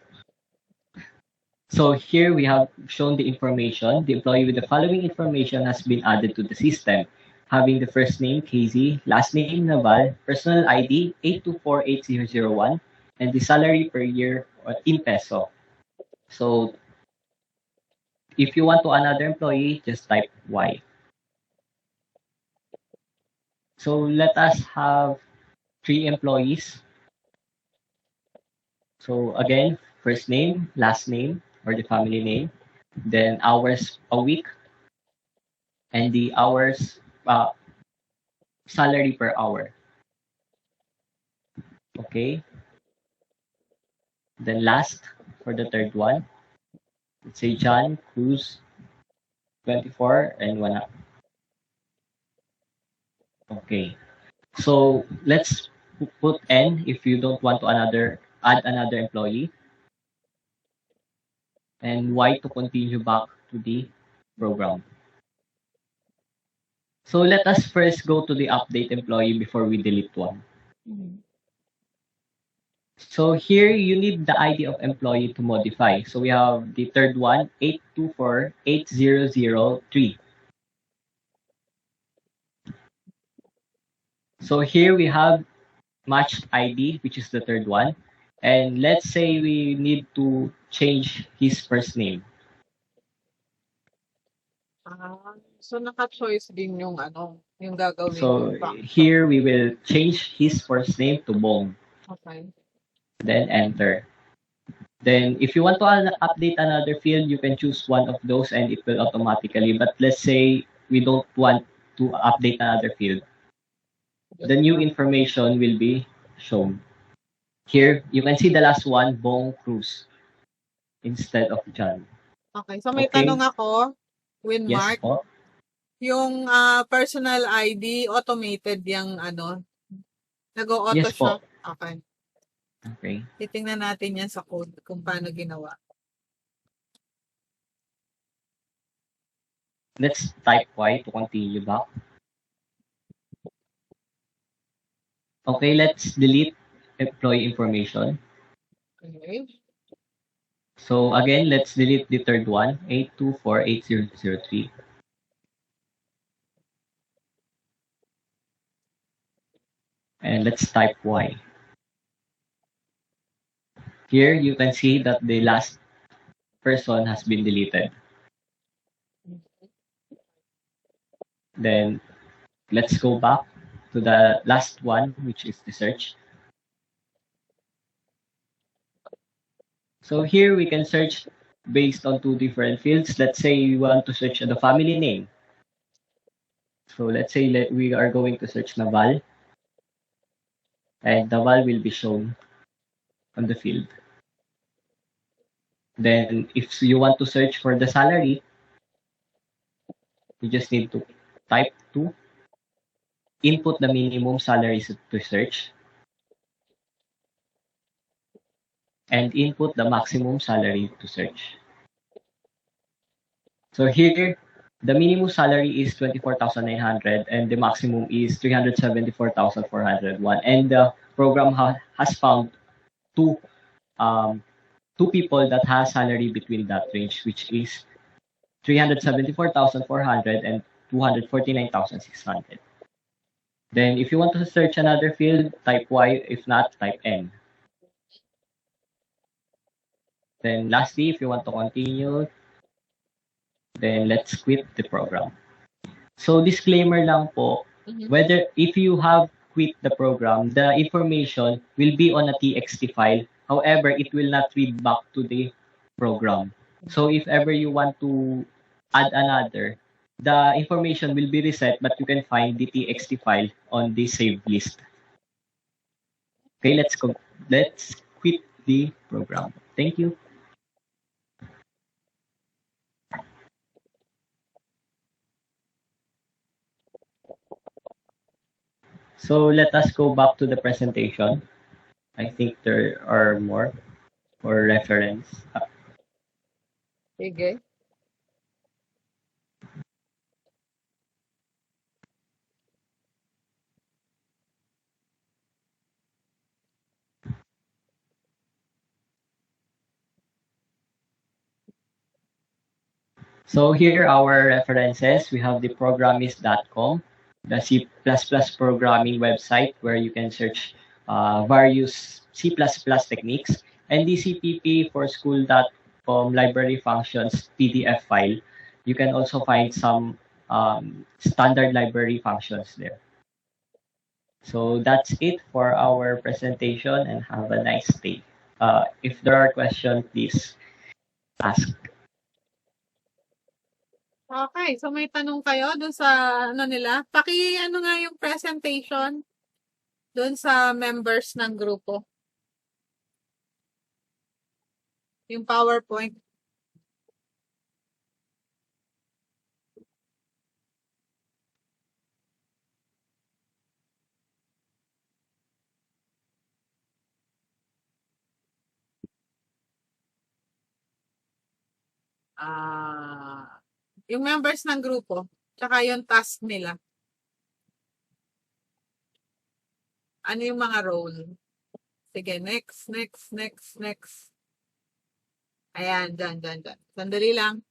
U: So here we have shown the information. The employee with the following information has been added to the system, having the first name KZ, last name Naval, personal ID 8248001, and the salary per year in peso. So if you want to another employee, just type Y. So let us have 3 employees. So again, first name, last name, or the family name, then hours a week, and the hours salary per hour. Okay. Then last for the third one, let's say John Cruz 24 and 1 up. Okay. So let's put N if you don't want to add another employee, and Y to continue back to the program. So let us first go to the update employee before we delete one. So here you need the ID of employee to modify. So we have the third one, 8248003. So here we have matched ID, which is the third one. And let's say we need to change his first name.
A: So naka-choice din yung yung gagawin.
U: So here we will change his first name to Bong.
A: Okay.
U: Then enter. Then if you want to update another field, you can choose one of those and it will automatically. But let's say we don't want to update another field. The new information will be shown. Here, you can see the last one, Bong Cruz, instead of John.
A: Okay, so may
U: Okay.
A: tanong ako,
U: Yes
A: Winmark.
U: po.
A: Yung personal ID, automated yung nag-o-auto
U: Yes
A: siya.
U: po.
A: Okay.
U: Okay.
A: Titingnan natin yan sa code kung paano ginawa.
U: Let's type Y to continue back. Okay, let's delete employee information.
A: Okay.
U: So again, let's delete the third one, 8248003. And let's type Y. Here you can see that the last person has been deleted. Then let's go back to the last one, which is the search. So here we can search based on 2 different fields. Let's say we want to search the family name. So let's say we are going to search Naval, and Naval will be shown on the field. Then if you want to search for the salary, you just need to type 2, input the minimum salary to search, and input the maximum salary to search. So here, the minimum salary is 24,900 and the maximum is 374,401. And the program has found two people that has salary between that range, which is 374,400 and 249,600. Then if you want to search another field, type Y. If not, type N. Then lastly, if you want to continue, then let's quit the program. So disclaimer lang po, whether if you have quit the program, the information will be on a TXT file. However, it will not read back to the program. So if ever you want to add another, the information will be reset, but you can find the TXT file on the saved list. Okay, let's go. Let's quit the program. Thank you. So let us go back to the presentation. I think there are more for reference.
A: Sige.
U: So here are our references. We have the programmist.com, the C++ programming website where you can search various C++ techniques, and the CPP for school.com library functions PDF file. You can also find some standard library functions there. So that's it for our presentation, and have a nice day. If there are questions, please ask.
A: Okay, so may tanong kayo doon sa ano nila? Ano nga yung presentation doon sa members ng grupo? Yung PowerPoint. Yung members ng grupo, tsaka yung task nila. Ano yung mga role? Sige, next. Ayan, dyan. Sandali lang.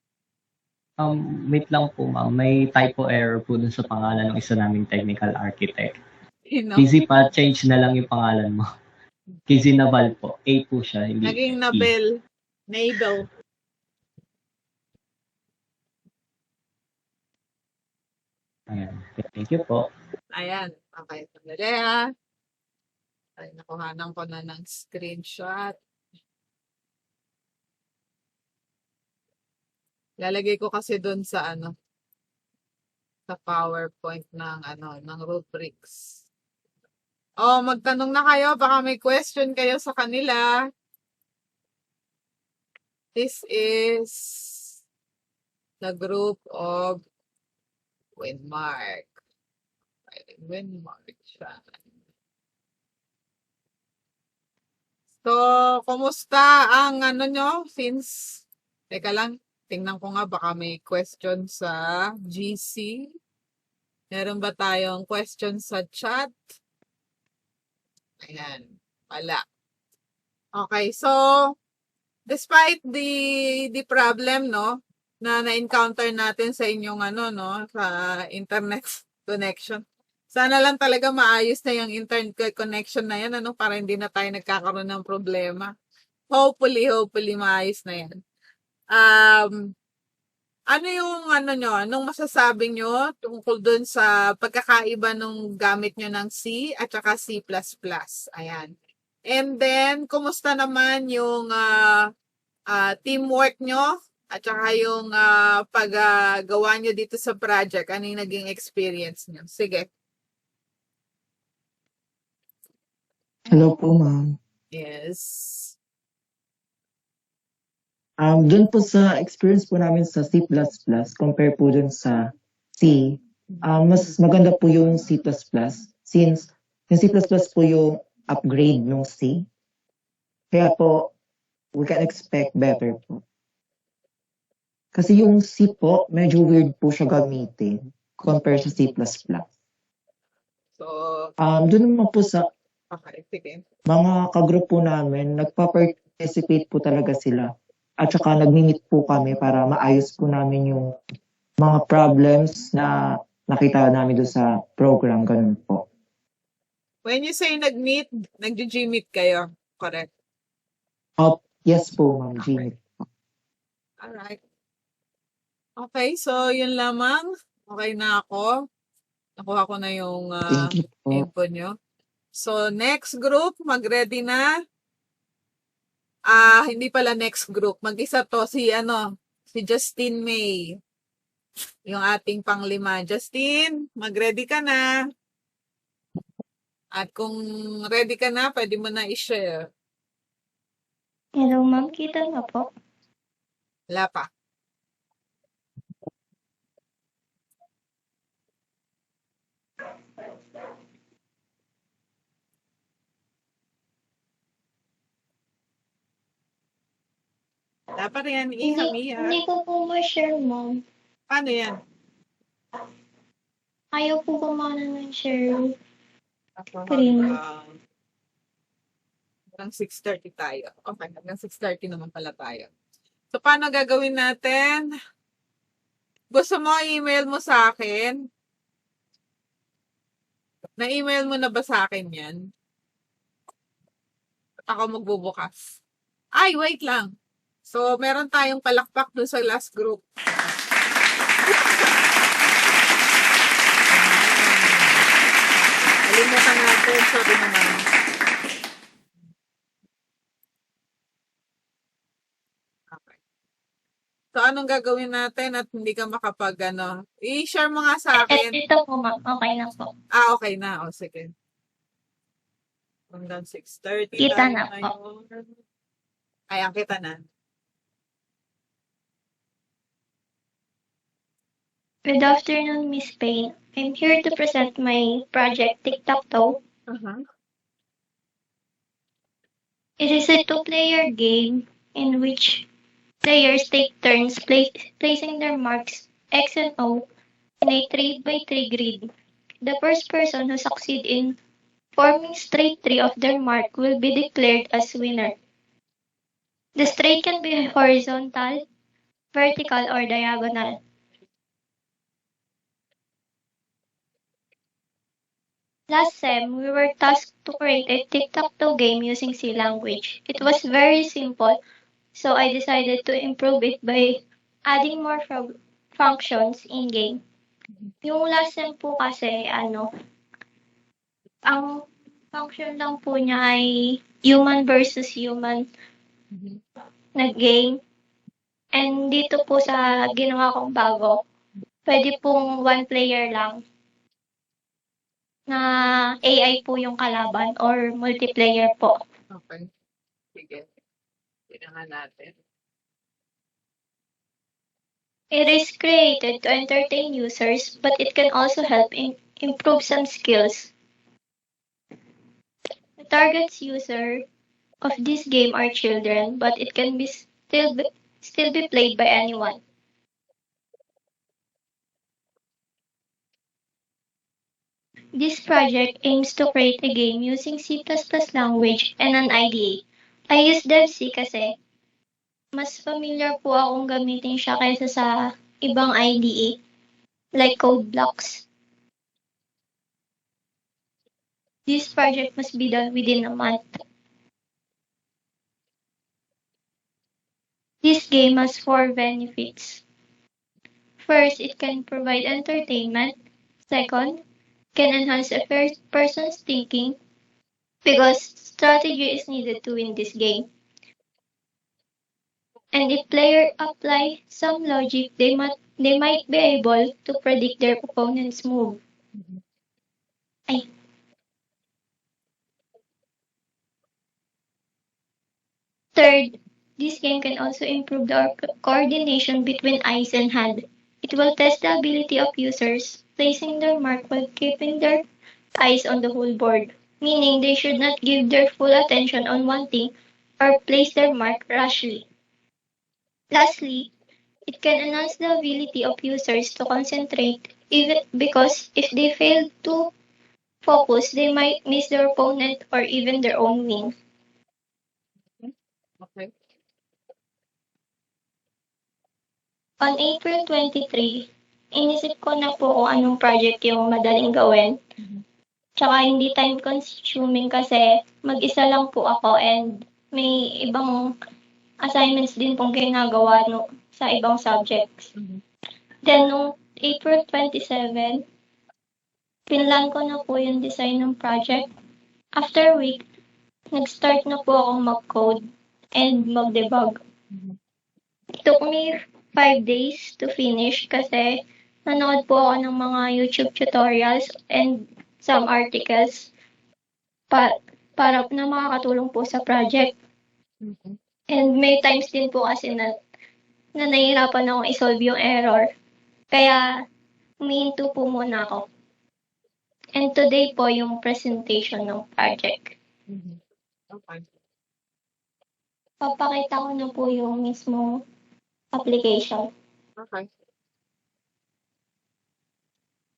U: Wait lang po, ma'am. May typo error po dun sa pangalan ng isa naming technical architect.
A: Sino?
U: Easy pa, change na lang yung pangalan mo. Kizzy Naval po. A po siya, hindi
A: Naging
U: E.
A: Nabel.
U: Ayan. Thank you po.
A: Ayan. Okay, sandali ha. Ay, nakuhanan ko na ng screenshot. Lalagay ko kasi doon sa sa PowerPoint ng rubrics. Magtanong na kayo, baka may question kayo sa kanila. This is the group of Winmark. Winmark siya. So, kumusta ang nyo? Teka lang, tingnan ko nga baka may question sa GC. Meron ba tayong question sa chat? Ayan, wala. Okay, so, despite the problem, no, na-encounter natin sa inyong sa internet connection. Sana lang talaga maayos na yung internet connection na yan, para hindi na tayo nagkakaroon ng problema. Hopefully maayos na yan. Ano yung anong masasabi nyo tungkol dun sa pagkakaiba nung gamit nyo ng C at saka C++? Ayan. And then, kumusta naman yung teamwork nyo at saka yung paggawa nyo dito sa project? Ano yung naging experience nyo? Sige.
T: Hello po, ma'am.
A: Yes.
T: Doon po sa experience po namin sa C++, compare po dun sa C, mas maganda po yung C++ since yung C++ po yung upgrade ng C. Kaya po, we can expect better po. Kasi yung C po, medyo weird po siya gamitin compare sa C++.
A: So,
T: doon naman po sa
A: okay, sige.
T: mga kagrupo namin, nagpa-participate po talaga sila. At saka nag-meet po kami para maayos po namin yung mga problems na nakita namin doon sa program. Ganun po.
A: When you say nag-meet, nag-G-meet kayo, correct?
T: Yes po, ma'am. G-meet.
A: Alright. Okay, so yun lamang. Okay na ako. Nakuha ko na yung info nyo. So, next group, mag-ready na. Hindi pala next group. Mag-isa to si Justin May. Yung ating panglima. Justin, mag-ready ka na. At kung ready ka na, pwede mo na i-share.
P: Hello, ma'am. Kita na po.
A: Wala pa. Dapat yan,
B: Hindi ko po ma-share, ma'am.
A: Paano yan?
B: Ayaw po gumana ng share
A: Ako
B: screen.
A: hanggang 6:30 tayo. Okay, hanggang 6:30 naman pala tayo. So, paano gagawin natin? Gusto mo email mo sa akin? Na-email mo na ba sa akin yan? At ako magbubukas. Ay, wait lang. So, meron tayong palakpak dun sa last group. Kalimutan natin, sabi naman. Okay. So, anong gagawin natin at hindi ka makapag, i-share mo nga sa akin.
B: Ito po, ma'am. Okay na po.
A: Okay na. O, sige. Hanggang 6:30
B: Kita
A: tayo
B: na po.
A: ngayon. Ayan, kita na.
B: Good afternoon, Miss Payne. I'm here to present my project Tic-Tac-Toe. It is a two-player game in which players take turns placing their marks X and O in a 3x3 grid. The first person who succeeds in forming straight 3 of their mark will be declared as winner. The straight can be horizontal, vertical, or diagonal. Last sem, we were tasked to create a tic-tac-toe game using C language. It was very simple, so I decided to improve it by adding more functions in-game. Yung last sem po kasi, ang function lang po niya ay human versus human na game. And dito po sa ginawa kong bago, pwede pong one player lang na AI po yung kalaban or multiplayer po.
A: Okay. Sige. Tingnan natin.
B: It is created to entertain users, but it can also help improve some skills. The target user of this game are children, but it can still be played by anyone. This project aims to create a game using C++ language and an IDE. I use DevC kasi mas familiar po akong gamitin siya kaysa sa ibang IDE like code blocks. This project must be done within a month. This game has 4 benefits. First, it can provide entertainment. Second, can enhance a person's thinking because strategy is needed to win this game. And if players apply some logic, they might be able to predict their opponent's move. Third, this game can also improve the coordination between eyes and hand. It will test the ability of users placing their mark while keeping their eyes on the whole board, meaning they should not give their full attention on one thing or place their mark rashly. Lastly, it can enhance the ability of users to concentrate, even because if they fail to focus, they might miss their opponent or even their own win.
A: Okay.
B: On April 23, inisip ko na po kung anong project yung madaling gawin. Tsaka hindi time consuming kasi mag-isa lang po ako and may ibang assignments din pong ginagawa sa ibang subjects. Then, nung April 27, pinlan ko na po yung design ng project. After a week, nag-start na po akong mag-code and mag-debug. It took me 5 days to finish kasi nanood po ako ng mga YouTube tutorials and some articles para na makakatulong po sa project. And may times din po kasi na nahihirapan akong isolve yung error. Kaya humihinto po muna ako. And today po yung presentation ng project.
A: Okay.
B: Papakita ko na po yung mismo application.
A: Okay.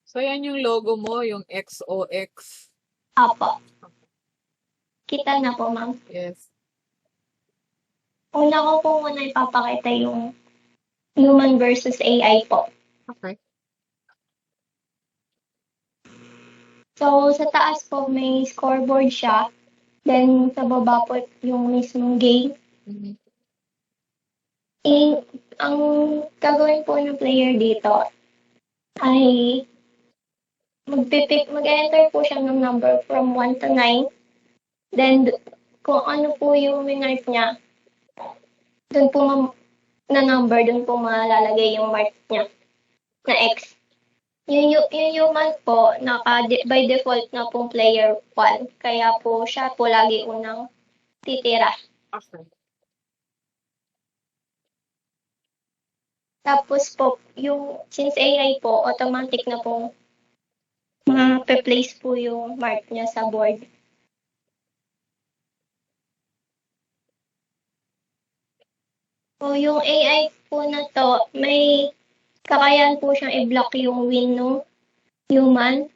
A: So, yan yung logo mo, yung XOX.
B: Apo. Kita na po, ma'am.
A: Yes.
B: Una ko po muna ipapakita yung human versus AI po.
A: Okay.
B: So, sa taas po may scoreboard siya. Then, sa baba po yung mismong game.
A: Mhm.
B: Ang gagawin po ng player dito ay mag-enter po siya ng number from 1 to 9. Then, kung ano po yung minark niya, dun po na number, dun po malalagay yung mark niya na X. Yung human po, by default na pong player 1. Kaya po siya po lagi unang titira.
A: Okay.
B: Tapos po, since AI po, automatic na po ma-place po yung mark niya sa board. So, yung AI po na to, may kakayahan po siyang i-block yung win ng human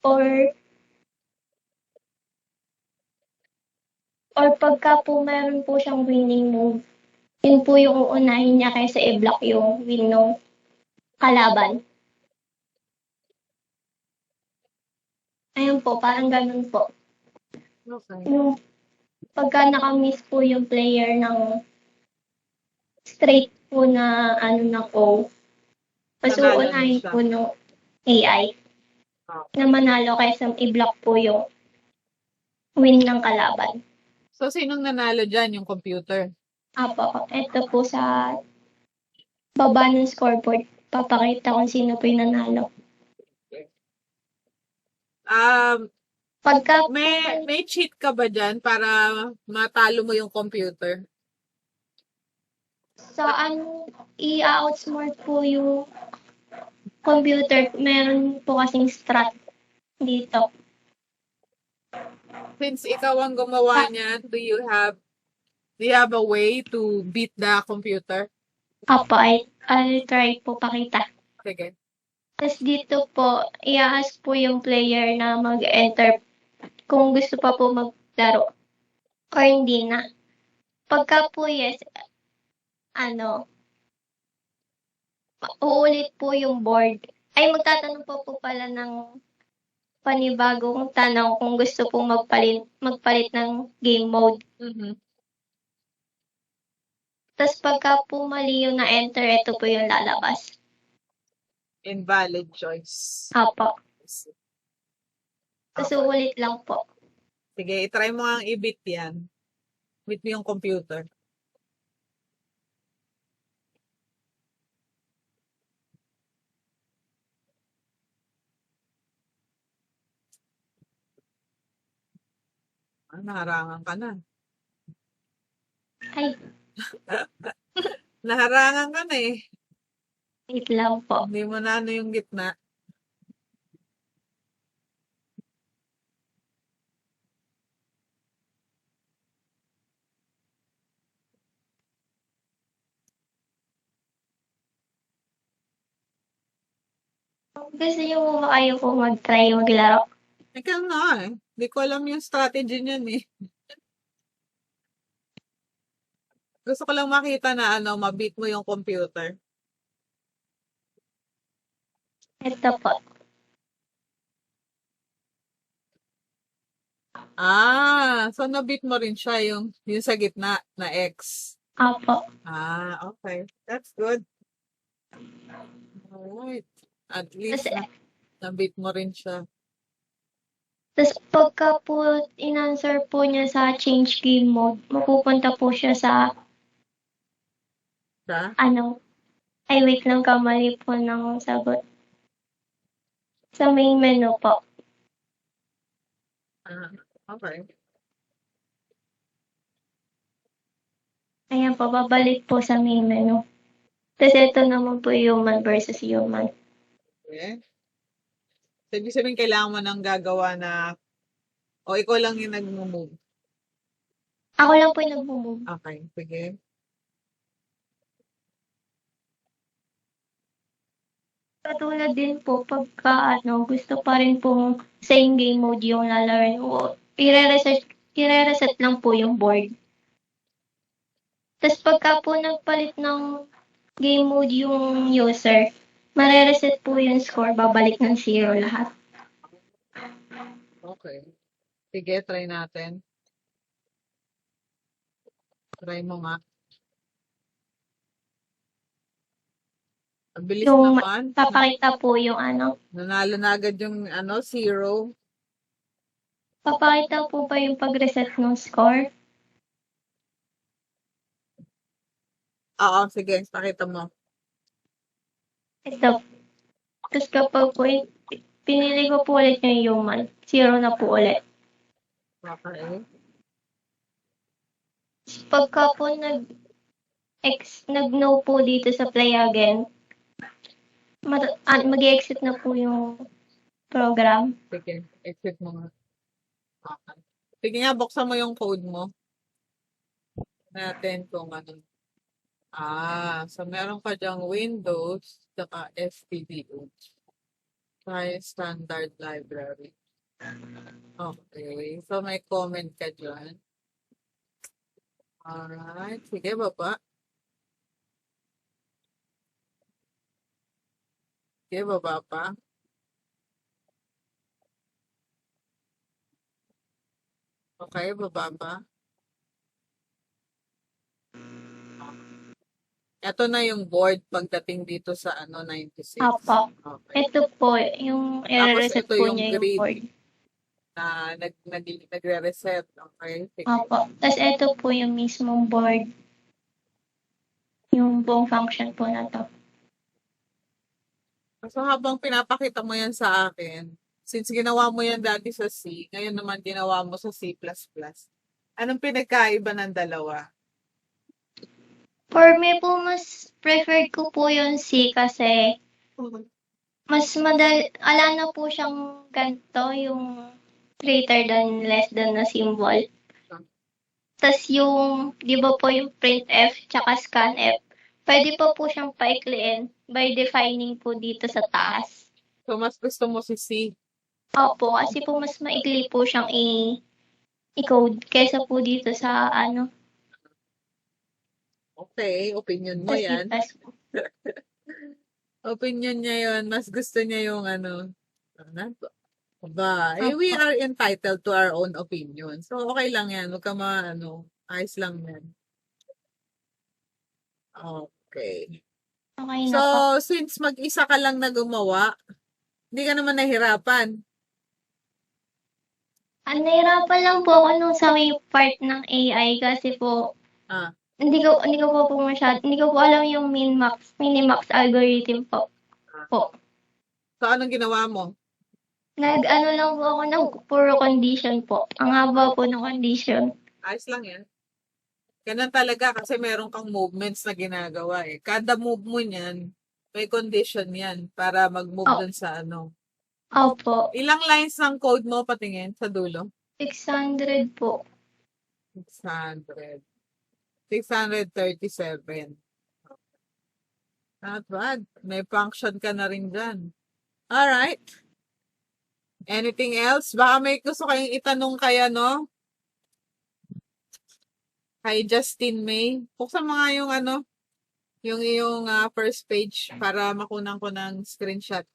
B: or pagka po meron po siyang winning move, yun po yung uunahin niya kaysa i-block yung win ng kalaban. Ayun po, parang ganun po.
A: Okay.
B: Yung pagka nakamiss po yung player ng straight po na na O, mas
A: Nanalo na
B: uunahin
A: siya.
B: po ng AI na manalo kaysa i-block po yung win ng kalaban.
A: So, sinong nanalo dyan? Yung computer?
B: Apo, ito po sa baba ng scoreboard. Papakita kung sino po yung nanalo. Pagka
A: May cheat ka ba dyan para matalo mo yung computer?
B: I-outsmart po yung computer, meron po kasing strat dito.
A: Since ikaw ang gumawa niyan, do you have a way to beat the computer?
B: Apo, I'll try po pakita.
A: Sige.
B: Tapos dito po, i-ask po yung player na mag-enter kung gusto pa po maglaro or hindi na. Pagka po yes, uulit po yung board. Ay, magtatanong po pala ng panibagong tanong kung gusto pong magpalit ng game mode.
A: Mm-hmm.
B: Tapos pagka po mali yung na-enter, ito po yung lalabas.
A: Invalid choice.
B: Apo. Tapos uulit lang po.
A: Sige, itry mo ang i-beat yan. Beat mo yung computer. Naharangan ka na.
B: Ay.
A: Naharangan ka na eh.
B: Wait lang po.
A: Hindi mo na yung gitna.
B: Gusto niyo mo ba kayo po mag-try maglaro?
A: Ikaw na eh. Hindi ko alam yung strategy niyan eh. Gusto ko lang makita na ma-beat mo yung computer.
B: Ito po.
A: So na-beat mo rin siya yung sa gitna na X.
B: Apo.
A: Okay. That's good. Alright. At least na-beat mo rin siya.
B: Tapos pagka po in-answer po niya sa change game mode, mapupunta po siya sa ay wait lang, kamali po ng sagot. Sa main menu po.
A: Okay.
B: Ayan po, babalik po sa main menu. Tapos ito naman po human versus human.
A: Okay. So, ibig sabihin kailangan mo nang gagawa na ikaw lang yung nag-move.
B: Ako lang po yung nagmo-move.
A: Okay, sige.
B: Katulad din po pagka gusto pa rin pong same game mode yung lalaroin ko, ire-reset lang po yung board. Tapos pagka po nagpalit ng game mode yung user, mare-reset po yung score, babalik ng 0 lahat.
A: Okay. Sige, try natin. Try mo nga. Ang bilis
B: Yung
A: naman.
B: papakita po yung
A: Nanalo na agad yung 0.
B: papakita po ba yung pag-reset ng score?
A: Oo, sige, pakita mo.
B: Ito. Tapos kapag po pinili ko po ulit yung human, 0 na po ulit.
A: Okay.
B: Pagka po nag-no po dito sa play again, mag-exit na po yung program.
A: Sige, exit mo nga. Okay. Sige nga, buksan mo yung code mo. Natin kung ano. So meron ka dyang Windows, saka STDO. Try standard library. Okay. So may comment ka dyan. Alright. Sige, baba. Sige, baba pa. Okay, baba pa. Ito na yung board pagdating dito sa 96.
B: Apo.
A: Okay.
B: Ito po, yung i-reset
A: Tapos ito
B: po
A: yung
B: niya yung
A: grid
B: board.
A: na nagre-reset. Okay. Sige.
B: Apo. Tapos ito po yung mismong board. Yung buong function po na to.
A: So habang pinapakita mo yan sa akin, since ginawa mo yan dati sa C, ngayon naman ginawa mo sa C++. Anong pinagkaiba ng dalawa?
B: For me po, mas preferred ko po yung C kasi mas madali, ala na po siyang ganito, yung greater than, less than na symbol. Tapos yung, di ba po yung printf tsaka scanf, pwede pa po siyang paikliin by defining po dito sa taas.
A: So mas gusto mo si C?
B: Opo, kasi po mas maikli po siyang i-code kesa po dito sa
A: Okay, opinion mo yan. Opinion niya yun. Mas gusto niya yung we are entitled to our own opinion. So, okay lang yan. Huwag ka ayos lang yan. Okay.
B: Okay na
A: So,
B: po.
A: since mag-isa ka lang na gumawa, hindi ka naman nahirapan.
B: Nahirapan lang po ako nung sa may part ng AI kasi po, hindi ko po alam yung minimax algorithm po.
A: So, anong ginawa mo?
B: Lang po ako ng puro condition po. Ang haba po ng condition.
A: Ayos lang yan. Ganun talaga kasi meron kang movements na ginagawa eh. Kada move mo niyan, may condition yan para mag-move dun sa
B: Opo.
A: Ilang lines ng code mo patingin sa dulo?
B: 600 po.
A: 600. 637. Not bad. May function ka na rin dyan. Alright. Anything else? Baka may gusto kayong itanong kaya, no? Kay Justin May. Buksan mo nga yung yung iyong first page para makunan ko ng screenshot.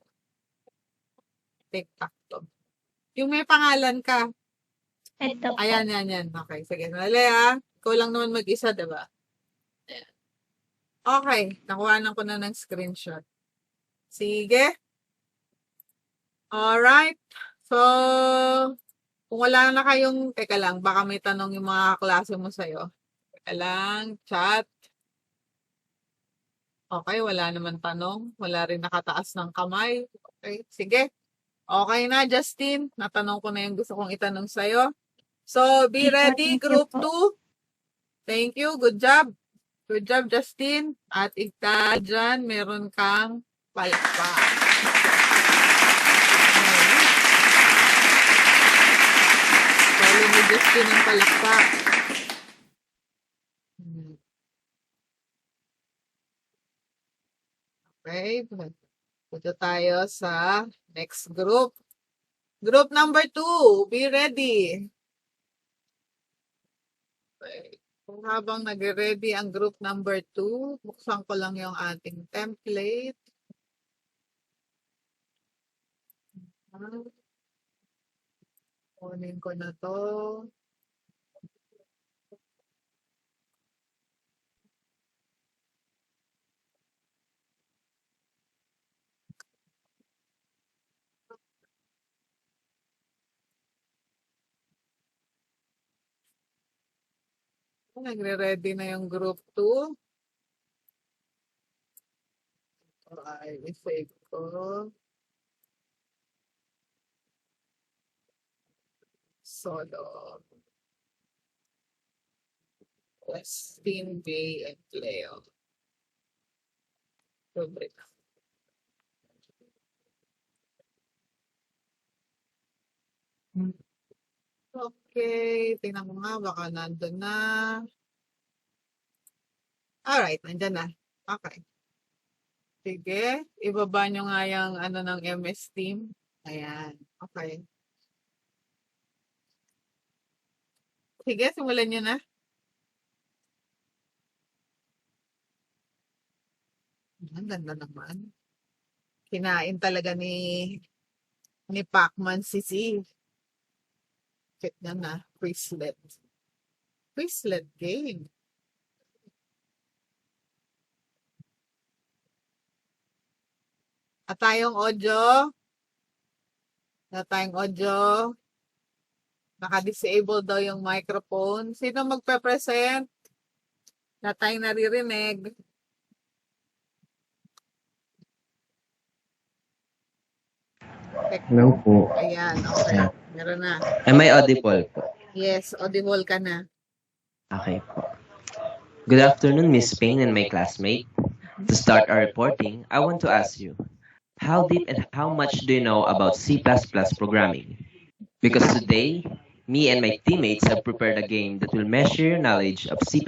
A: TikTok to. Yung may pangalan ka.
B: Ito po.
A: Ayan. Okay, sige. Nalay Ikaw lang naman mag-isa, diba? Okay. Nakuhanan ko na ng screenshot. Sige. Alright. So, kung wala na kayong, teka lang, baka may tanong yung mga klase mo sa'yo. Teka lang, chat. Okay, wala naman tanong. Wala rin nakataas ng kamay. Okay, sige. Okay na, Justin. Natanong ko na yung gusto kong itanong sa'yo. So, be ready, group 2. Thank you. Good job. Good job, Justin. At dyan, meron kang palakpak. Follow mo, Justin, ang palakpak. Okay? Punta tayo sa next group. Group number 2, be ready. Okay. Kung habang nag-ready ang group number 2, buksan ko lang yung ating template. Kunin ko na to. Nagre-ready na yung group 2. So, ay, i-save ko. Solo. Westin, Bay, and Leo. Rubric. Okay, tingnan mo nga, baka nandun na. Alright, nandyan na. Okay. Sige, ibaba nyo nga yung ano ng MS Team. Ayan, okay. Sige, simulan nyo na. Ang ganda naman. Kinain talaga ni Pacman si C. Fit na na. Quizlet. Quizlet game. At tayong audio. At tayong audio. Naka-disable daw yung microphone. Sino magpe-present? Na tayong naririnig.
D: Hello po.
A: Ayan, okay. Meron na.
D: Am I audible po?
A: Yes, audible ka na.
D: Okay po. Good afternoon, Miss Payne and my classmate. To start our reporting, I want to ask you, how deep and how much do you know about C++ programming? Because today, me and my teammates have prepared a game that will measure your knowledge of C++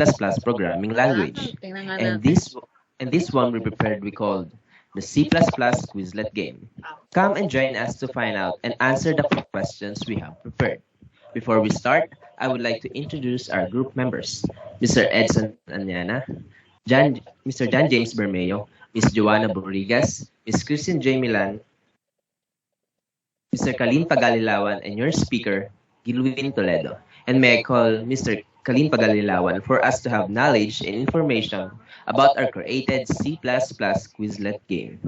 D: programming language. And this one we prepared we called the C++ Quizlet game. Come and join us to find out and answer the questions we have prepared. Before we start, I would like to introduce our group members, Mr. Edson Anyana, Mr. John James Bermeo, Ms. Joanna Borrigas, Ms. Christine J. Milan, Mr. Kalin Pagalilawan, and your speaker, Gilwin Toledo. And may I call Mr. Kalin Pagalilawan for us to have knowledge and information about our created C++ Quizlet game.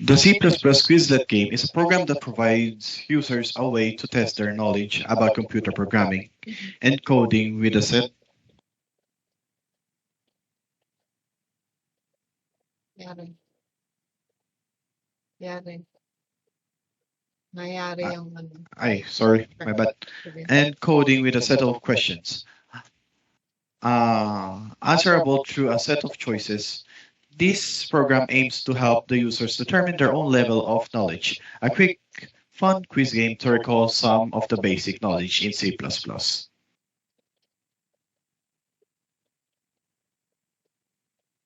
V: The C++ Quizlet game is a program that provides users a way to test their knowledge about computer programming and coding with a set
A: Nangyari yung ano.
V: sorry, my bad. And coding with a set of questions. Answerable through a set of choices. This program aims to help the users determine their own level of knowledge. A quick, fun quiz game to recall some of the basic knowledge in C++.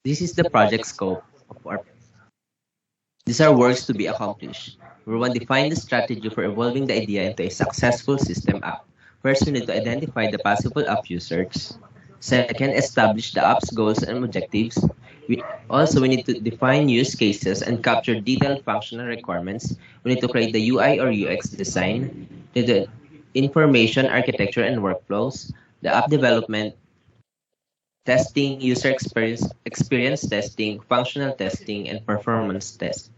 D: This is the project scope of our. These are works to be accomplished. We want to define the strategy for evolving the idea into a successful system app. First, we need to identify the possible app users. Second, establish the app's goals and objectives. We need to define use cases and capture detailed functional requirements. We need to create the UI or UX design, the information architecture and workflows, the app development, testing, user experience testing, functional testing, and performance test.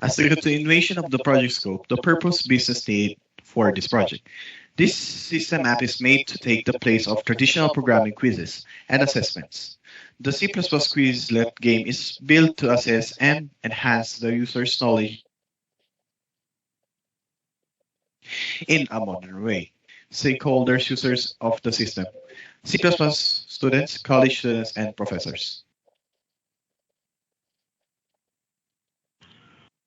V: As the continuation of the project scope, the purpose business need for this project. This system app is made to take the place of traditional programming quizzes and assessments. The C++ Quizlet game is built to assess and enhance the user's knowledge in a modern way. Stakeholders, users of the system, C++ students, college students, and professors.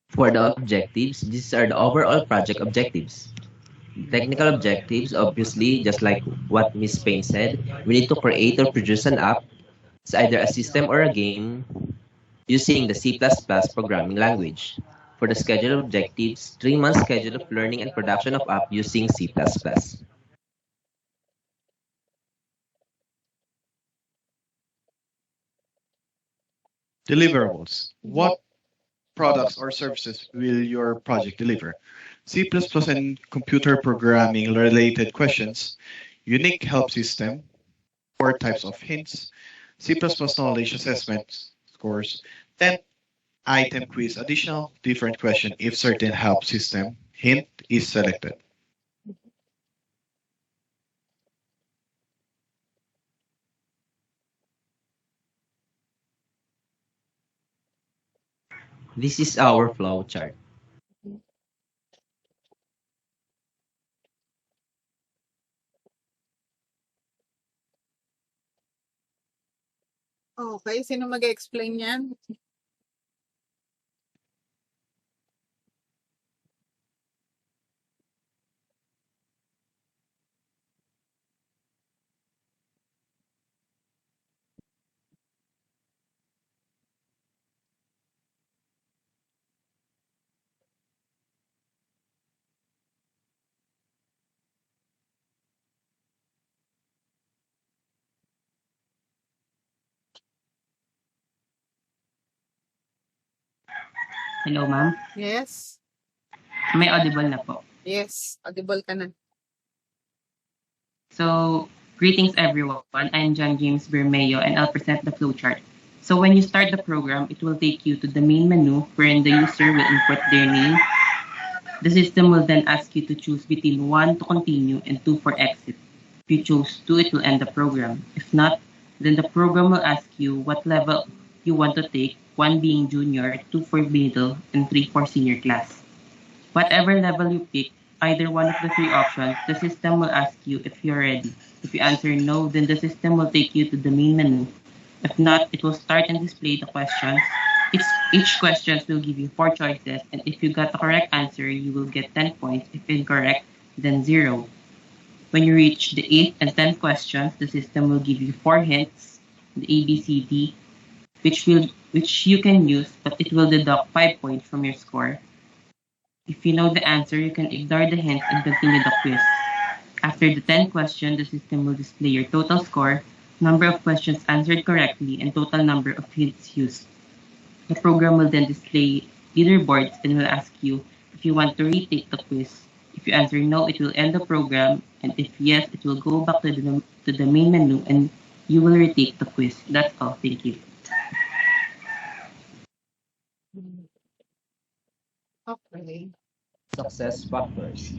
D: For the objectives, these are the overall project objectives. Technical objectives, obviously, just like what Miss Payne said, we need to create or produce an app. It's either a system or a game using the C++ programming language. For the schedule objectives, 3 month schedule of learning and production of app using C++.
V: Deliverables. What products or services will your project deliver? C++ and computer programming related questions, unique help system, 4 types of hints, C++ knowledge assessment scores, 10 item quiz, additional different question if certain help system hint is selected.
D: This is our flow chart.
A: Okay, sino mag-explain yan?
E: Hello, ma'am.
A: Yes?
E: May audible na po.
A: Yes, audible ka na.
E: So, greetings everyone. I'm John James Bermeo and I'll present the flowchart. So when you start the program, it will take you to the main menu wherein the user will input their name. The system will then ask you to choose between 1 to continue and 2 for exit. If you choose 2, it will end the program. If not, then the program will ask you what level you want to take, 1 being junior, 2 for middle, and 3 for senior class. Whatever level you pick, either one of the 3 options, the system will ask you if you're ready. If you answer no, then the system will take you to the main menu. If not, it will start and display the questions. Each question will give you 4 choices, and if you got the correct answer, you will get 10 points. If incorrect, then 0. When you reach the 8th and 10th questions, the system will give you 4 hints, the A, B, C, D, which you can use, but it will deduct 5 points from your score. If you know the answer, you can ignore the hint and continue the quiz. After the 10th question, the system will display your total score, number of questions answered correctly, and total number of hints used. The program will then display leaderboards and will ask you if you want to retake the quiz. If you answer no, it will end the program, and if yes, it will go back to the main menu and you will retake the quiz. That's all. Thank you.
A: Okay.
D: Success factors.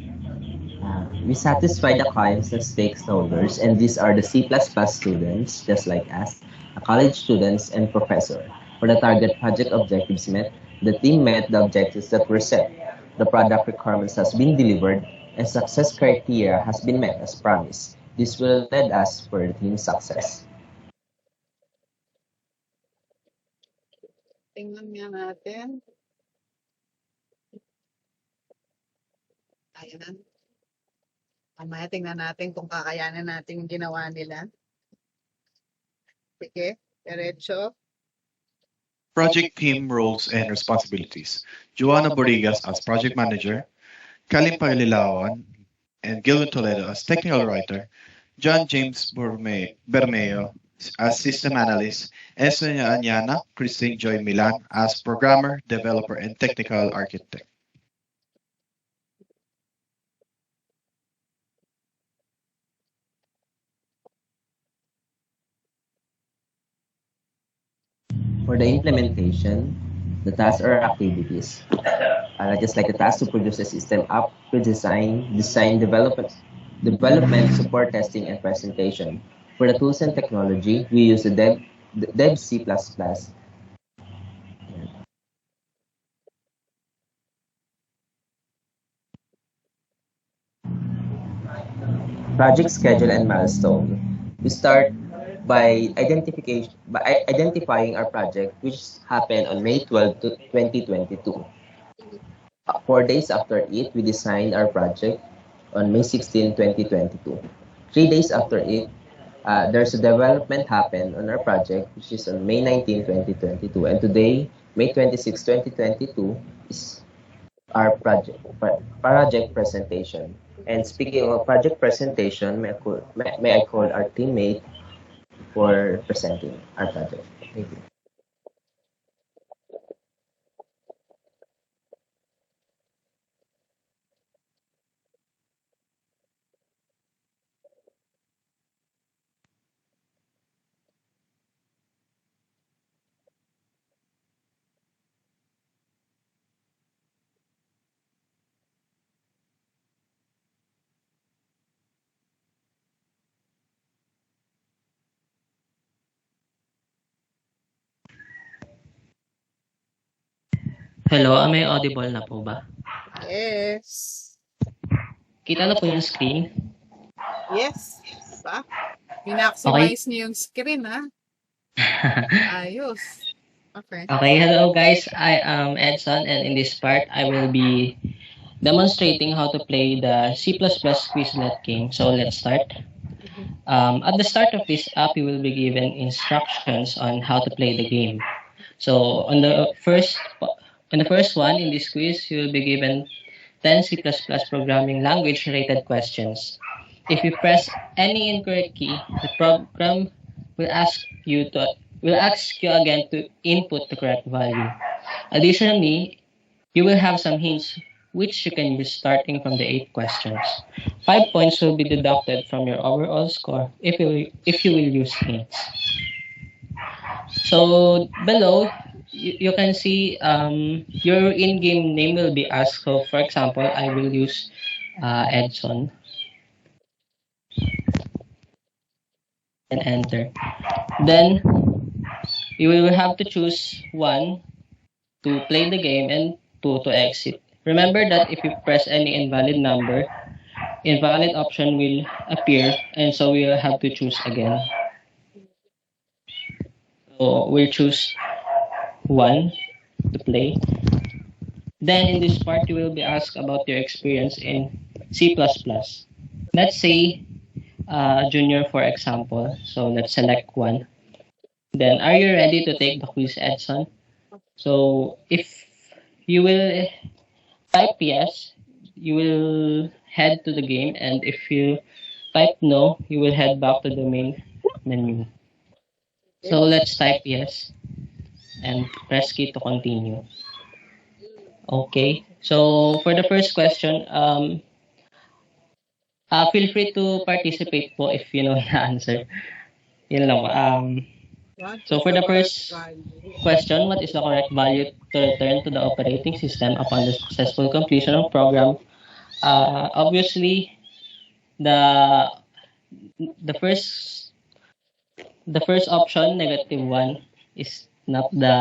D: We satisfy the clients and stakeholders, and these are the C++ students, just like us, college students, and professor. For the target project objectives met, the team met the objectives that were set. The product requirements has been delivered, and success criteria has been met as promised. This will lead us for the team success.
A: Tingnan nga natin. Ayan na. Mamaya tingnan natin kung kakayanan natin yung ginawa nila. Sige, diretso.
V: Project team roles and responsibilities. Joanna Borigas as project manager, Kalim Pagalilawan and Gilwin Toledo as technical writer, John James Bermeo as system analyst, and Sonia Anyana, Christine Joy Milan as programmer, developer, and technical architect.
D: For the implementation, the tasks or activities, just like the task to produce a system app, design, development, support testing, and presentation. For the tools and technology, we use the Dev C++. Project schedule and milestone. We start by identifying our project, which happened on May 12 to 2022. 4 days after it, we designed our project on May 16, 2022. 3 days after it, there's a development happened on our project, which is on May 19, 2022. And today, May 26, 2022, is our project presentation. And speaking of project presentation, may I call our teammate for presenting our project. Thank you.
G: Hello, may audible na po ba?
A: Yes.
G: Kita na po yung screen?
A: Yes. Ba? Minaximize niyo yung screen, ha? Ayos. Okay.
G: Okay, hello guys. I am Edson, and in this part, I will be demonstrating how to play the C++ Quizlet game. So let's start. At the start of this app, you will be given instructions on how to play the game. So on the first one in this quiz, you will be given 10 C++ programming language related questions. If you press any incorrect key, the program will ask you again to input the correct value. Additionally, you will have some hints which you can use starting from the 8 questions. 5 points will be deducted from your overall score if you will use hints. So below, you can see your in-game name will be asked. So for example, I will use Edson and enter. Then you will have to choose 1 to play the game and 2 to exit. Remember that if you press any invalid number, invalid option will appear, and so we will have to choose again. So we'll choose 1 to play. Then in this part, you will be asked about your experience in C++. Let's say junior, for example. So let's select 1. Then are you ready to take the quiz, Edson? So if you will type yes, you will head to the game, and if you type no, you will head back to the main menu. So let's type yes and press key to continue. Okay, so for the first question, feel free to participate po if you know the answer. Yun lang. So for the first question, what is the correct value to return to the operating system upon the successful completion of program? Obviously, the first option, -1, is not the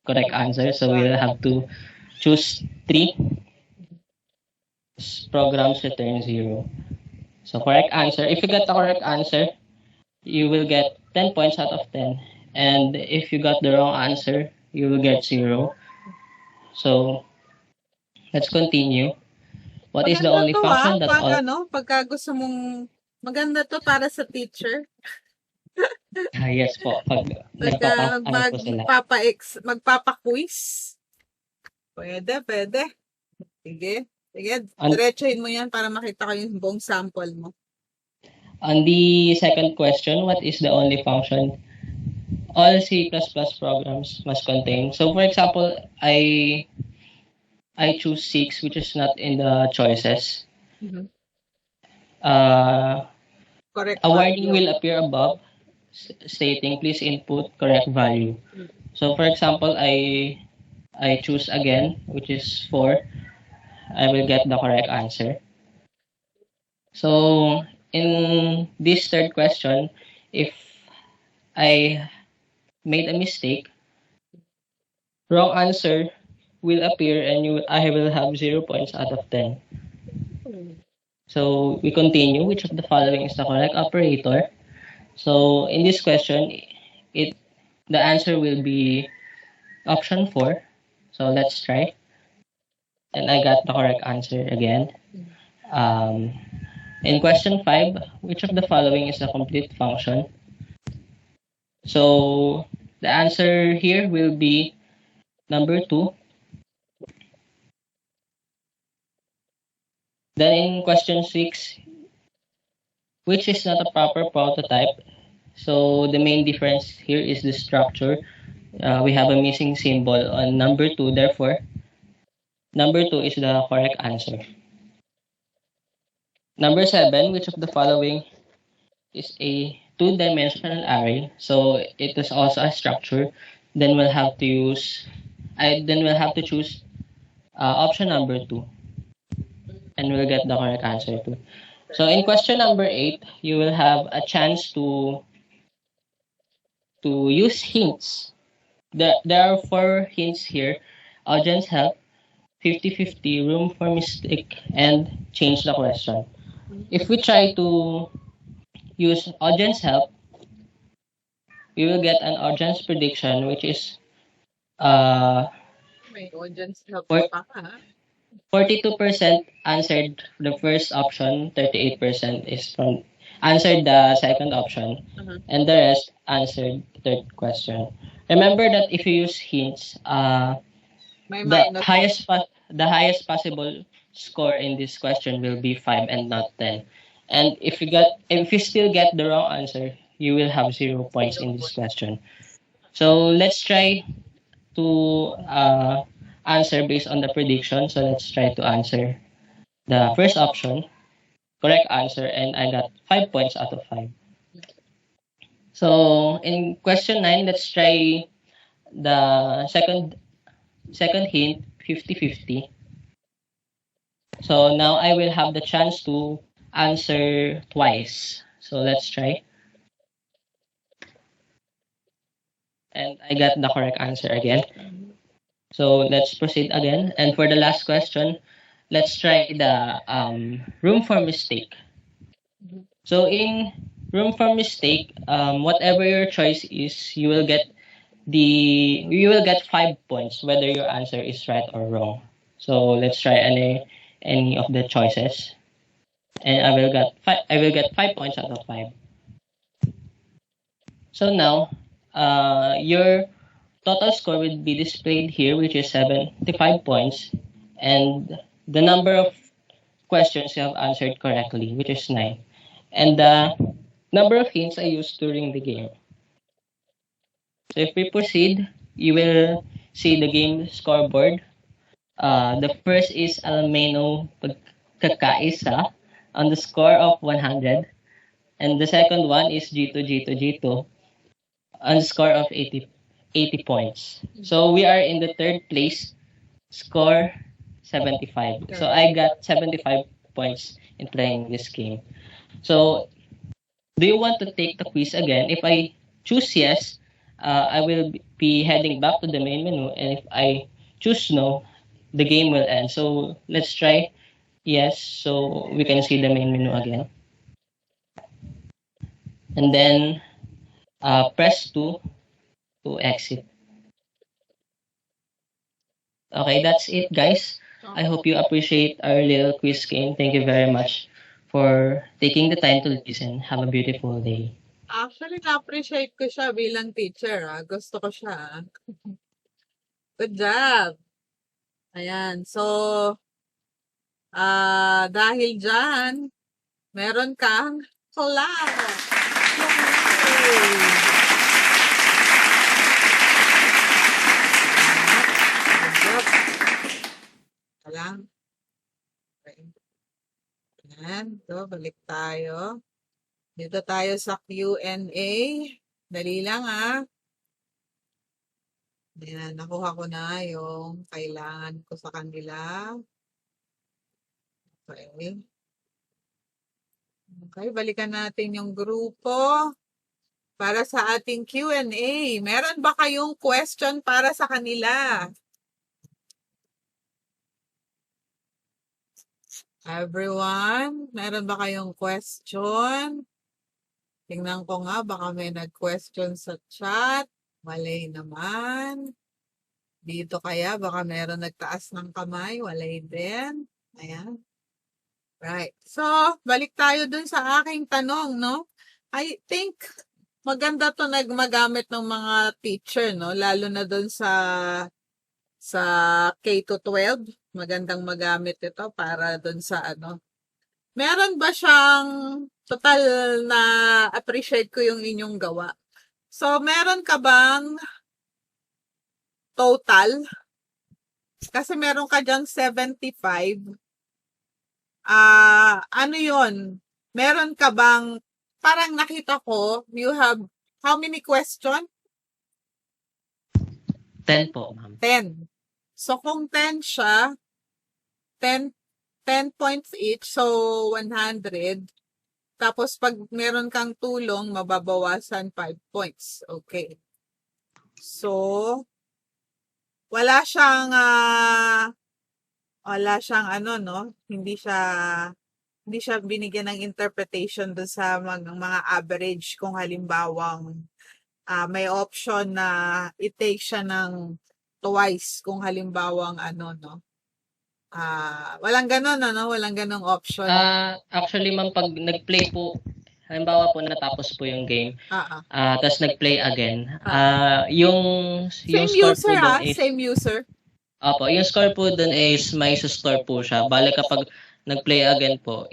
G: correct answer. So we'll have to choose 3. Programs return 0. So correct answer. If you get the correct answer, you will get 10 points out of 10. And if you got the wrong answer, you will get 0. So let's continue. What is the only function that
A: pagka gusto mong maganda to para sa teacher?
G: Yes po, pag
A: magpapa-quiz. Pwede. Sige, diretsuhin mo yan para makita ko yung buong sample mo.
G: On the second question, what is the only function all C++ programs must contain? So for example, I choose 6, which is not in the choices.
A: Correct.
G: A warning will appear above stating please input correct value. So for example, I choose again, which is 4. I will get the correct answer. So in this third question, if I made a mistake, wrong answer will appear, and I will have 0 points out of 10. So we continue. Which of the following is the correct operator? So in this question, the answer will be option 4. So let's try. and I got the correct answer again. In question 5, which of the following is a complete function? So the answer here will be number 2. Then in question 6, which is not a proper prototype? So the main difference here is the structure. We have a missing symbol on number 2, therefore number 2 is the correct answer. Number 7, which of the following is a two-dimensional array? So it is also a structure. Then we'll have to choose option number 2, and we'll get the correct answer too. So in question number 8, you will have a chance to use hints. There are 4 hints here: audience help, 50-50, room for mistake, and change the question. If we try to use audience help, we will get an audience prediction, which is
A: May audience help
G: For-
A: pa ka.
G: 42% answered the first option, 38% is from answered the second option, and the rest answered the third question. Remember that if you use hints,
A: May
G: the
A: minus.
G: highest possible score in this question will be 5 and not 10. And if you still get the wrong answer, you will have 0 points in this question. So let's try to answer based on the prediction. So let's try to answer the first option, correct answer, and I got 5 points out of 5. So in question 9, let's try the second hint, 50-50. So now I will have the chance to answer twice. So let's try. And I got the correct answer again. So let's proceed again. And for the last question, let's try the room for mistake. So in room for mistake, whatever your choice is, you will get 5 points whether your answer is right or wrong. So let's try any of the choices, and I will get 5 points out of 5. So now, your total score will be displayed here, which is 75 points, and the number of questions you have answered correctly, which is 9, and the number of hints I used during the game. So if we proceed, you will see the game scoreboard. The first is Almeno Pagkakaisa on the score of 100, and the second one is G2 on the score of 80 points. So we are in the third place, score 75. So I got 75 points in playing this game. So do you want to take the quiz again? If I choose yes, I will be heading back to the main menu, and if I choose no, the game will end. So let's try yes, so we can see the main menu again. And then press 2 to exit. Okay, that's it, guys. I hope you appreciate our little quiz game. Thank you very much for taking the time to listen. Have a beautiful day.
A: Actually, na-appreciate ko siya bilang teacher. Gusto ko siya. Good job. Ayan. So, dahil dyan, meron kang collab. Yay! Good job. Ito lang. Okay. Ayan. So, balik tayo. Dito tayo sa Q&A. Dali lang Ayan, nakuha ko na yung kailangan ko sa kanila. Okay. Okay, balikan natin yung grupo para sa ating Q&A. Meron ba kayong question para sa kanila? Everyone, meron ba kayong question? Tingnan ko nga, baka may nag-question sa chat. Malay naman. Dito kaya, baka meron nagtaas ng kamay. Walay din. Ayan. Right. So, balik tayo dun sa aking tanong, no? I think maganda to magamit ng mga teacher, no? Lalo na dun sa K to 12. Magandang magamit ito para dun sa ano. Meron ba siyang total na appreciate ko yung inyong gawa? So, meron ka bang total? Kasi meron ka dyang 75. Ano yun? Meron ka bang, parang nakita ko, you have, how many question?
G: 10 po, ma'am.
A: 10. So, kung 10 siya, 10 points each, so 100. Tapos, pag meron kang tulong, mababawasan 5 points. Okay. So, wala siyang ano, no? Hindi siya binigyan ng interpretation doon sa mga average kung halimbawang may option na i-take siya ng twice kung halimbawang ano, no? Walang ganon, ano? Walang ganong option.
G: Actually, ma'am, pag nag-play po, halimbawa po natapos po yung game, tapos nag-play again, yung
A: Same
G: score
A: user,
G: po doon is...
A: Same user.
G: Opo, yung score po doon is may score po siya. Bale kapag nag-play again po,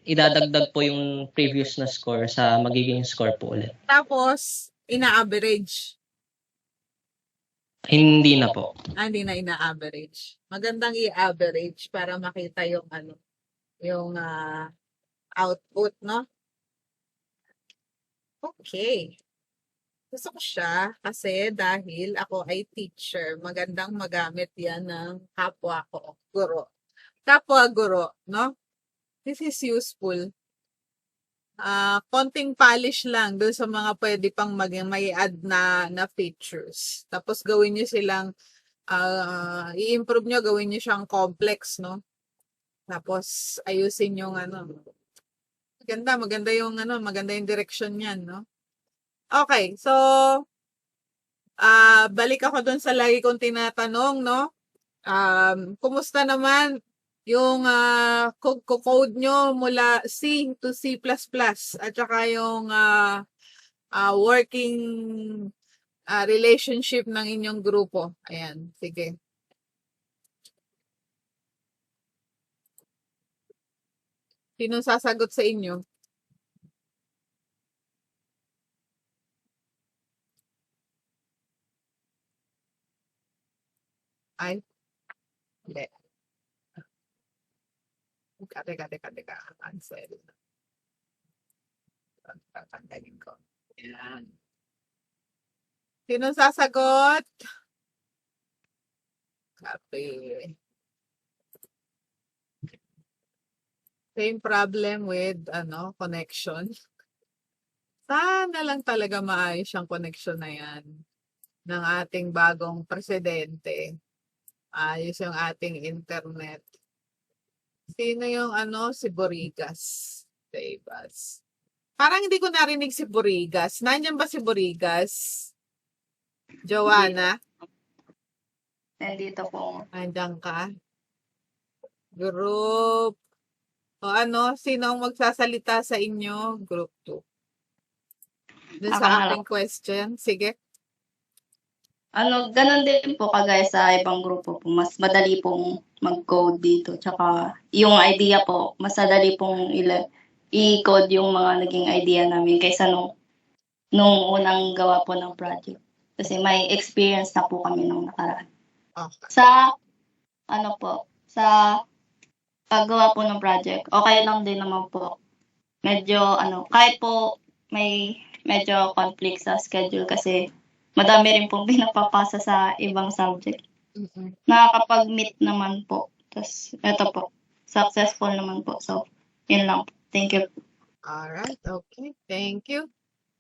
G: idadagdag po yung previous na score sa magiging score po ulit.
A: Tapos, ina-average.
G: Hindi na po.
A: Hindi na ina-average. Magandang i-average para makita yung ano, yung output, no? Okay. Gusto ko siya kasi dahil ako ay teacher, magandang magamit yan ng kapwa ko, guro. Kapwa guro, no? This is useful. Konting polish lang dun sa mga pwede pang may add na features. Tapos gawin nyo silang, i-improve nyo, gawin nyo siyang complex, no? Tapos ayusin yung ano. Maganda yung ano, maganda yung direction niyan, no? Okay, so balik ako dun sa lagi kong tinatanong, no? Kumusta naman yung code nyo mula C to C++ at saka yung working relationship ng inyong grupo. Ayan, sige. Sino sasagot sa inyo? Ay, hindi. Teka. Cancel. Tatanggalin ko. Ayan. Sino sasagot? Copy. Same problem with connection. Sana lang talaga maayos yung connection na yan ng ating bagong presidente. Ayos yung ating internet. Sino yung si Borigas? Davis. Parang hindi ko narinig si Borigas. Nandiyan ba si Borigas? Joanna?
F: Nandito po.
A: Nandiyan ka? Group. O sino ang magsasalita sa inyo? Group 2. Dun sa ating question. Sige.
F: Ganun din po kagaya sa ibang grupo po. Mas madali pong mag-code dito. Tsaka yung idea po, mas madali pong i-code yung mga naging idea namin kaysa nung unang gawa po ng project. Kasi may experience na po kami nung nakaraan.
A: Okay.
F: Sa paggawa po ng project, okay lang din naman po. Medyo, kahit po may medyo conflict sa schedule kasi madami rin pong pinapapasa sa ibang subject. Nakakapag-meet naman po. Tapos, ito po, successful naman po. So, yun lang po. Thank you.
A: Alright, okay. Thank you.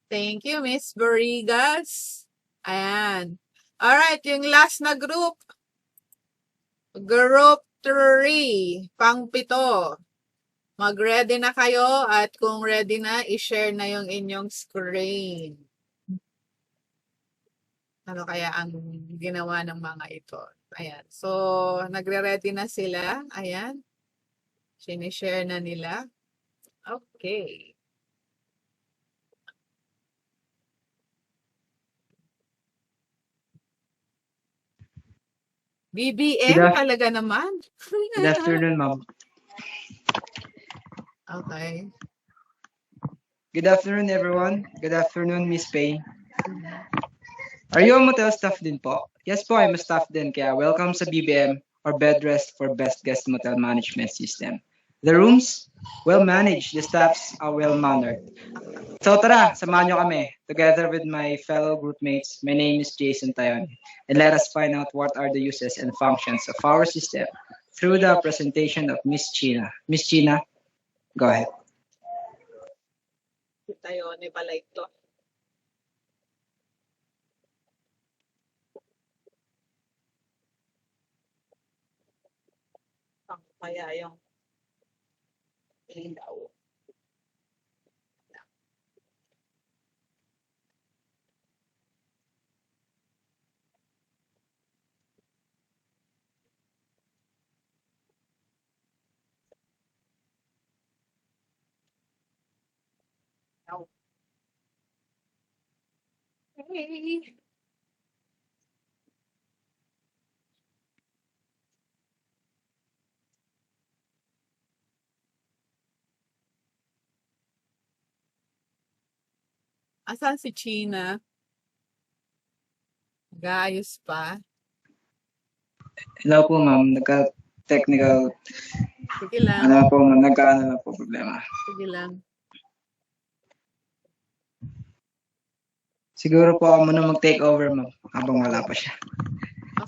A: Thank you, Miss Borigas. Ayan. Alright, yung last na group. Group 3, pang-7. Mag-ready na kayo at kung ready na, i-share na yung inyong screen. Ano kaya ang ginawa ng mga ito? Ayan. So, nagre-ready na sila. Ayan. Sinishare na nila. Okay. BBM talaga naman.
H: Good afternoon, ma'am.
A: Okay.
H: Good afternoon, everyone. Good afternoon, Miss Payne. Are you a motel staff din po? Yes po, I'm a staff din. Kaya welcome sa BBM or Bed Rest for Best Guest Motel Management System. The rooms, well managed. The staffs are well mannered. So tara, samahan nyo kami. Together with my fellow groupmates, my name is Jason Tayon. And let us find out what are the uses and functions of our system through the presentation of Miss China. Miss China, go ahead.
A: Tayo ni pala ito. Kaya yung ilaw. Hey. Asan si China? Gayos pa.
H: Hello po, ma'am. Nagka-technical.
A: Sige lang.
H: Ano po, ma'am. Nagkaano lang po problema.
A: Sige lang.
H: Siguro po ako muna mag-take over, ma'am, habang wala pa siya.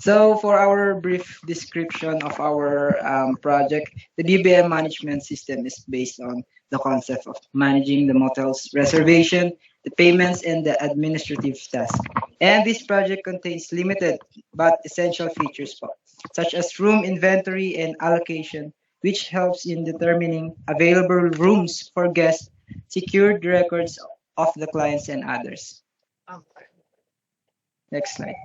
H: So, for our brief description of our project, the BBM management system is based on the concept of managing the motel's reservation, the payments, and the administrative tasks. And this project contains limited but essential features, such as room inventory and allocation, which helps in determining available rooms for guests, secured records of the clients and others.
A: Okay.
H: Next slide.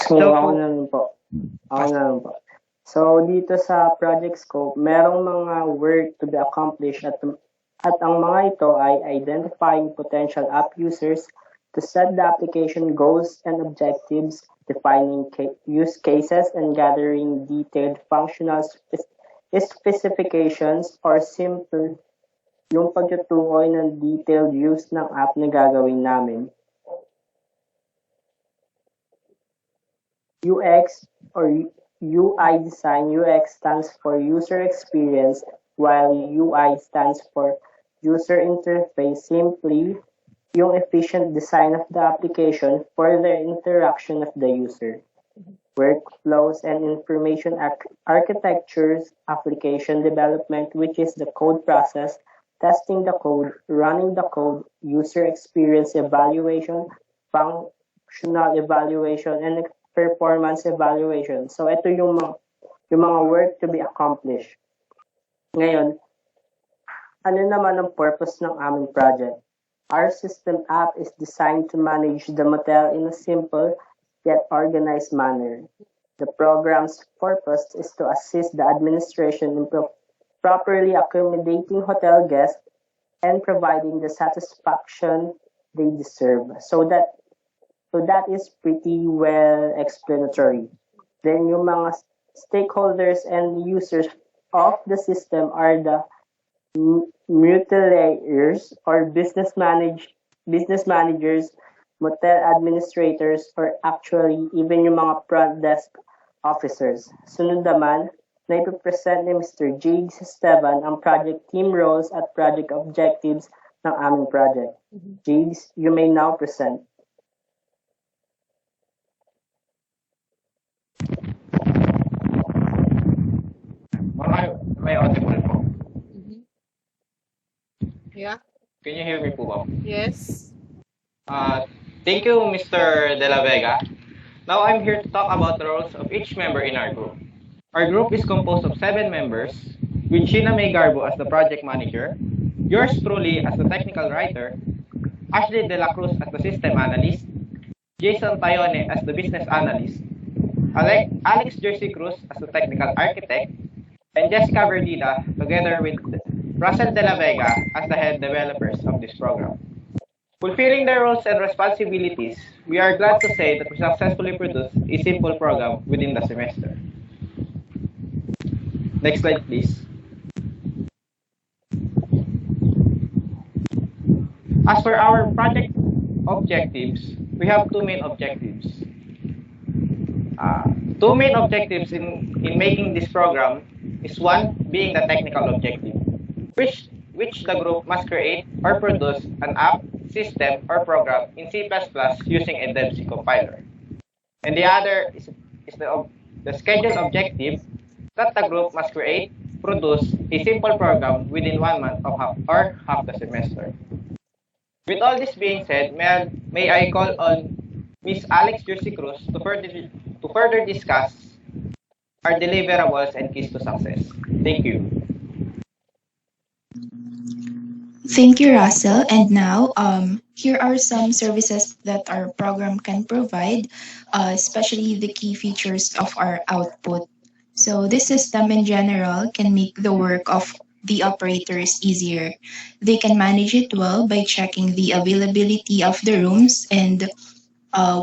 R: So, ako na lang po. So, dito sa project scope, merong mga work to be accomplished at ang mga ito ay identifying potential app users to set the application goals and objectives, defining use cases, and gathering detailed functional specifications or simple yung pagtutukoy ng detailed use ng app na gagawin namin. UX or UI design, UX stands for user experience, while UI stands for user interface. Simply, yung efficient design of the application for the interaction of the user. Workflows and information architectures, application development, which is the code process, testing the code, running the code, user experience evaluation, functional evaluation, and performance evaluation. So, ito yung mga work to be accomplished. Ngayon, ano naman ang purpose ng aming project? Our system app is designed to manage the motel in a simple yet organized manner. The program's purpose is to assist the administration in properly accommodating hotel guests and providing the satisfaction they deserve. So that is pretty well explanatory. Then yung mga stakeholders and users of the system are the mutilators or business managers, motel administrators, or actually even yung mga front desk officers. Sunod naman, na ipipresent ni Mr. Jigs Esteban ang project team roles at project objectives ng aming project. Jigs, you may now present.
C: May audible po.
A: Yeah.
C: Can you hear me po, ma'am?
A: Yes.
I: Thank you, Mr. De La Vega. Now I'm here to talk about the roles of each member in our group. Our group is composed of 7 members, with Sheena May Garbo as the project manager, yours truly as the technical writer, Ashley De La Cruz as the system analyst, Jason Tayone as the business analyst, Alex Jersey Cruz as the technical architect, and Jessica Verdida together with Russell De La Vega as the head developers of this program. Fulfilling their roles and responsibilities, we are glad to say that we successfully produced a simple program within the semester. Next slide, please. As for our project objectives, we have two main objectives. Two main objectives in making this program is one being the technical objective, which the group must create or produce an app, system, or program in C++ using a DevC compiler. And the other is the schedule objective that the group must create, produce a simple program within 1 month or half the semester. With all this being said, may I call on Ms. Alex Jersey Cruz to further discuss our deliverables and keys to success. Thank you.
P: Thank you, Russell. And now, here are some services that our program can provide, especially the key features of our output. So this system in general can make the work of the operators easier. They can manage it well by checking the availability of the rooms, and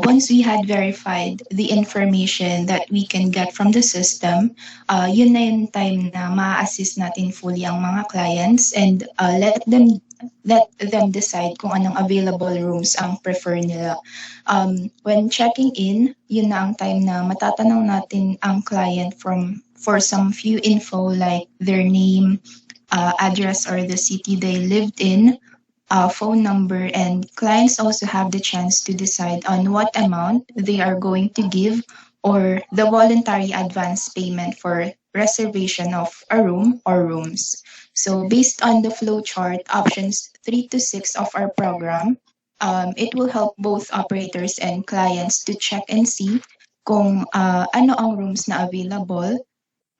P: once we had verified the information that we can get from the system, yun na yung time na ma-assist natin fully ang mga clients, and let them decide kung anong available rooms ang prefer nila. When checking in, yun na ang time na matatanong natin ang client for some few info like their name, address or the city they lived in, phone number, and clients also have the chance to decide on what amount they are going to give or the voluntary advance payment for reservation of a room or rooms. So based on the flowchart options 3 to 6 of our program, it will help both operators and clients to check and see kung ano ang rooms na available.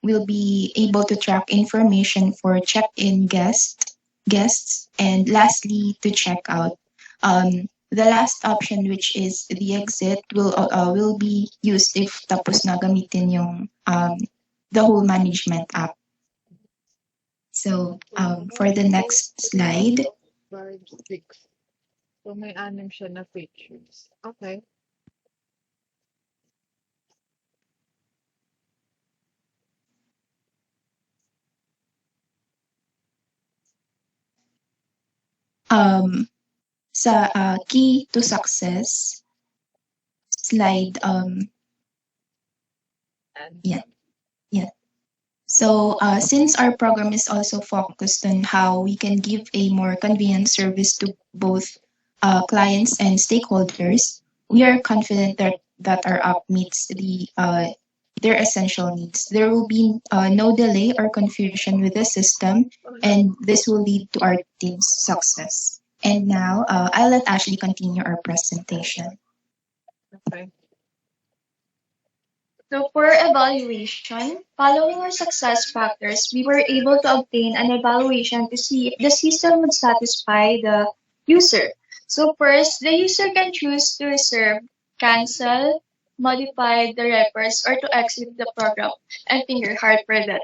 P: We'll be able to track information for check-in guests, and lastly to check out. The last option, which is the exit, will be used if tapos na gamitin yung the whole management app. So for the next slide.
A: 5, 6. So may 6 siya na features. Okay.
P: Sa key to success slide, yeah. So since our program is also focused on how we can give a more convenient service to both clients and stakeholders, we are confident that our app meets their essential needs. There will be no delay or confusion with the system, and this will lead to our team's success. And now, I'll let Ashley continue our presentation.
A: Okay.
J: So for evaluation, following our success factors, we were able to obtain an evaluation to see if the system would satisfy the user. So first, the user can choose to reserve, cancel, modify the records, or to exit the program. And finger heart for that.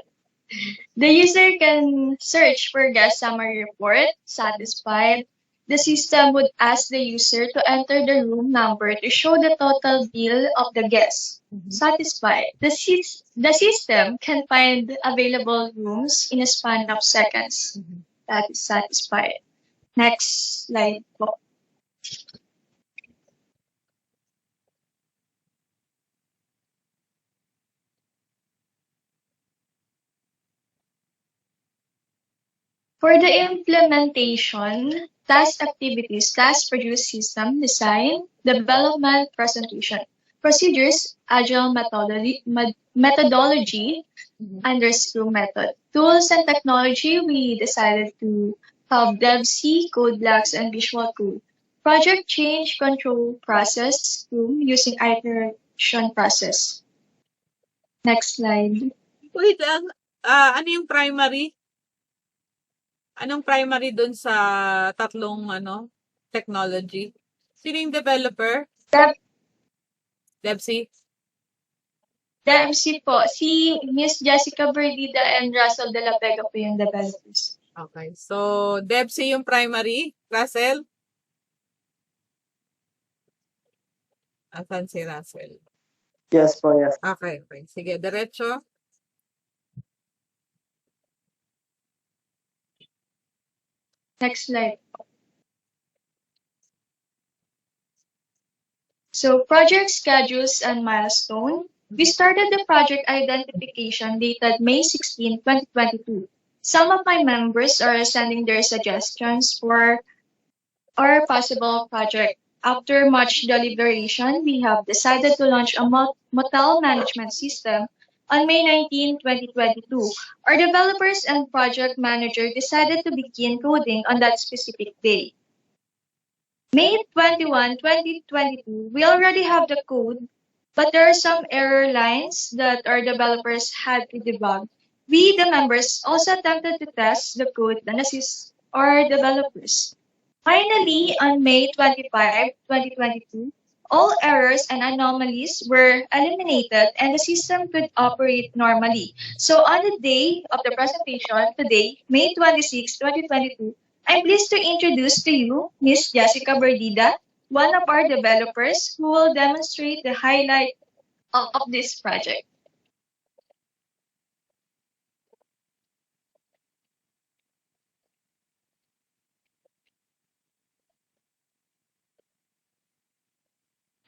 J: The user can search for guest summary report, satisfied. The system would ask the user to enter the room number to show the total bill of the guest. Satisfied. The system can find available rooms in a span of seconds. That is satisfied. Next slide po. For the implementation, task activities, task produce system, design, development, presentation, procedures, agile methodology, under Scrum method. Tools and technology, we decided to have DevC, Code Blocks, and Visual Code.
B: Project change control process room using iteration process. Next slide.
A: Wait lang. Ano yung primary? Anong primary dun sa tatlong technology? Sino yung developer? Debsi?
B: Debsi po. Si Miss Jessica Berdida and Russell de la Vega po yung developers.
A: Okay. So, Debsi yung primary. Russell? Asan si Russell?
R: Yes po, yes.
A: Okay. Sige, diretso.
B: Next slide. So, project schedules and milestone. We started the project identification dated May 16, 2022. Some of my members are sending their suggestions for our possible project. After much deliberation, we have decided to launch a motel management system on May 19, 2022. Our developers and project manager decided to begin coding on that specific day. May 21, 2022, we already have the code, but there are some error lines that our developers had to debug. We, the members, also attempted to test the code and assist our developers. Finally, on May 25, 2022, all errors and anomalies were eliminated and the system could operate normally. So on the day of the presentation, today, May 26, 2022, I'm pleased to introduce to you Miss Jessica Berdida, one of our developers who will demonstrate the highlight of this project.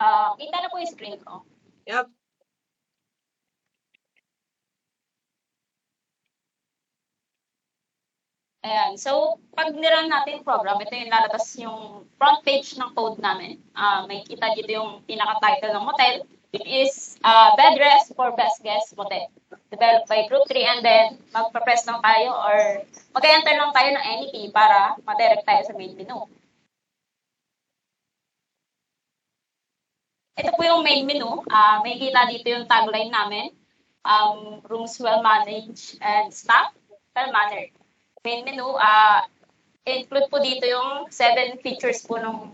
Q: Kita na po yung screen ko.
A: Yep.
Q: Ayan. So, pag nirun natin yung program, ito yung lalabas yung front page ng code namin. May kita dito yung pinaka-title ng motel, which is Bed Rest for Best Guest Motel. Developed by Group 3, and then magpa-press lang tayo or mag-enter lang tayo ng any key para ma-direct tayo sa main menu. Ito po yung main menu. May kita dito yung tagline namin. Rooms well managed and staffed, well mannered. Main menu, include po dito yung 7 features po ng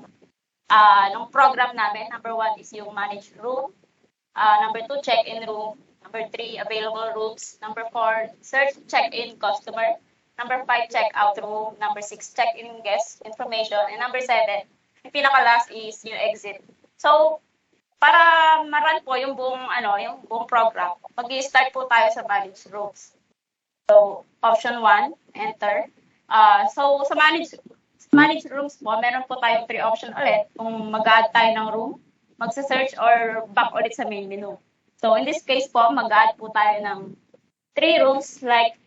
Q: program namin. Number 1 is yung managed room. Number 2, check-in room. Number 3, available rooms. Number 4, search check-in customer. Number 5, check-out room. Number 6, check-in guest information. And number 7, yung pinaka-last is yung exit. So, para ma-run po yung buong program, mag-i-start po tayo sa managed rooms. So, option 1, enter. So, sa managed rooms po, meron po tayong 3 option ulit. Kung mag-add tayo ng room, magsa-search or back ulit sa main menu. So, in this case po, mag-add po tayo ng 3 rooms. Like,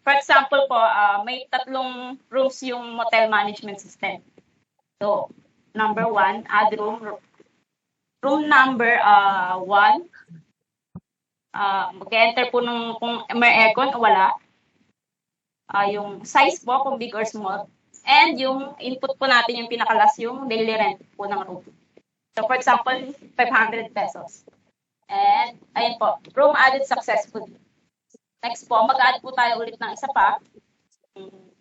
Q: for example po, may 3 rooms yung motel management system. So, number 1, add room. Room number 1. Mag-enter po kung may aircon o wala. Yung size po, kung big or small. And yung input po natin yung pinakalas, yung daily rent po ng room. So, for example, 500 pesos. And, ayun po, room added successfully. Next po, mag-add po tayo ulit ng isa pa.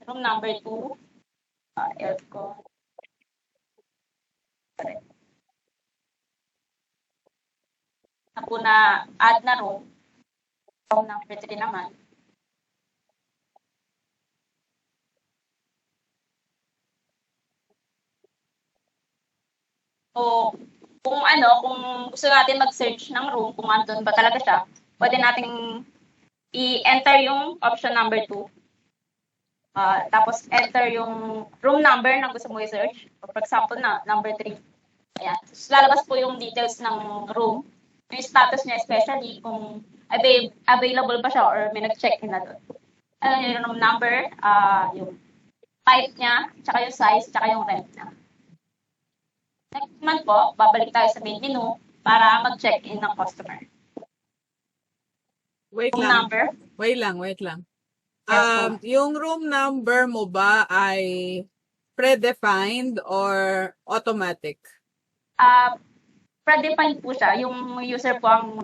Q: Room number 2. Aircon. Na po na add na room. Room number 3 naman. So, kung gusto natin mag-search ng room, kung andun ba talaga siya, pwede nating i-enter yung option number 2. Tapos, enter yung room number na gusto mo i-search. For example, number 3. Ayan. So, lalabas po yung details ng room. Yung status niya, especially kung available ba siya or may nag-check-in na doon. Yung room number, yung type niya, tsaka yung size, tsaka yung rent niya. Next naman po, babalik tayo sa main menu para mag-check-in ng customer.
A: Wait
Q: room
A: lang.
Q: Number.
A: Wait lang.
Q: Yes,
A: Yung room number mo ba ay predefined or automatic?
Q: Predefined po siya. Yung user po ang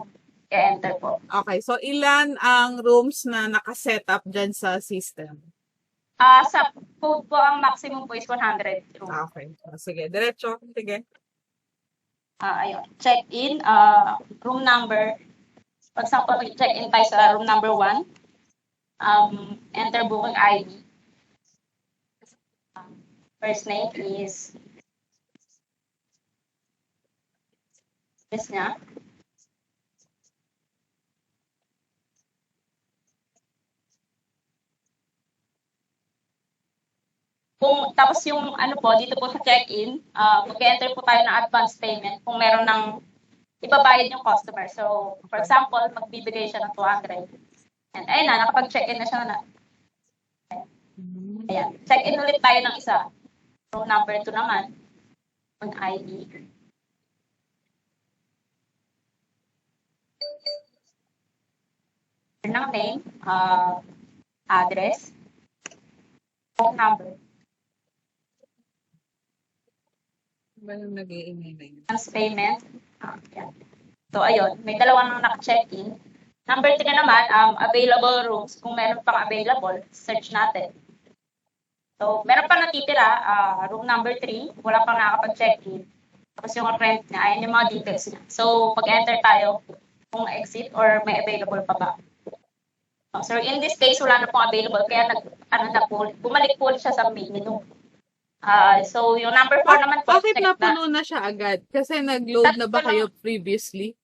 Q: i-enter po.
A: Okay, so ilan ang rooms na nakaset up dyan sa system?
Q: Sa code po, ang maximum po is 100 rooms.
A: Okay, sige, diretso. Sige.
Q: Ayun. Check-in, room number. For example, check-in tayo sa room number 1. Enter booking ID. First name is niya. Tapos yung ano po, dito po sa check-in, mag-enter po tayo ng advance payment kung meron ng ibabayad yung customer. So, for example, magbibigay siya ng 200. And ayun na, nakapag-check-in na siya na. Ayan. Check-in ulit tayo ng isa. Room number 2 naman. On ID. Ng name, address, phone number.
A: Ba yung nag-i-email na yun?
Q: Payment. Yan. So, ayun. May dalawa nang naka-check-in. Number 3 naman, available rooms. Kung meron pang available, search natin. So, meron pang natitira, room number 3, wala pang nakakapag-check-in. Tapos yung rent niya, ayan yung mga details niya. So, pag-enter tayo, kung exit or may available pa ba. So, in this case, wala na pong available. Kaya bumalik po siya sa main menu. So, yung number 4 naman po.
A: Bakit napuno na siya agad? Kasi nag-load na ba kayo previously?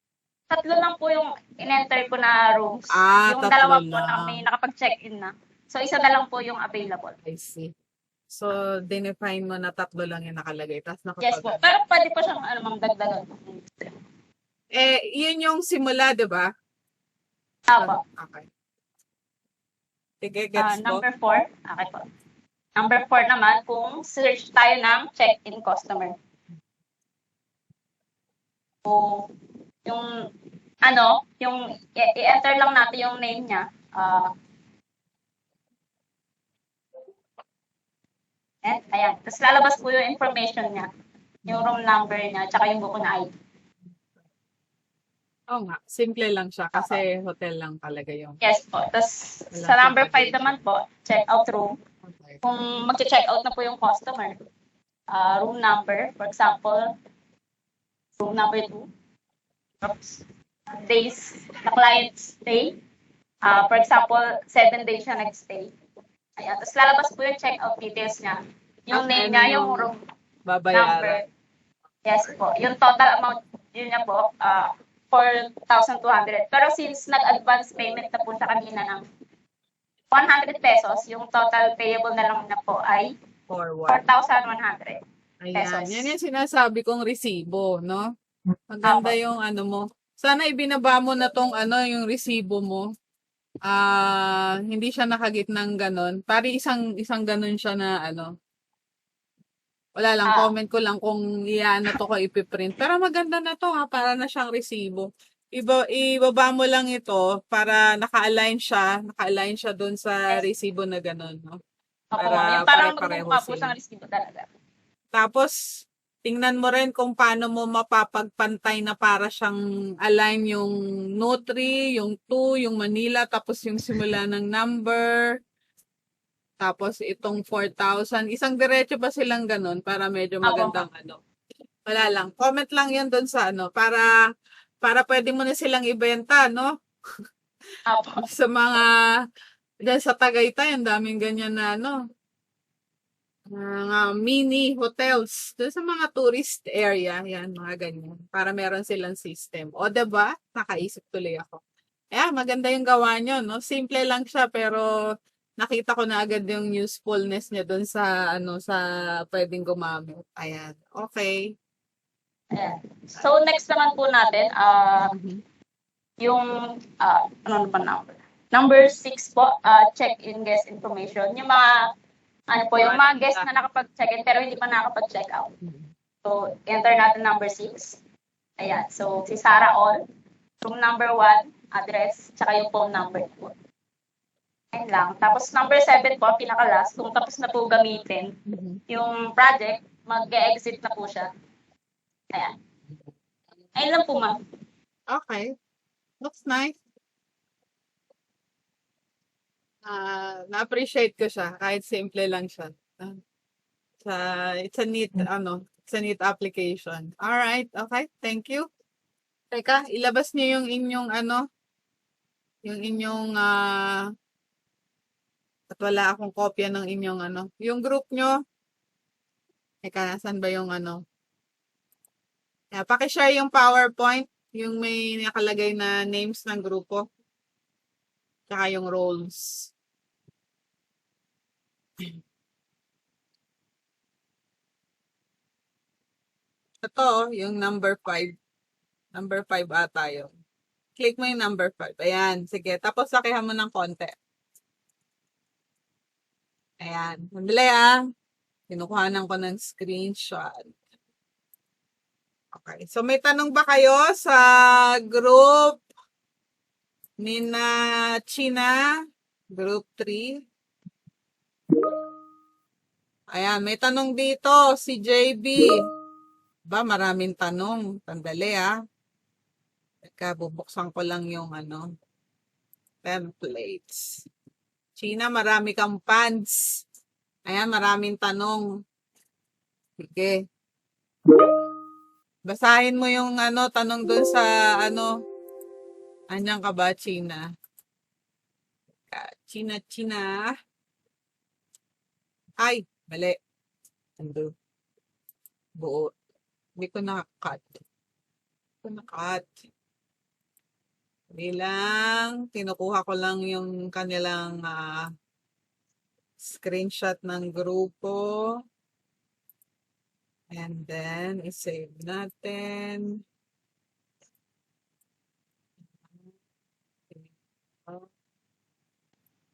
Q: 3 lang po yung in-enter ko na rooms. Yung
A: 3
Q: dalawa po
A: lang.
Q: na may nakapag-check-in na. So, isa na lang po yung available.
A: I see. So, dinefine mo na 3 lang yung nakalagay. Tapos
Q: Yes po. Pero pwede po siyang dagdagan.
A: Yun yung simula, di ba?
Q: Apo.
A: Okay. Sige, gets ko.
Q: Number 4. Okay po. Number 4 naman, kung search tayo ng check-in customer. So, yung i-enter lang natin yung name niya. Ayan. Tapos lalabas po yung information niya. Yung room number niya, tsaka yung buko na ID.
A: Oo nga. Simple lang siya kasi hotel lang talaga yung.
Q: Yes po. Tapos sa number 5 naman po, check-out room. Kung mag-check out na po yung customer, room number, for example, room number 2, days na client stay, for example, 7 days siya nag-stay. Ayan. Tapos lalabas po yung check-out details niya. Yung name niya, yung room number. Yes po. Yung total amount yun niya po, 4,200. Pero since nag-advance payment na po siya kanina ng 100 pesos, yung total payable na lang na po ay 4,100 pesos.
A: Ayan, yan yung sinasabi kong resibo, no? Maganda yung ano mo. Sana ibinaba mo na tong yung resibo mo. Hindi siya nakagit ng ganon. Pari isang ganon siya na wala lang, comment ko lang kung iyan to ko ipiprint. Pero maganda na to para na siyang resibo. Ibaba mo lang ito para naka-align siya doon sa resibo na gano'n, no?
Q: Para pare-pareho po sa resibo talaga.
A: Tapos, tingnan mo rin kung paano mo mapapagpantay na para siyang align yung notary, yung 2, yung Manila, tapos yung simula ng number, tapos itong 4,000. Isang diretso ba silang gano'n para medyo magandang Wala lang. Comment lang yan doon sa para pwede mo na silang ibenta, no? Sa mga, dyan sa Tagaytay, ang daming ganyan na, mga mini hotels. Doon sa mga tourist area, yan, mga ganyan. Para meron silang system. O, diba? Nakaisip tuloy ako. Maganda yung gawa nyo, no? Simple lang siya, pero nakita ko na agad yung usefulness niya doon sa, sa pwedeng gumamit. Ayan. Okay.
Q: Ayan. So, next naman po natin, yung, ano ba number? Number 6 po, check-in guest information. Yung mga, yung mga guest na nakapag-check-in pero hindi pa nakapag-check out. So, enter natin number 6. Ayan. So, si Sarah All, room number 1, address, tsaka yung phone number po. design lang. Tapos number 7 po, pinaka-last, kung tapos na po gamitin yung project, mag-exit na po siya. Ayan. Ayun lang po, ma'am.
A: Okay. Looks nice. Na-appreciate ko siya kahit simple lang siya. It's a neat application. All right. Okay. Thank you. Teka, ilabas niyo yung inyong yung inyong at wala akong kopya ng inyong yung group nyo. Teka, nasan ba yung paki-share yung PowerPoint, yung may nakalagay na names ng grupo. Tsaka yung roles. Ito, yung number 5. Number 5 ata yun. Click mo yung number 5. Ayan, sige. Tapos sakihan mo ng konti. Ayan. Sandali Kinukuhanan ko ng screenshot. Okay. So may tanong ba kayo sa group Nina China? Group 3? Ayan, may tanong dito. Si JB. Ba, maraming tanong. Sandali Teka, bubuksan ko lang yung templates. China, marami kang fans. Ayan, maraming tanong. Sige. Basahin mo yung tanong dun sa Anyan ka ba, China? China. Ay, mali. Ando. Buo. Hindi ko na-cut. Bilang, kinukuha ko lang yung kanilang screenshot ng grupo. And then, isave natin.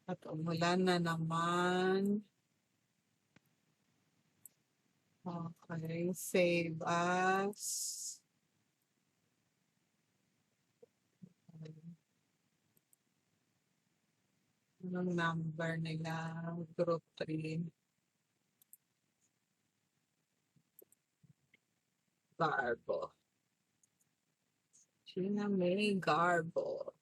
A: At umulan na naman. Okay, save as. Anong number nila? Group 3. Garbo. China May Garbo.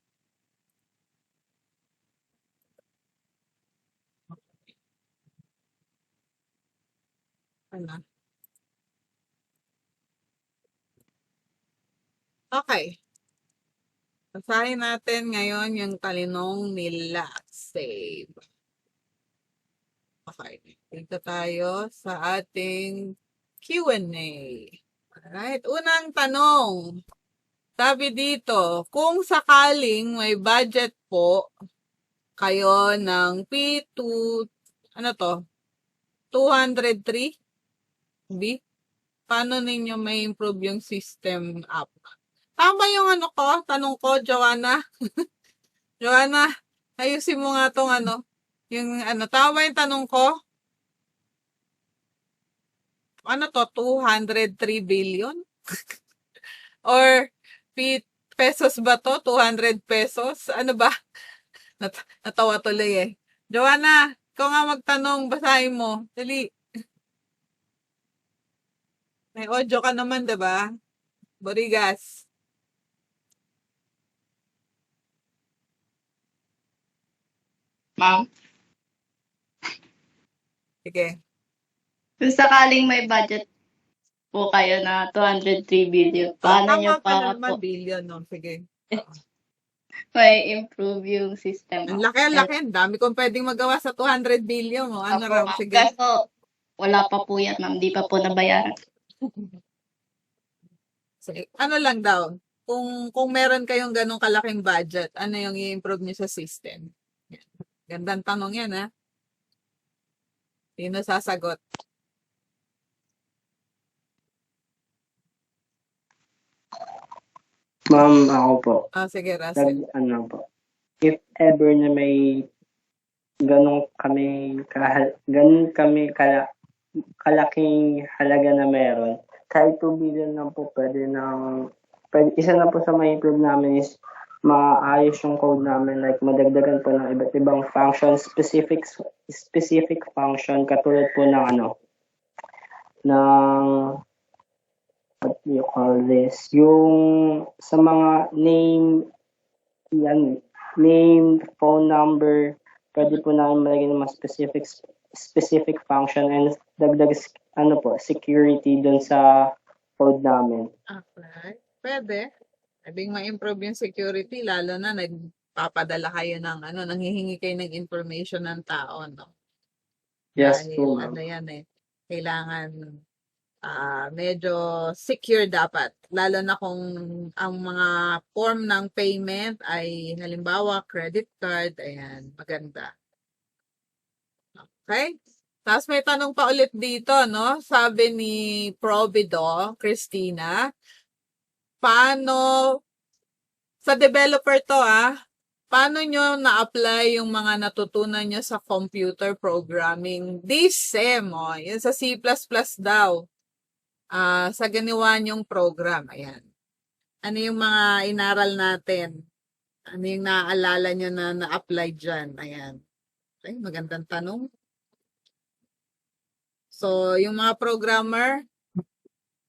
A: Ano? Okay. Basahin natin ngayon yung talinong nila. Save. Okay. Dito tayo sa ating Q&A. Alright. Unang tanong. Sabi dito, kung sakaling may budget po kayo ng P2, 203 B, paano ninyo may improve yung system app? Tama yung tanong ko, Joanna. Joanna, ayusin mo nga tong tama yung tanong ko? 203 billion? Or pesos ba to? 200 pesos? Ano ba? Natawa tuloy Joanna, ikaw nga magtanong, basahin mo. Dali. May audio ka naman, diba? Borigas.
F: Ma'am?
A: Sige.
F: Kung sakaling may budget po kayo na 203 billion, paano nyo pa po
A: billion, no? Sige.
F: may improve yung system?
A: Ang laki. Ang dami kong pwedeng magawa sa 200 billion mo. Ano raw? Sige.
F: Kaso, wala pa po yan, ma'am. Di pa po nabayaran.
A: Sige. Ano lang daw? Kung meron kayong ganong kalaking budget, ano yung i-improve niyo sa system? Gandang tanong yan, Sino sasagot?
R: Ma'am, ako po.
A: Sige, Russell.
R: If ever na may ganun kami kalaking halaga na meron, kahit 2 billion lang po pwede, isa na po sa may improve namin is maayos yung code namin, like madagdagan po ng iba't ibang function, specific function katulad po ng ng what do you call this, yung sa mga name, phone number, pwede po namin malagay ng mga specific function and dagdag security dun sa code namin.
A: Okay. Pwede. Pwedeng ma-improve yung security, lalo na nagpapadala kayo ng nanghihingi kayo ng information ng tao, no?
R: Yes
A: Dahil
R: po, ma'am.
A: yan kailangan medyo secure dapat. Lalo na kung ang mga form ng payment ay halimbawa credit card, ayan, maganda. Okay? Tapos may tanong pa ulit dito, no? Sabi ni Provido, Christina, paano, sa developer to paano nyo na-apply yung mga natutunan nyo sa computer programming this sem, yun sa C++ daw, sa ginawa nyong program, ayan. Ano yung mga inaral natin? Ano yung naaalala nyo na na-apply dyan? Ayan. Okay, magandang tanong. So, yung mga programmer,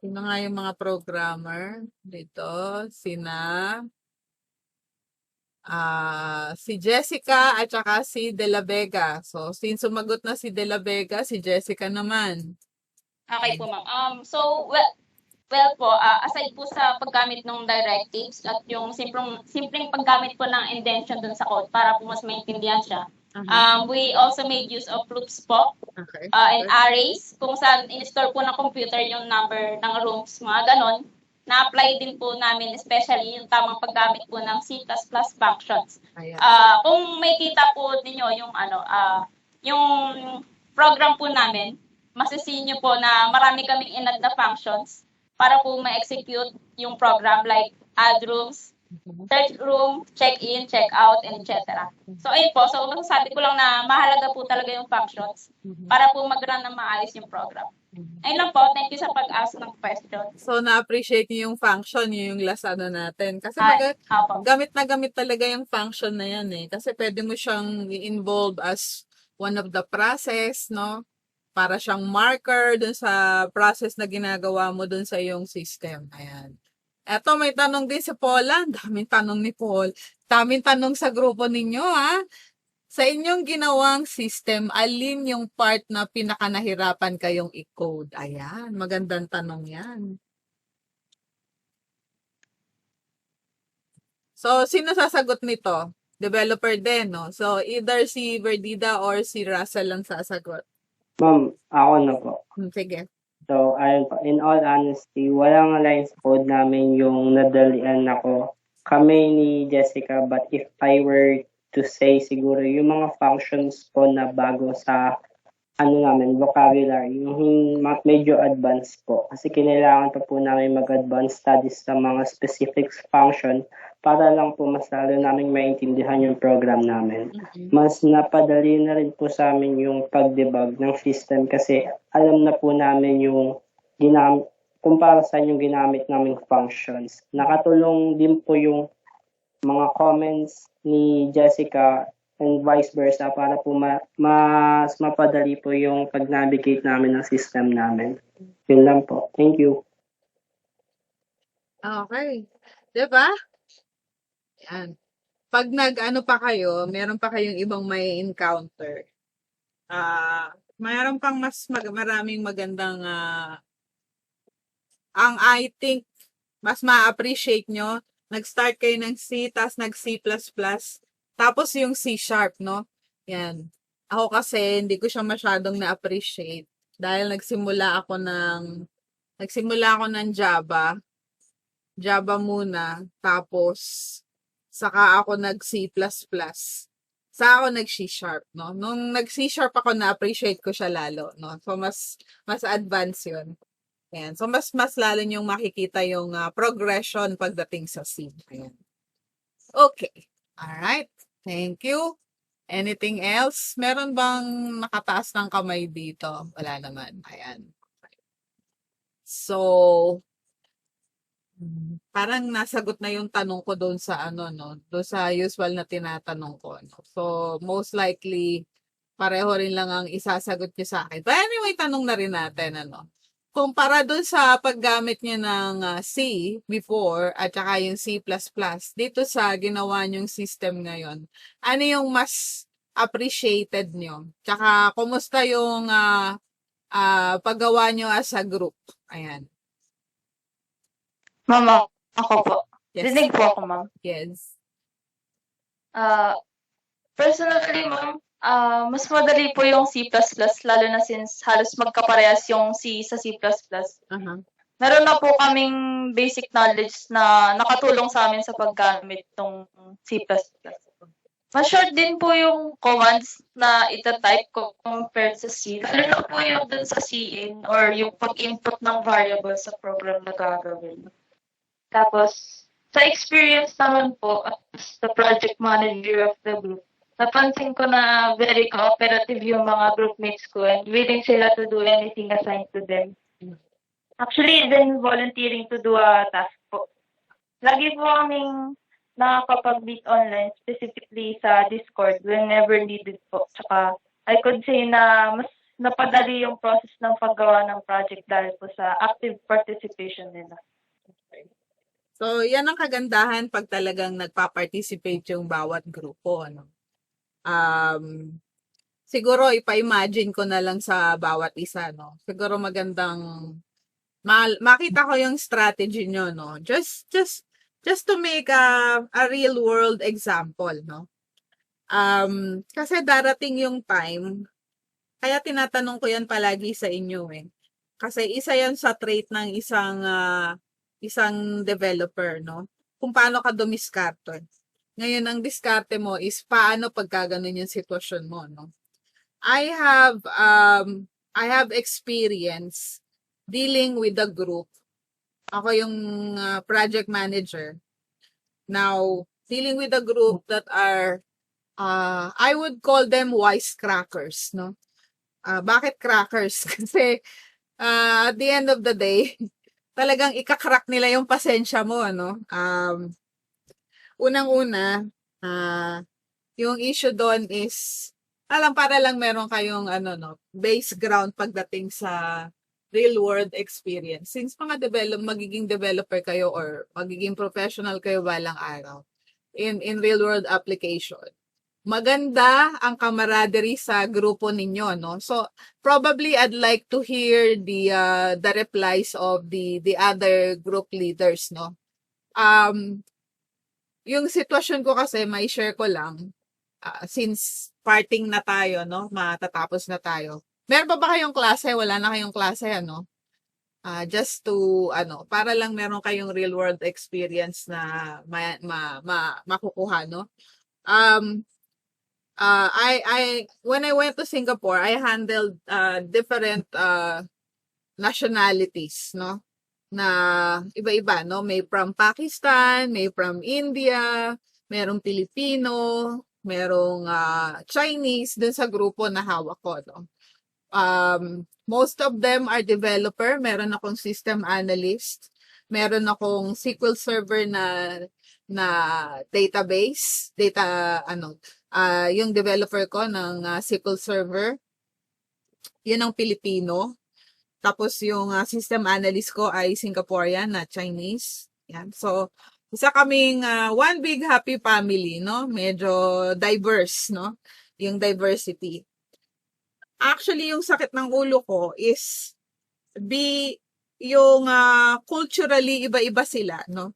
A: sino nga yung mga programmer dito? Si Jessica at saka si De La Vega. So, since sumagot na si De La Vega, si Jessica naman.
Q: Okay po, ma'am. Well po, aside po sa paggamit ng directives at yung simpleng paggamit po ng indentation dun sa code para po mas maintindihan siya, we also made use of loops po, and arrays, kung saan in-store po ng computer yung number ng rooms, mga ganon. Na-apply din po namin, especially yung tamang paggamit po ng C++ functions. Kung may kita po ninyo yung program po namin, masisihin nyo po na marami kaming inad na functions para po ma-execute yung program like add rooms, search room, check-in, check-out, and etc. So, ayun po. So, masasabi ko lang na mahalaga po talaga yung functions para po mag-run na maayos yung program. Ayun lang po. Thank you sa pag-ask ng question.
A: So, na-appreciate niyo yung function, yung last natin. Kasi gamit na gamit talaga yung function na yan Kasi pwede mo siyang i-involve as one of the process, no? Para siyang marker dun sa process na ginagawa mo dun sa iyong system. Ayan. Eto, may tanong din si Paula. Daming tanong ni Paul. Daming tanong sa grupo ninyo, Sa inyong ginawang system, alin yung part na pinakanahirapan kayong i-code? Ayan, magandang tanong yan. So, sino sasagot nito? Developer din, no? So, either si Verdida or si Russell lang sasagot.
R: Ma'am, ako na po.
A: Sige.
R: So, ayun po, in all honesty, walang lines code namin yung nadalian ako. Kami ni Jessica, but if I were to say siguro, yung mga functions po na bago sa namin, vocabulary, yung medyo advanced po. Kasi kinailangan pa po namin mag-advanced studies sa mga specific function para lang po mas lalo namin maintindihan yung program namin. Mas napadali na rin po sa amin yung pag-debug ng system kasi alam na po namin yung kumpara sa yung ginamit naming functions. Nakatulong din po yung mga comments ni Jessica and vice versa para po mas mapadali po yung pag-navigate namin ng system namin. Yun lang po. Thank you.
A: Okay. Diba? Yan. Pag pa kayo, meron pa kayong ibang may encounter. Mayroon pang maraming magandang ang I think mas ma-appreciate nyo, nag-start kayo ng C, tas nag-C++, tapos yung C#, no? Yan. Ako kasi, hindi ko siya masyadong na-appreciate dahil nagsimula ako ng Java. Java muna, tapos saka ako nag-C++. Saka ako nag-C#, no? Nung nag-C# ako, na-appreciate ko siya lalo, no? So, mas advanced yun. Ayan. So, mas lalo niyong makikita yung progression pagdating sa C. Ayan. Okay. Alright. Thank you. Anything else? Meron bang nakataas ng kamay dito? Wala naman. Ayan. So, Parang nasagot na yung tanong ko doon sa ano, no? Doon sa usual na tinatanong ko. No? So, most likely, pareho rin lang ang isasagot niyo sa akin. But anyway, tanong na rin natin, ano? Kumpara doon sa paggamit niyo ng C before at saka yung C++, dito sa ginawa niyong system ngayon, ano yung mas appreciated niyo? Tsaka, kumusta yung paggawa niyo as a group? Ayan.
F: Mama, ako po.
A: Yes.
F: Dinig po ako, ma'am.
A: Yes.
F: Personally, ma'am, mas madali po yung C++, lalo na since halos magkaparehas yung C sa C++. Meron na po kaming basic knowledge na nakatulong sa amin sa paggamit ng C++. Mas short din po yung commands na itatype ko compared sa C. Lalo na po yung dun sa CIN or yung pag-input ng variable sa program na gagawin. Tapos, sa experience naman po as the project manager of the group, napansin ko na very cooperative yung mga groupmates ko and willing sila to do anything assigned to them. Actually, even volunteering to do a task po. Lagi po kaming nakakapag-meet online, specifically sa Discord, whenever needed po. Tsaka, I could say na mas napadali yung process ng paggawa ng project dahil po sa active participation nila.
A: So, yan ang kagandahan pag talagang nagpa-participate yung bawat grupo. Ano? Siguro, ipa-imagine ko na lang sa bawat isa. No? Siguro magandang makita ko yung strategy nyo. No? Just to make a real world example. No? Kasi darating yung time, kaya tinatanong ko yan palagi sa inyo. Kasi isa yan sa trait ng isang developer, no? Kung paano ka dumiskarte. Ngayon, ang diskarte mo is paano pagka ganun yung sitwasyon mo, no? I have experience dealing with a group. Ako yung project manager. Now, dealing with a group that are, I would call them wisecrackers, no? Bakit crackers? Kasi at the end of the day, talagang ikakrack nila yung pasensya mo, ano? Unang-una, yung issue doon is, para lang meron kayong, base ground pagdating sa real world experience. Since magiging developer kayo or magiging professional kayo balang araw in real world application. Maganda ang camaraderie sa grupo ninyo, no? So, probably I'd like to hear the replies of the other group leaders, no? Yung sitwasyon ko kasi, may share ko lang, since parting na tayo, no? Matatapos na tayo. Meron pa ba kayong klase? Wala na kayong klase, ano? Just to, para lang meron kayong real world experience na makukuha, no? When I went to Singapore, I handled different nationalities, no? Na iba-iba, no? May from Pakistan, may from India, merong Pilipino, merong Chinese dun sa grupo na hawak ko, no? Most of them are developer. Meron akong system analyst. Meron akong SQL Server na database, yung developer ko ng SQL Server, yun ang Pilipino. Tapos yung system analyst ko ay Singaporean na Chinese. Yan. So, isa kaming one big happy family, no? Medyo diverse, no? Yung diversity. Actually, yung sakit ng ulo ko is yung culturally iba-iba sila, no?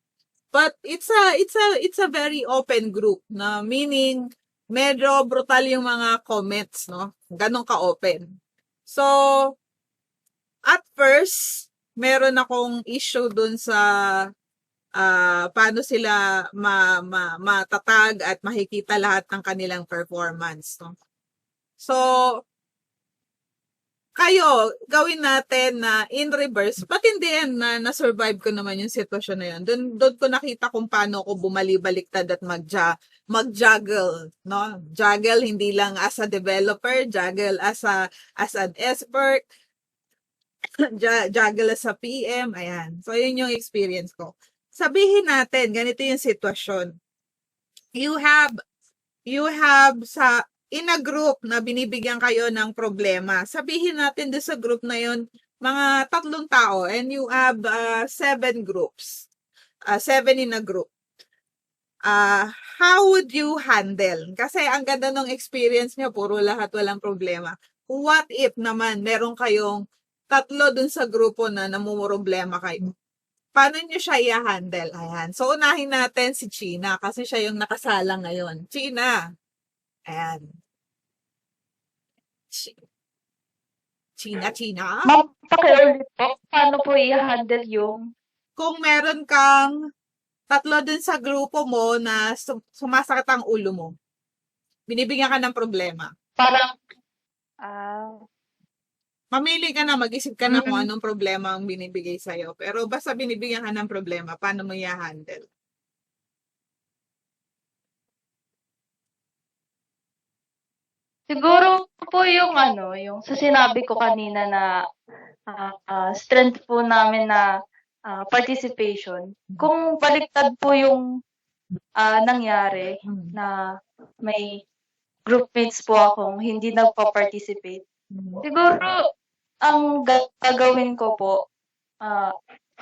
A: But it's a very open group, na meaning medyo brutal yung mga comments, no? Ganon ka-open. So, at first, meron akong issue dun sa paano sila matatag at makikita lahat ng kanilang performance, no? So, kayo, gawin natin na in reverse, but in the end, na-survive ko naman yung sitwasyon na yun. Doon ko nakita kung paano ako bumali-baliktad at mag-juggle, no? Juggle hindi lang as a developer, juggle as an expert. juggle sa PM, ayan. So, yun yung experience ko. Sabihin natin, ganito yung sitwasyon. You have in a group na binibigyan kayo ng problema. Sabihin natin doon sa group na yun, mga 3 tao, and you have 7 groups. 7 in a group. How would you handle? Kasi ang ganda ng experience niya, puro lahat walang problema. What if naman meron kayong 3 dun sa grupo na namumroblema kayo? Paano nyo siya i-handle? Ayan. So, unahin natin si China kasi siya yung nakasala ngayon. China. Ayan. China.
F: Ma'am, pakiulit po. Paano po i-handle yung...
A: Kung meron kang 3 dun sa grupo mo na sumasakit ang ulo mo, binibigyan ka ng problema.
F: Parang...
A: Mamili ka na, mag-isip ka na kung anong problema ang binibigay sa'yo. Pero basta binibigyan ka ng problema, paano mo i-handle?
F: Siguro po yung yung sa sinabi ko kanina na strength po namin na participation. Kung baliktad po yung nangyari na may groupmates po akong hindi nagpa-participate, siguro ang gagawin ko po,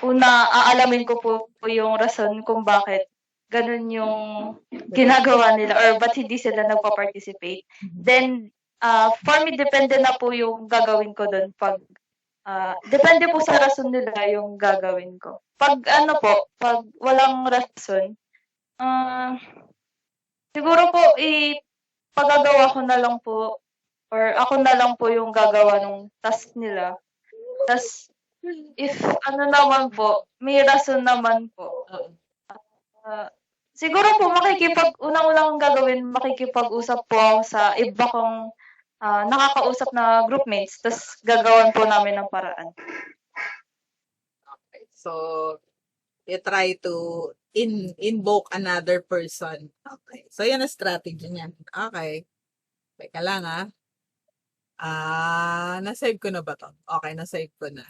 F: una, aalamin ko po yung rason kung bakit ganun yung ginagawa nila or ba't hindi sila nagpa-participate. Then, for me, depende na po yung gagawin ko doon. Pag, depende po sa rason nila yung gagawin ko. Pag pag walang rason, siguro po, pagagawa ko na lang po or ako na lang po yung gagawa ng task nila. Tas, if naman po, may rason naman po. Siguro po, unang-unang gagawin, makikipag-usap po ako sa iba kong nakakausap na groupmates, tas gagawan po namin ng paraan.
A: Okay. So, you try to invoke another person. Okay. So, yan ang strategy niyan. Okay. Teka lang nasave ko na ba to? Okay, nasave ko na.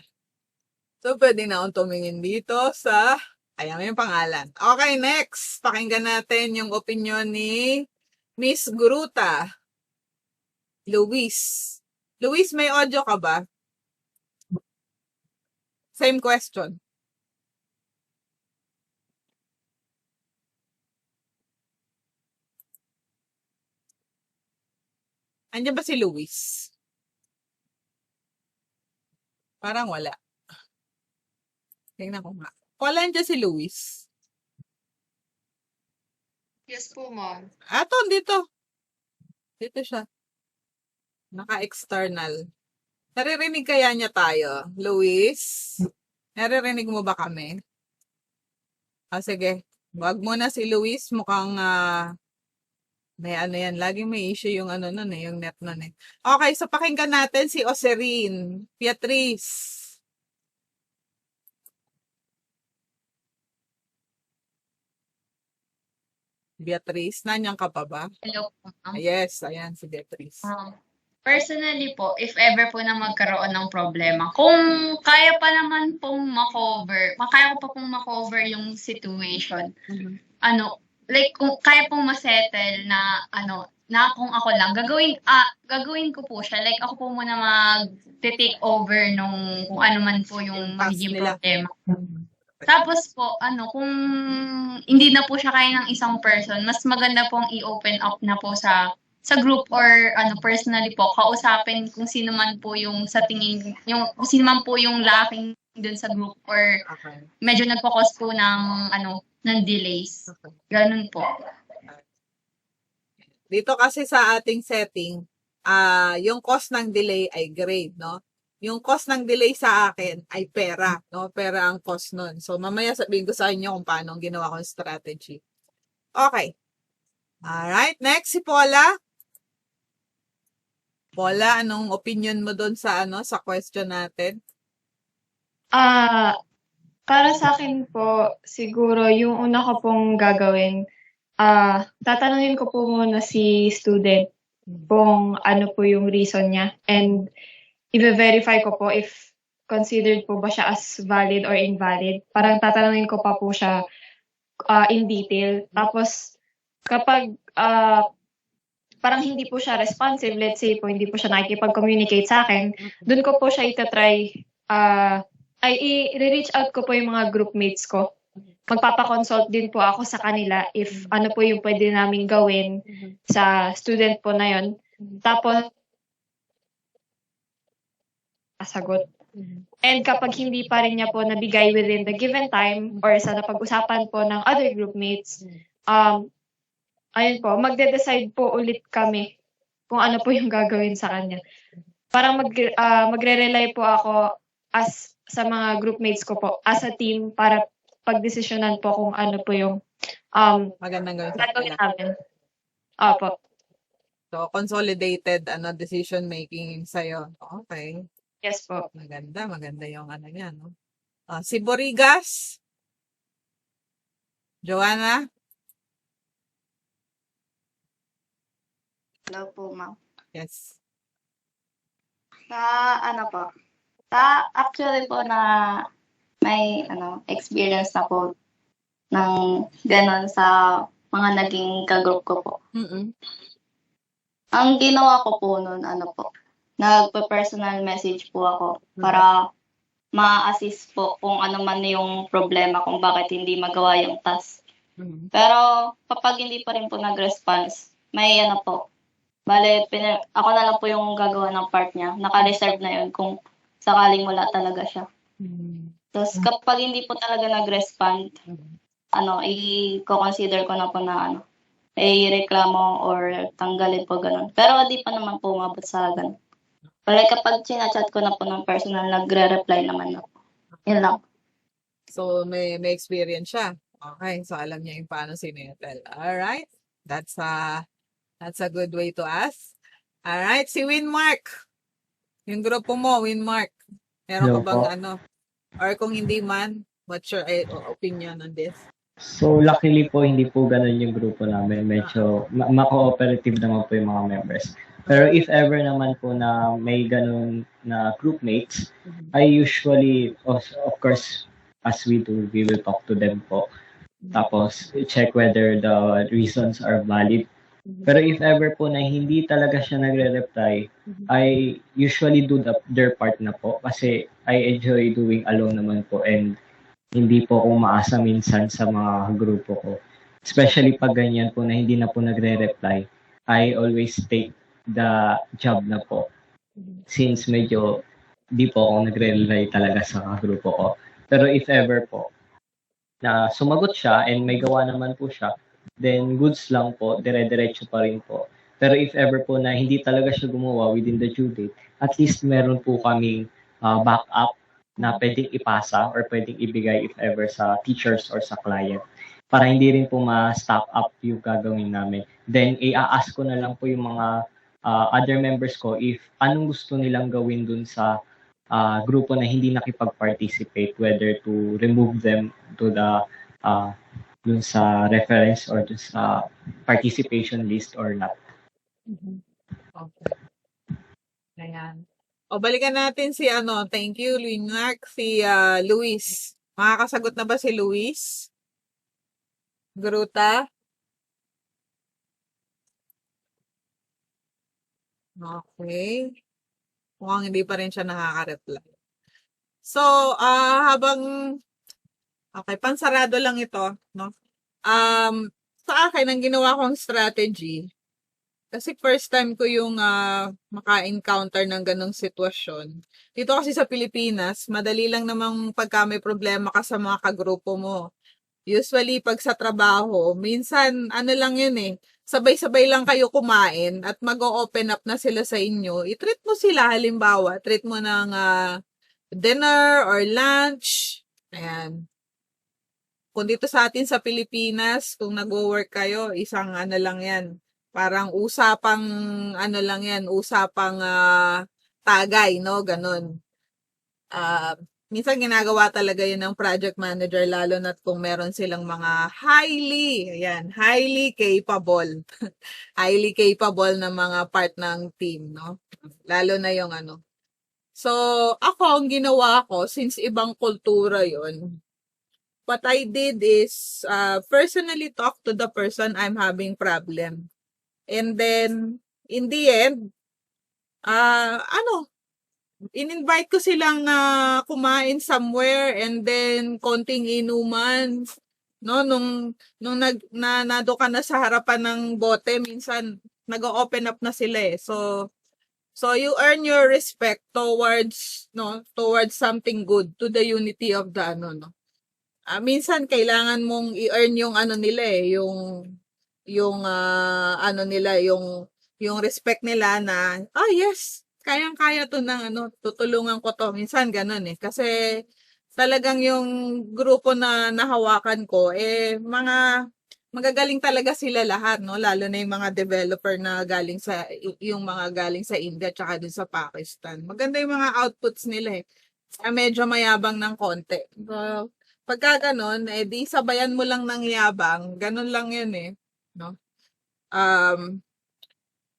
A: So, pwede na akong tumingin dito sa... Ayan, yung pangalan. Okay, next. Pakinggan natin yung opinion ni Miss Guruta. Luis. Luis, may audio ka ba? Same question. Andiyan ba si Luis? Parang wala. Tingnan ko nga. Wala dyan si Luis.
J: Yes po, ma'am.
A: Ato, dito. Dito siya. Naka-external. Naririnig kaya niya tayo? Luis? Naririnig mo ba kami? Sige. Wag mo na si Luis. Mukhang may yan. Laging may issue yung yung net nun eh. Okay, so pakinggan natin si Oserine. Beatrice. Beatrice, nandiyan ka pa ba?
L: Hello po, ma'am.
A: Yes, ayan si Beatrice.
L: Personally po, if ever po na magkaroon ng problema, kung kaya pa naman pong kaya ko pa pong makover yung situation, like kung kaya pong masettle na na kung ako lang, gagawin ko po siya. Like ako po muna mag-take over nung kung ano man po yung magiging problema. Tapos po, kung hindi na po siya kaya ng isang person, mas maganda pong i-open up na po sa group or personally po, kausapin kung sino man po yung sa tingin, kung sino man po yung lacking dun sa group or medyo nagpo-cause po ng delays. Ganun po.
A: Dito kasi sa ating setting, yung cause ng delay ay grade, no? Yung cost ng delay sa akin ay pera, no? Pera ang cost nun. So, mamaya sabihin ko sa inyo kung paano ang ginawa kong strategy. Okay. Alright. Next, si Paula. Paula, anong opinion mo doon sa sa question natin?
J: Para sa akin po, siguro yung una ko pong gagawin, tatanungin ko po muna si student kung ano po yung reason niya and i-verify ko po if considered po ba siya as valid or invalid. Parang tatanungin ko pa po siya in detail. Tapos, kapag parang hindi po siya responsive, let's say po, hindi po siya nakikipag-communicate sa akin, dun ko po siya itatry, ay i-reach out ko po yung mga groupmates ko. Magpapaconsult din po ako sa kanila if ano po yung pwede namin gawin sa student po na yon. Tapos, sagot. And kapag hindi pa rin niya po nabigay within the given time or sa napag-usapan po ng other groupmates, ayun po, magde-decide po ulit kami kung ano po yung gagawin sa kanya. Parang magre-rely po ako sa mga groupmates ko po as a team para pagdesisyonan po kung ano po yung
A: magandang gawin sa
J: gagawin
A: kanila.
J: namin. Opo.
A: So, consolidated decision making sa'yo. Okay.
J: Yes po.
A: Maganda yung ano niya, no? Si Borigas? Joanna?
F: Hello po, ma'am.
A: Yes.
F: Actually po na may experience na po ng ganon sa mga naging kagroup ko po. Ang ginawa ko po noon, nagpe-personal message po ako para ma-assist po kung ano man yung problema kung bakit hindi magawa yung task. Pero kapag hindi pa rin po nag-response, may ako na lang po yung gagawa ng part niya. Naka-reserve na yun kung sakaling wala talaga siya. Tapos kapag hindi po talaga nag-respond, i-consider ko na po na i-reklamo or tanggalin po ganun. Pero di pa naman po umabot sa ganun. Pero kapag chinachat ko na po ng personal, nagre-reply naman na po. Yun lang.
A: So, may experience siya. Okay, so alam niya yung paano sinetel. Alright, that's a good way to ask. Alright, si Winmark. Yung grupo mo, Winmark. Meron ka bang or kung hindi man, what's your opinion on this?
U: So, luckily po, hindi po ganun yung grupo namin. Medyo ma-cooperative naman po yung mga members. Pero if ever naman po na may ganun na groupmates, I usually, of course, as we do, we will talk to them po. Tapos, check whether the reasons are valid. Pero if ever po na hindi talaga siya nagre-reply, I usually do their part na po kasi I enjoy doing alone naman po and hindi po ako maasa minsan sa mga grupo ko. Especially pag ganyan po na hindi na po nagre-reply, I always take the job na po. Since medyo di po ako nagre-reply talaga sa grupo ko. Pero if ever po na sumagot siya and may gawa naman po siya, then goods lang po, dire-diretso pa rin po. Pero if ever po na hindi talaga siya gumawa within the due date, at least meron po kaming backup na pwedeng ipasa or pwedeng ibigay if ever sa teachers or sa client para hindi rin po ma-stop up yung gagawin namin. Then, i-ask ko na lang po yung mga other members ko if anong gusto nilang gawin dun sa grupo na hindi nakipag-participate, whether to remove them to the dun sa reference or dun sa participation list or not.
A: Okay. Ayan. O, balikan natin si thank you, Winmark, si Luis. Makakasagot na ba si Luis? Gruta? Okay. Mukhang hindi pa rin siya nakaka-reply. So, okay, pansarado lang ito, no? Sa akin, ang ginawa kong strategy, kasi first time ko yung maka-encounter ng ganong sitwasyon. Dito kasi sa Pilipinas, madali lang namang pagka may problema ka sa mga kagrupo mo. Usually, pag sa trabaho, minsan, lang yun sabay-sabay lang kayo kumain at mag-o-open up na sila sa inyo. I-treat mo sila, halimbawa, treat mo ng dinner or lunch. Ayan. Kung dito sa atin sa Pilipinas, kung nag-work kayo, isang lang yan. Parang usapang lang yan, usapang tagay, no? Ganun. Minsan ginagawa talaga yun ng project manager, lalo na kung meron silang mga highly capable, highly capable na mga part ng team, no? Lalo na yung So, ako, ang ginawa ko, since ibang kultura yon, what I did is personally talk to the person I'm having problem. And then, in the end, in-invite ko silang kumain somewhere and then konting inuman. No, nung nado ka na sa harapan ng bote, minsan nag-open up na sila eh. So you earn your respect towards something good, to the unity of the no. Minsan kailangan mong i-earn yung nila eh, yung respect nila na, yes, kayang-kaya to ng tutulungan ko to. Minsan ganun eh. Kasi talagang yung grupo na nahawakan ko, magagaling talaga sila lahat, no? Lalo na yung mga developer na yung mga galing sa India tsaka dun sa Pakistan. Maganda yung mga outputs nila eh. Medyo mayabang ng konti. So, pagka ganun, di sabayan mo lang ng yabang. Ganun lang yun eh. No?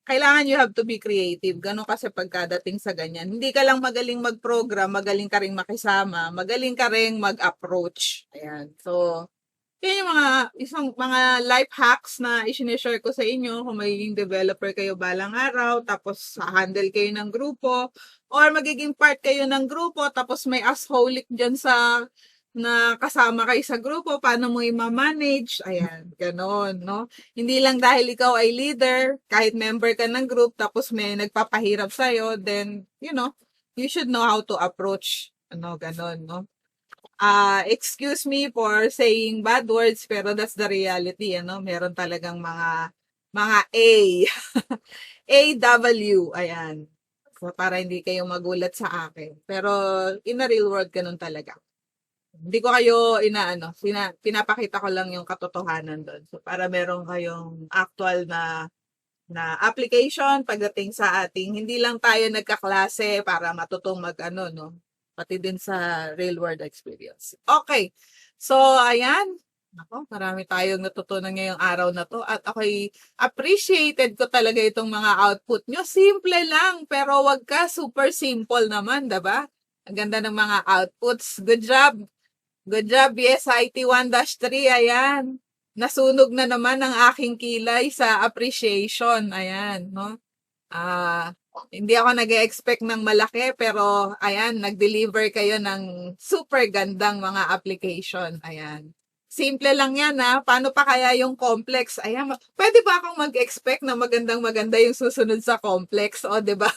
A: Kailangan you have to be creative. Ganun kasi pagkadating sa ganyan. Hindi ka lang magaling mag-program, magaling ka rin makisama, magaling ka rin mag-approach. Ayan. So, yan yung mga life hacks na i-share ko sa inyo kung magiging developer kayo balang araw, tapos handle kayo ng grupo, or magiging part kayo ng grupo, tapos may asholic dyan na kasama kayo sa grupo, paano mo i-manage, ayan, ganon, no? Hindi lang dahil ikaw ay leader, kahit member ka ng group, tapos may nagpapahirap sa'yo, then, you should know how to approach, ganon, no? Excuse me for saying bad words, pero that's the reality, meron talagang mga A, AW, ayan. So, para hindi kayo magulat sa akin. Pero, in the real world, ganun talaga. Hindi ko kayo pinapakita ko lang yung katotohanan doon. So, para meron kayong actual na application pagdating sa ating, hindi lang tayo nagkaklase para matutong no? Pati din sa real world experience. Okay. So, ayan. Ako, marami tayong natutunan ngayong araw na to. At ako'y appreciated ko talaga itong mga output nyo. Simple lang, pero wag ka super simple naman, diba? Ang ganda ng mga outputs. Good job. Good job, BSIT 1-3. Ayan. Nasunog na naman ang aking kilay sa appreciation. Ayan, no? Hindi ako nag-expect ng malaki, pero ayan, nag-deliver kayo ng super gandang mga application. Ayan. Simple lang yan Paano pa kaya yung complex? Ayan, pwede ba akong mag-expect na magandang-maganda yung susunod sa complex? O, 'di ba?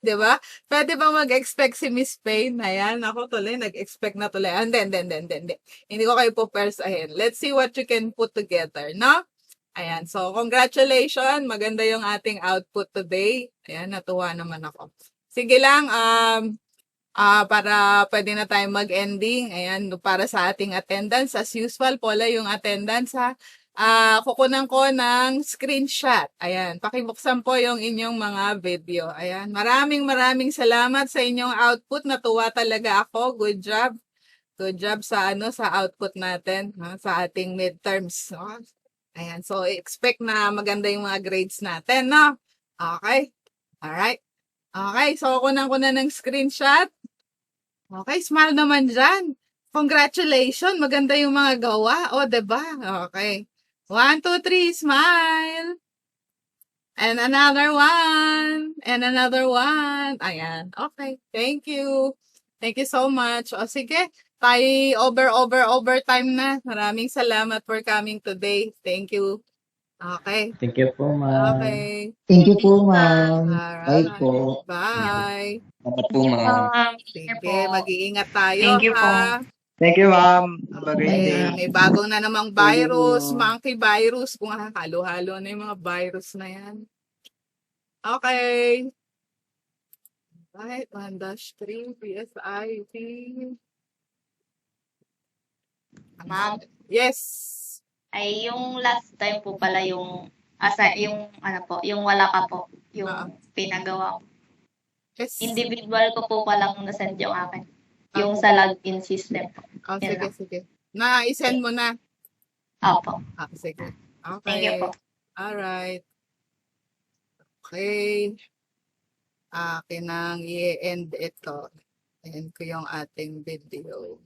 A: 'Di ba? Pwede bang mag-expect si Miss Payne? Ayan, ako tuloy nag-expect na tuloy. And then. Hindi ko kayo pupersahin. Let's see what you can put together, no? Ayan, so congratulations, maganda yung ating output today. Ayan, natuwa naman ako. Sige lang, para pwede na tayong mag-ending. Ayan, para sa ating attendance, as usual, Paula, yung attendance kukunan ko ng screenshot. Ayan, pakibuksan po yung inyong mga video. Ayan, maraming salamat sa inyong output. Natuwa talaga ako. Good job. Good job sa output natin, sa ating midterms. No? Ayan, so expect na maganda yung mga grades natin, no? Okay? Alright. Okay, so kunan ko na ng screenshot. Okay, smile naman dyan. Congratulations, maganda yung mga gawa. O, diba? Okay. 1, 2, 3, smile. And another one. And another one. Ayan. Okay, thank you. Thank you so much. O, sige. Tayo overtime na. Maraming salamat for coming today. Thank you. Okay.
U: Thank you po, ma'am.
A: Okay.
T: Thank you po, ma'am. Bye
A: Alright.
T: po.
A: Bye.
M: Salamat po, ma'am.
A: Sige, mag-iingat tayo,
F: Thank you po.
H: Thank you, ma'am. Have a great day.
A: May bagong na namang virus, monkey virus. Kung halo-halo na yung mga virus na yan. Okay. Right, 1-3, BSIT. Yes.
F: Ay, yung last time po pala yung yung wala ka po, yung pinagawa ko.
A: Yes.
F: Individual ko po palang nasend yung akin. Yung sa login system.
A: Sige. Na-send mo na.
F: Opo.
A: Sige. Okay.
F: Thank you po.
A: Alright. Okay. Akin nang i-end ito. End ko yung ating video.